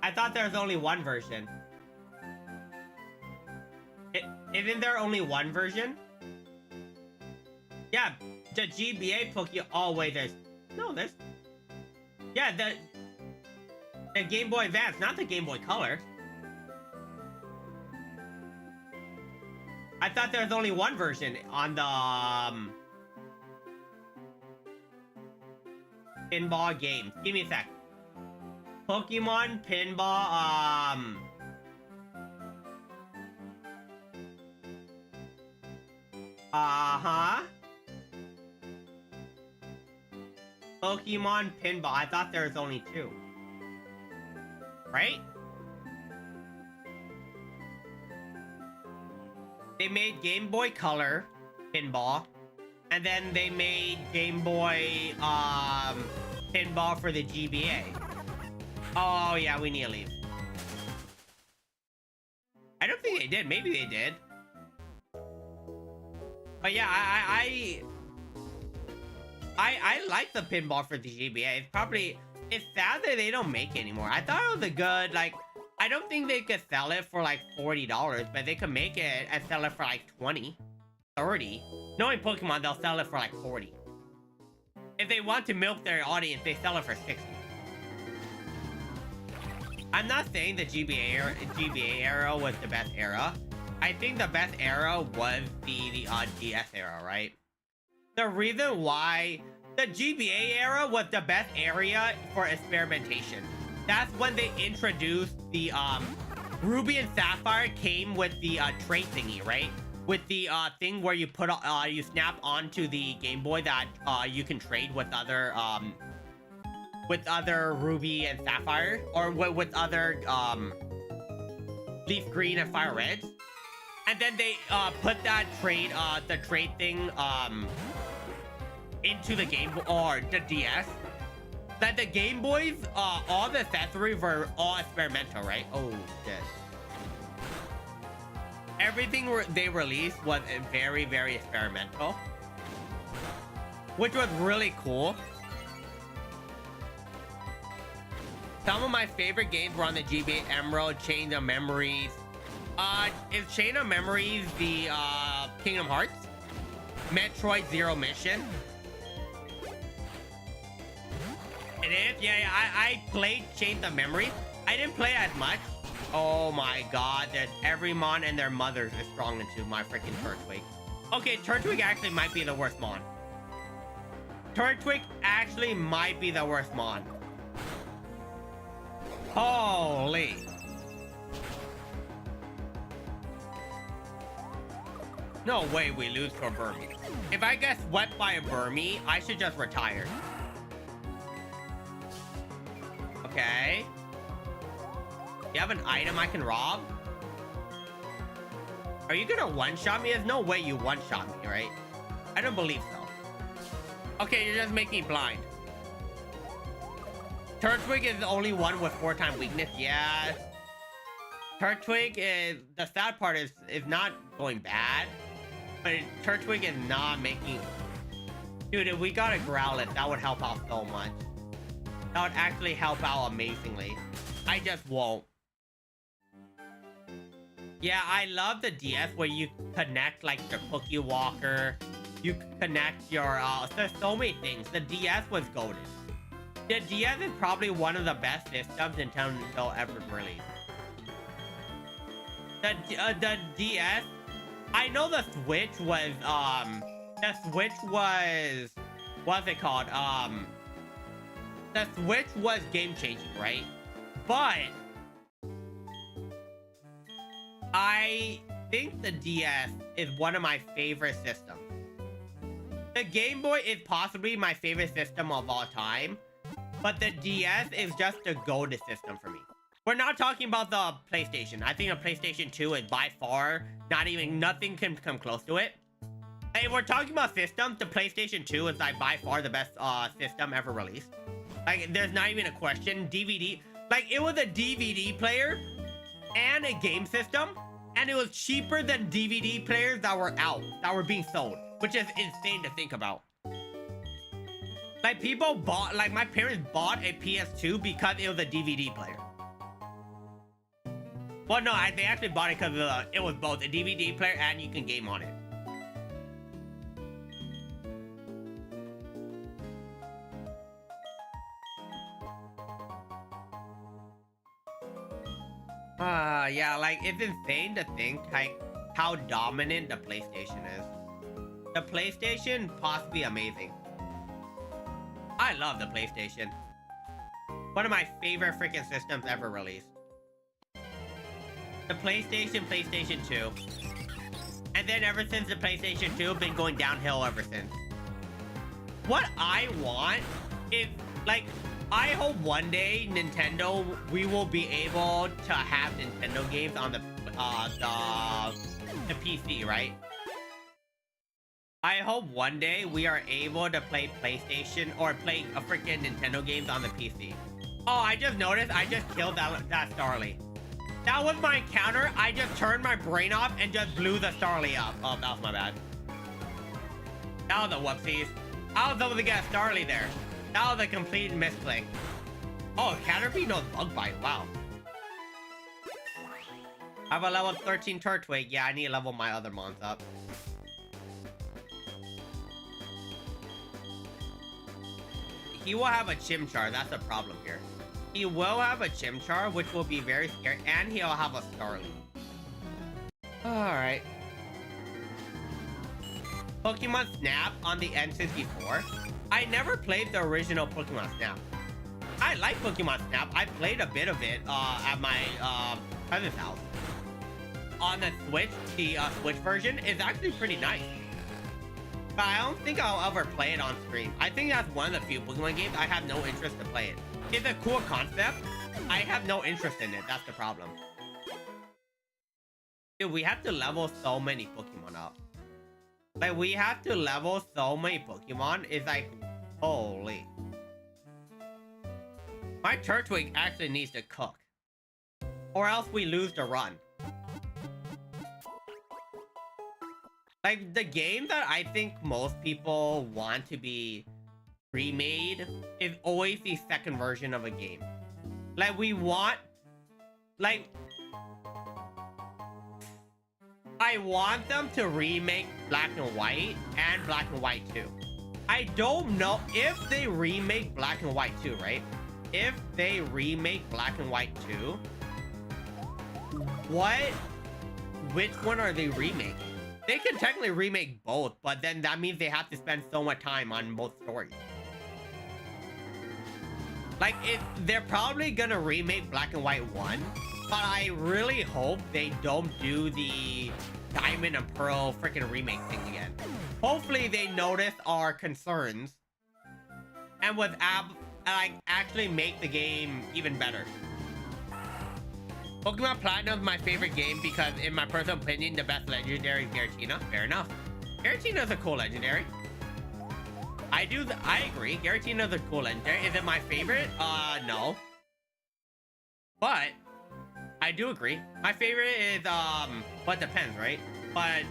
I thought there was only one version. Isn't there only one version? Yeah, the GBA Pokemon. Oh wait, there's yeah, the Game Boy Advance, not the Game Boy Color. I thought there was only one version on the Pinball games. Give me a sec. Pokemon Pinball, Pokemon Pinball. I thought there was only two. Right? They made Game Boy Color Pinball, and then they made Game Boy Pinball for the GBA. Oh yeah, we need to leave. I don't think they did. Maybe they did. But yeah, I like the pinball for the GBA. It's sad that they don't make it anymore. I thought it was a good, like, I don't think they could sell it for like $40, but they could make it and sell it for like 20, 30. Knowing Pokemon, they'll sell it for like 40. If they want to milk their audience, they sell it for 60. I'm not saying the GBA era was the best era. I think the best era was the DS era, right? The reason why the GBA era was the best area for experimentation. That's when they introduced the Ruby and Sapphire came with the trait thingy, right? With the thing where you put you snap onto the Game Boy that you can trade with other Ruby and Sapphire, or with other Leaf Green and Fire Reds. And then they put that trade, the trade thing into the Game Boy or the DS. That the Game Boys, all the accessories were all experimental, right? Oh shit. Everything they released was very, very experimental, which was really cool. Some of my favorite games were on the GBA: Emerald, Chain of Memories. Is Chain of Memories the Kingdom Hearts? Metroid Zero Mission. It is? Yeah, I played Chain of Memories. I didn't play as much. Oh my god, that every mon and their mothers is strong into my freaking Turtwig. Okay, Turtwig actually might be the worst mon. Turtwig actually might be the worst mon. Holy. No way we lose to a Burmese. If I get swept by a Burmese, I should just retire. Okay. You have an item I can rob? Are you gonna one-shot me? There's no way you one-shot me, right? I don't believe so. Okay, you're just making me blind. Turtwig is the only one with 4-time weakness. Yeah. Turtwig is... The sad part is not going bad. But Turtwig is not making... Dude, if we got a Growlithe, that would help out so much. That would actually help out amazingly. I just won't. Yeah, I love the DS where you connect like your Pokewalker. You connect your... there's so many things. The DS was golden. The DS is probably one of the best systems Nintendo ever released. The DS... I know the Switch was, what's it called? The Switch was game-changing, right? But I think the DS is one of my favorite systems. The Game Boy is possibly my favorite system of all time, but the DS is just a golden system for me. We're not talking about the PlayStation. I think the PlayStation 2 is by far nothing can come close to it. Hey, we're talking about systems. The PlayStation 2 is like by far the best system ever released. Like, there's not even a question. DVD, like, it was a DVD player and a game system, and it was cheaper than DVD players that were out, that were being sold, which is insane to think about. Like, people bought, like, my parents bought a PS2 because it was a DVD player. Well, no, they actually bought it because it was both a DVD player and you can game on it. Yeah, like, it's insane to think like how dominant the PlayStation is. The PlayStation possibly amazing. I love the PlayStation. One of my favorite freaking systems ever released. The PlayStation 2. And then ever since the PlayStation 2, been going downhill ever since. What I want is, like, I hope one day Nintendo, we will be able to have Nintendo games on the PC, right? I hope one day we are able to play PlayStation or play a freaking Nintendo games on the PC. Oh, I just noticed I just killed that Starly. That was my encounter. I just turned my brain off and just blew the Starly up. Oh, that was my bad. That was a whoopsies. I was able to get a Starly there. That was a complete misclick. Oh, Caterpie knows Bug Bite. Wow. I have a level 13 Turtwig. Yeah, I need to level my other mons up. He will have a Chimchar. That's a problem here. He will have a Chimchar, which will be very scary, and he'll have a Starly. Alright. Pokemon Snap on the N64. I never played the original Pokemon Snap. I like Pokemon Snap. I played a bit of it at my cousin's house. On the Switch, the Switch version is actually pretty nice. But I don't think I'll ever play it on stream. I think that's one of the few Pokemon games I have no interest to play it. It's a cool concept. I have no interest in it. That's the problem. Dude, we have to level so many Pokemon up. Like, we have to level so many Pokemon. It's like, holy. My Turtwig actually needs to cook. Or else we lose the run. Like, the game that I think most people want to be remade is always the second version of a game. Like, we want... Like... I want them to remake Black and White and Black and White 2. I don't know if they remake Black and White 2, right? If they remake Black and White 2, which one are they remaking? They can technically remake both, but then that means they have to spend so much time on both stories. Like, they're probably gonna remake Black and White 1, but I really hope they don't do the Diamond and Pearl freaking remake thing again. Hopefully they notice our concerns and with actually make the game even better. Pokemon Platinum is my favorite game because, in my personal opinion, the best legendary is Giratina. Fair enough. Giratina is a cool legendary. I agree. Giratina is a cool legendary. Is it my favorite? No. But I do agree. My favorite is but depends, right? But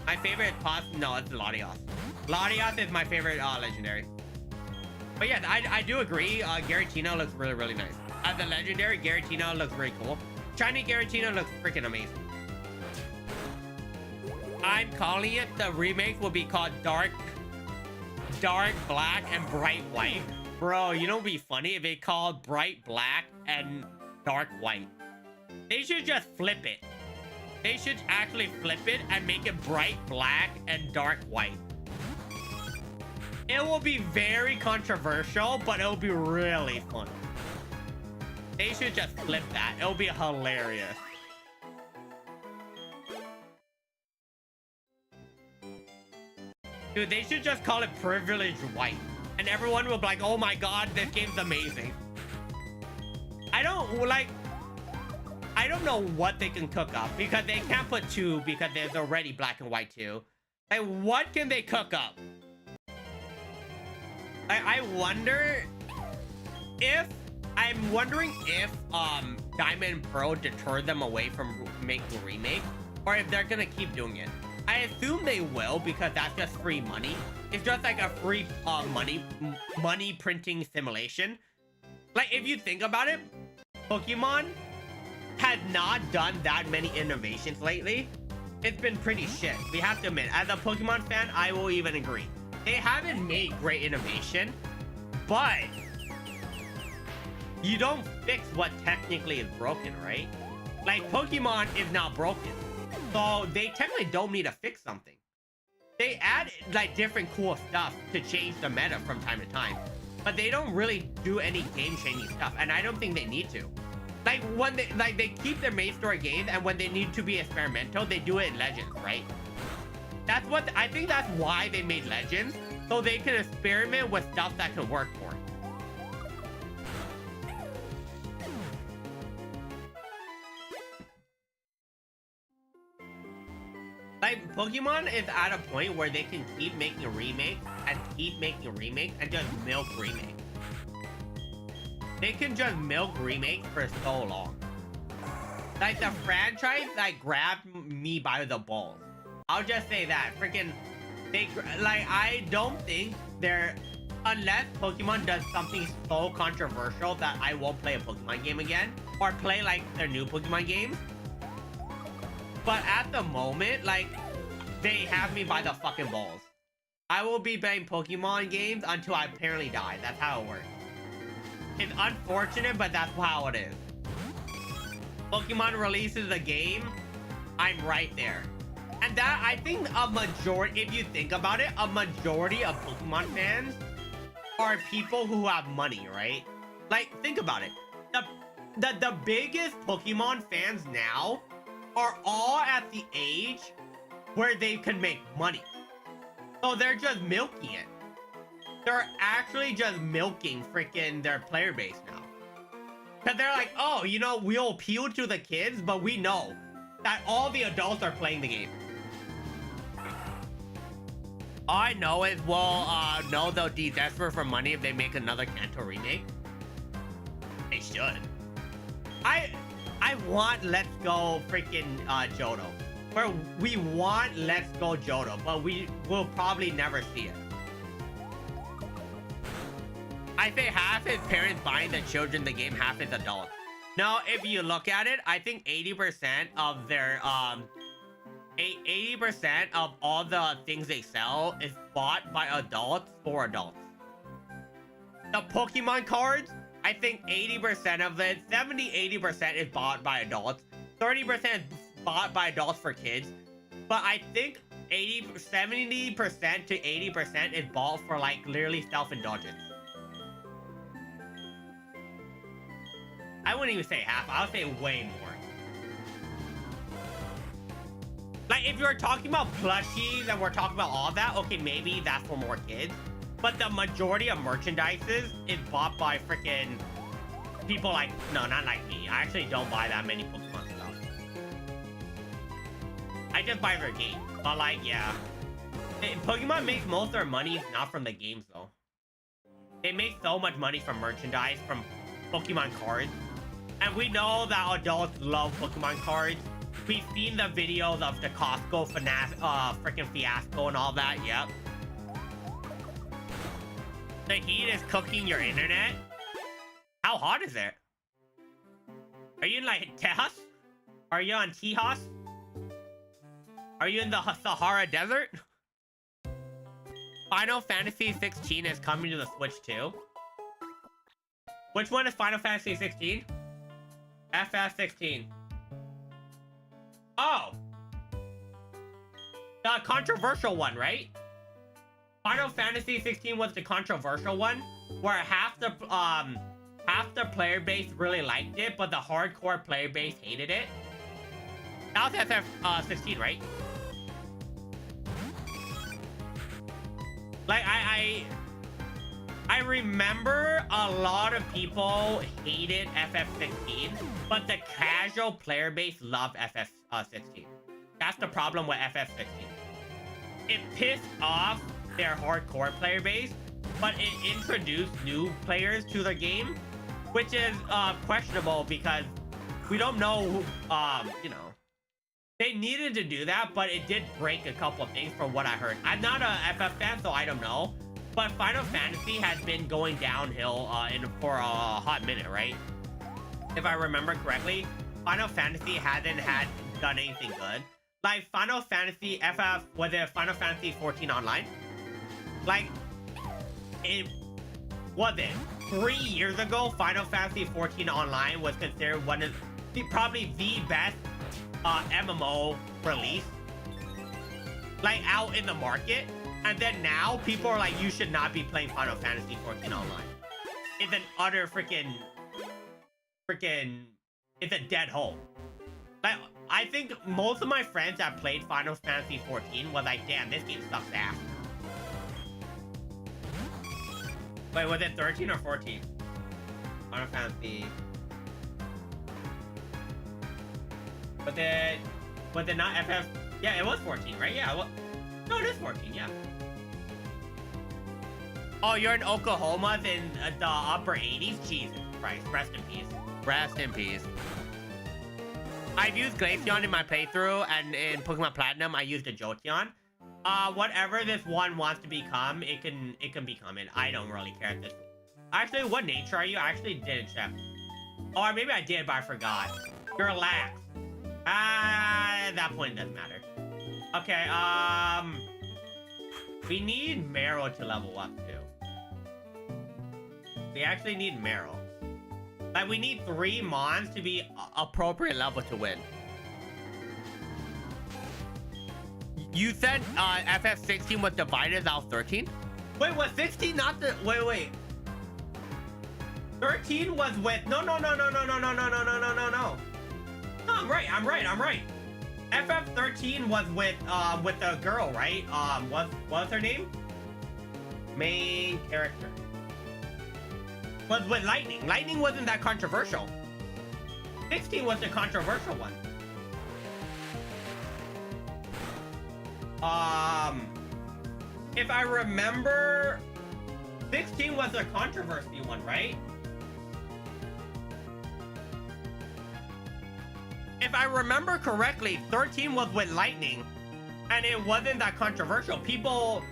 my favorite is no, it's Latios. Latios is my favorite legendary. But yeah, I do agree. Giratina looks really, really nice. As a legendary, Giratina looks really cool. Shiny Giratina looks freaking amazing. I'm calling it, the remake will be called Dark Black and Bright White. Bro, you know what would be funny if they called Bright Black and Dark White? They should just flip it. They should actually flip it and make it Bright Black and Dark White. It will be very controversial, but it will be really fun. They should just flip that. It'll be hilarious. Dude, they should just call it Privileged White. And everyone will be like, oh my god, this game's amazing. I don't know what they can cook up. Because they can't put 2 because there's already Black and White 2. Like, what can they cook up? I wonder if... I'm wondering if Diamond and Pearl deterred them away from making a remake, or if they're gonna keep doing it. I assume they will because that's just free money. It's just like a free money printing simulation. Like, if you think about it, Pokemon had not done that many innovations lately. It's been pretty shit. We have to admit, as a Pokemon fan, I will even agree. They haven't made great innovation, but you don't fix what technically is broken, right? Like, Pokemon is not broken. So they technically don't need to fix something. They add like different cool stuff to change the meta from time to time. But they don't really do any game-changing stuff. And I don't think they need to. Like, when they keep their main story games, and when they need to be experimental, they do it in Legends, right? That's what I think that's why they made Legends. So they can experiment with stuff that can work for it. Like, Pokemon is at a point where they can keep making a remake and keep making a remake and just milk remake. They can just milk remakes for so long. Like, the franchise, like, grabbed me by the balls. I'll just say that. Freaking, I don't think they're... Unless Pokemon does something so controversial that I won't play a Pokemon game again. Or play, like, their new Pokemon games. But at the moment, like, they have me by the fucking balls. I will be playing Pokemon games until I apparently die. That's how it works. It's unfortunate, but that's how it is. Pokemon releases a game, I'm right there. And that, I think a majority, if you think about it, a majority of Pokemon fans are people who have money, right? Like, think about it. The biggest Pokemon fans now are all at the age where they can make money. So they're just milking it. They're actually just milking freaking their player base now. Because they're like, oh, you know, we'll appeal to the kids, but we know that all the adults are playing the game. All I know is, well, no, they'll be desperate for money if they make another Kanto remake. They should. I want Let's Go freaking Johto. Where we want Let's Go Johto, but we will probably never see it. I think half his parents buying the children the game, half his adults. Now, if you look at it, I think 80% of their 80% of all the things they sell is bought by adults for adults. The Pokemon cards, I think 80% of it, 70-80% is bought by adults. 30% is bought by adults for kids. But I think 70% to 80% is bought for like literally self-indulgence. I wouldn't even say half, I would say way more. Like, if you're talking about plushies and we're talking about all that, okay, maybe that's for more kids. But the majority of merchandises is bought by freaking people like, no, not like me. I actually don't buy that many Pokemon stuff. I just buy their game. But like, yeah. Pokemon makes most of their money not from the games though. They make so much money from merchandise, from Pokemon cards. And we know that adults love Pokemon cards. We've seen the videos of the Costco freaking fiasco and all that, yep. The heat is cooking your internet? How hot is it? Are you in like Tejas? Are you on Tejas? Are you in the Sahara Desert? Final Fantasy 16 is coming to the Switch too. Which one is Final Fantasy 16? FF16. Oh! The controversial one, right? Final Fantasy 16 was the controversial one, where half the player base really liked it, but the hardcore player base hated it. That was FF16, right? Like, I remember a lot of people hated FF16, but the casual player base loved FF16. That's the problem with FF16. It pissed off their hardcore player base, but it introduced new players to the game, which is questionable because we don't know, you know. They needed to do that, but it did break a couple of things from what I heard. I'm not a FF fan, so I don't know. But Final Fantasy has been going downhill for a hot minute, right? If I remember correctly, Final Fantasy hasn't done anything good. Like Final Fantasy was it Final Fantasy 14 Online? Like, it was it 3 years ago, Final Fantasy 14 Online was considered one of probably the best MMO release, like out in the market. And then now people are like, you should not be playing Final Fantasy 14 Online. It's an utter freaking, it's a dead hole. Like, I think most of my friends that played Final Fantasy 14 was like, damn, this game sucks ass. Wait, was it 13 or 14? Final Fantasy. Was it not FF? Yeah, it was 14, right? Yeah, well, no, it is 14, yeah. Oh, you're in Oklahoma in the upper 80s? Jesus Christ, rest in peace. Rest in peace. I've used Glaceon in my playthrough, and in Pokemon Platinum, I used a Jolteon. Whatever this one wants to become, it can become it. I don't really care at this. Actually, what nature are you? I actually didn't check. Or maybe I did, but I forgot. You're a lax. At that point, it doesn't matter. Okay, we need Meryl to level up, too. We actually need Meryl. Like, we need 3 Mons to be appropriate level to win. You said FF16 was divided out 13? Wait, was 16 not the... Wait. 13 was with... No. No, I'm right. FF13 was with the girl, right? What's her name? Main character. Was with Lightning. Lightning wasn't that controversial. 16 was the controversial one. If I remember, 16 was a controversy one, right? If I remember correctly, 13 was with lightning, and it wasn't that controversial. People,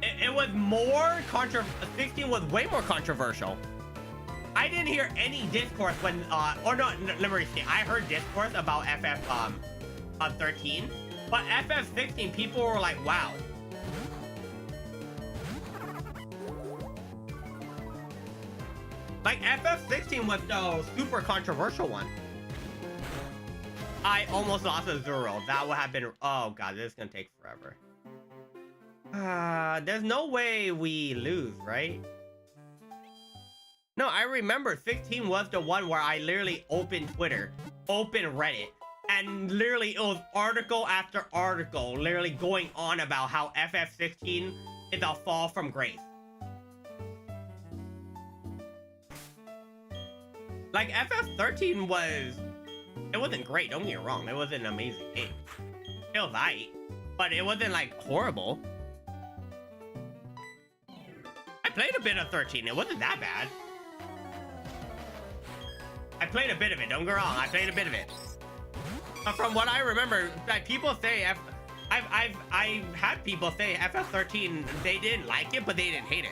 it was more 16 was way more controversial. I didn't hear any discourse when, or no, let me see. I heard discourse about FF 13, but FF 16, people were like, wow. Like, FF 16 was the super controversial one. I almost lost a Zero. That would have been, oh god, this is gonna take forever. There's no way we lose, right? No, I remember 16 was the one where I literally opened Twitter, opened Reddit, and literally it was article after article literally going on about how FF16 is a fall from grace. Like, FF13 was, it wasn't great, don't get me wrong, it wasn't an amazing game. It was light, but it wasn't like horrible. I played a bit of 13, it wasn't that bad. I played a bit of it, don't get me wrong, I played a bit of it. But from what I remember, like, people say, I've had people say FF13, they didn't like it, but they didn't hate it.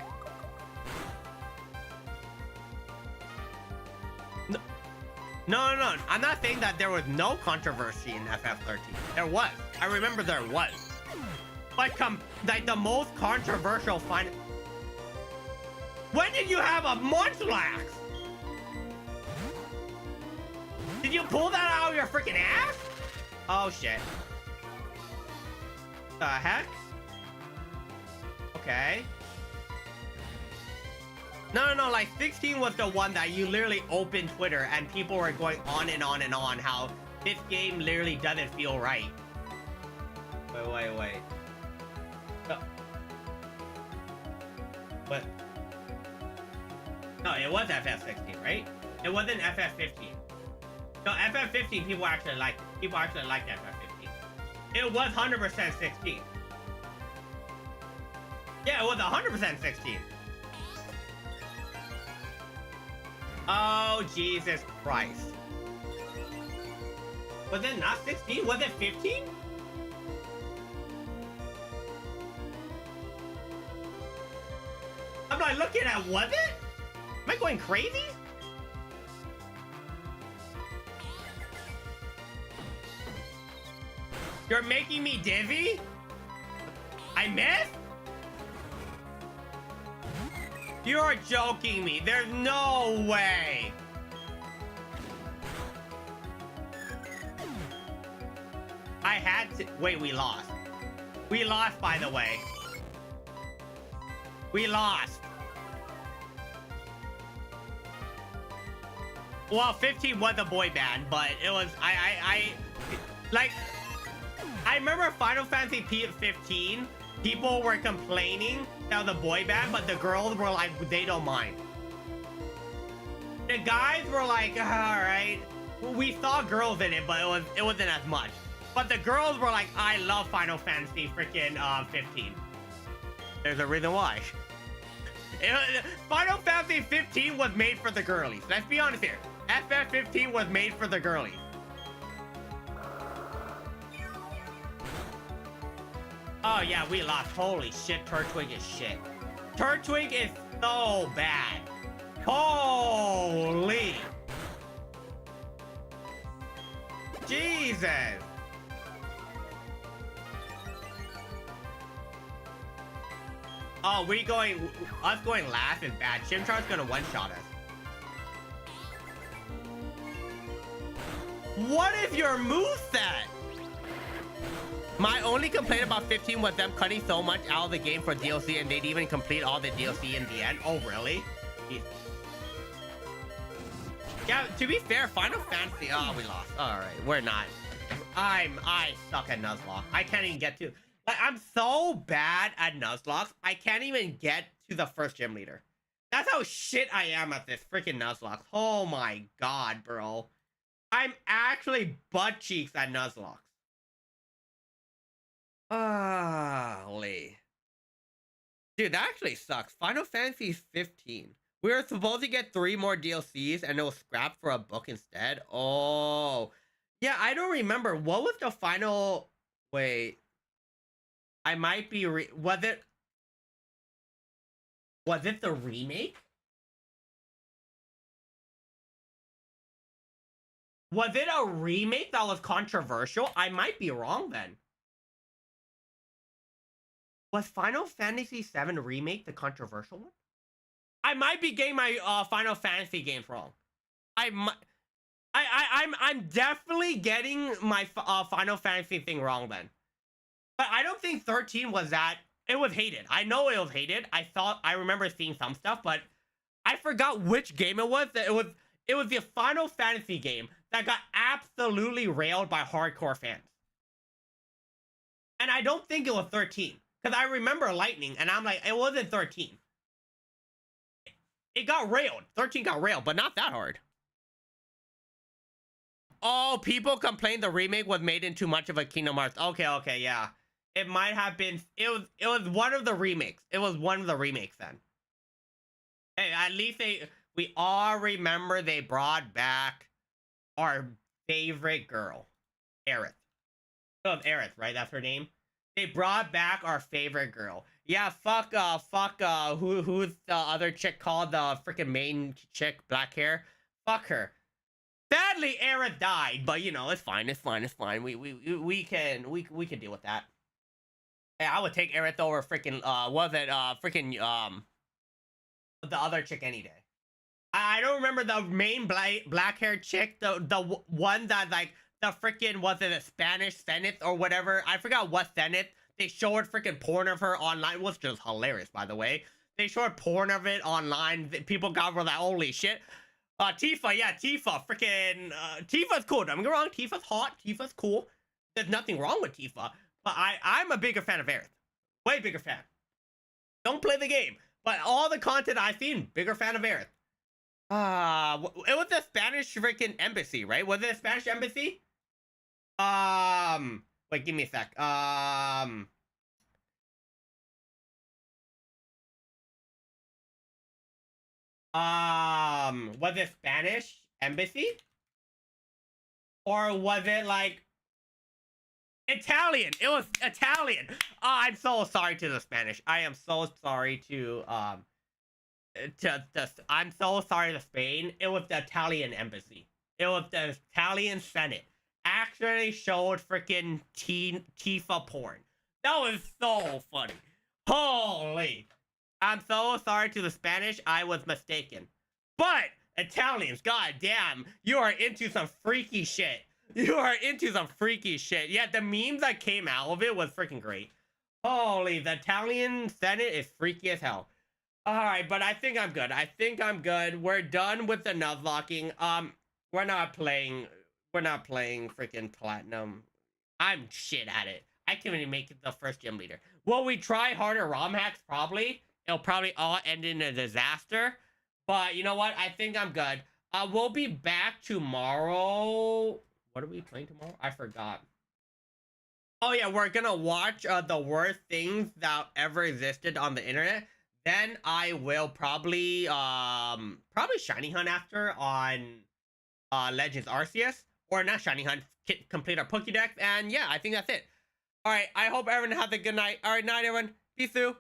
No, I'm not saying that there was no controversy in FF13. There was. I remember there was. But like the most controversial final. When did you have a Munchlax? Did you pull that out of your freaking ass? Oh shit. The heck? Okay. No, like 16 was the one that you literally opened Twitter and people were going on and on and on how this game literally doesn't feel right. Wait. No. What? No, it was FF16, right? It wasn't FF15. No, FF15 people actually liked FF15. It was 100% 16. Yeah, it was 100% 16. Oh, Jesus Christ. Was it not 16? Was it 15? I'm not looking at, was it? Am I going crazy? You're making me dizzy? I missed? You're joking me. There's no way. I had to. Wait, we lost. We lost, by the way. We lost. Well, 15 was a boy band, but it was. Like. I remember Final Fantasy 15. People were complaining that was a boy band, but the girls were like, they don't mind. The guys were like, all right, we saw girls in it, but it wasn't as much. But the girls were like, I love Final Fantasy freaking 15. There's a reason why. Final Fantasy 15 was made for the girlies. Let's be honest here. FF15 was made for the girlies. Oh yeah, we lost. Holy shit, Turtwig is shit. Turtwig is so bad. Holy. Jesus. Oh, us going last is bad. Chimchar's gonna one-shot us. What is your moveset? My only complaint about 15 was them cutting so much out of the game for DLC, and they'd even complete all the DLC in the end. Oh, really? Yeah, to be fair, Final Fantasy... Oh, we lost. All right, we're not. I suck at Nuzlocke. I can't even get to... Like, I'm so bad at Nuzlocke, I can't even get to the first gym leader. That's how shit I am at this freaking Nuzlocke. Oh my god, bro. I'm actually butt cheeks at Nuzlocke. Dude, that actually sucks. Final Fantasy 15. We were supposed to get 3 more DLCs and it was scrapped for a book instead. Oh. Yeah, I don't remember. What was the final... Wait. I might be... Was it... Was it the remake? Was it a remake that was controversial? I might be wrong then. Was Final Fantasy VII Remake the controversial one? I might be getting my Final Fantasy games wrong. I'm definitely getting my Final Fantasy thing wrong then. But I don't think 13 was that. It was hated. I know it was hated. I remember seeing some stuff, but I forgot which game it was. It was the Final Fantasy game that got absolutely railed by hardcore fans. And I don't think it was 13. Because I remember Lightning, and I'm like, it wasn't 13. It got railed. 13 got railed, but not that hard. Oh, people complained the remake was made into much of a Kingdom Hearts. Okay, yeah. It might have been... It was one of the remakes. It was one of the remakes then. Hey, at least we all remember they brought back our favorite girl, Aerith. Oh, Aerith, right? That's her name? They brought back our favorite girl. Yeah, fuck, who's the other chick called? The freaking main chick, black hair? Fuck her. Sadly, Aerith died, but you know, it's fine. We can deal with that. Hey, I would take Aerith over freaking, the other chick any day. I don't remember the main black hair chick, the one that like, the freaking, was it a Spanish Senate or whatever? I forgot what Senate. They showed freaking porn of her online, which is hilarious, by the way. They showed porn of it online. People got were like, holy shit. Tifa, yeah, Tifa. Freaking, Tifa's cool. Don't get me wrong. Tifa's hot. Tifa's cool. There's nothing wrong with Tifa. But I'm a bigger fan of Aerith. Way bigger fan. Don't play the game. But all the content I've seen, bigger fan of Aerith. It was the Spanish freaking embassy, right? Was it a Spanish embassy? Wait, give me a sec. Was it Spanish embassy? Or was it like Italian? It was Italian. I'm so sorry to the Spanish. I am so sorry to I'm so sorry to Spain. It was the Italian embassy. It was the Italian Senate. Actually showed freaking Tifa porn. That was so funny. Holy. I'm so sorry to the Spanish. I was mistaken. But Italians, goddamn, you are into some freaky shit. You are into some freaky shit. Yeah, the memes that came out of it was freaking great. Holy, the Italian Senate is freaky as hell. Alright, but I think I'm good. We're done with the nuzlocking. We're not playing freaking Platinum. I'm shit at it. I can't even make it the first gym leader. Will we try harder ROM hacks? Probably. It'll probably all end in a disaster. But you know what? I think I'm good. We'll be back tomorrow. What are we playing tomorrow? I forgot. Oh yeah, we're gonna watch the worst things that ever existed on the internet. Then I will probably Shiny Hunt after on Legends Arceus. Or not Shiny Hunt, complete our Pokédex. And yeah, I think that's it. Alright, I hope everyone has a good night. Alright, night everyone. Peace through.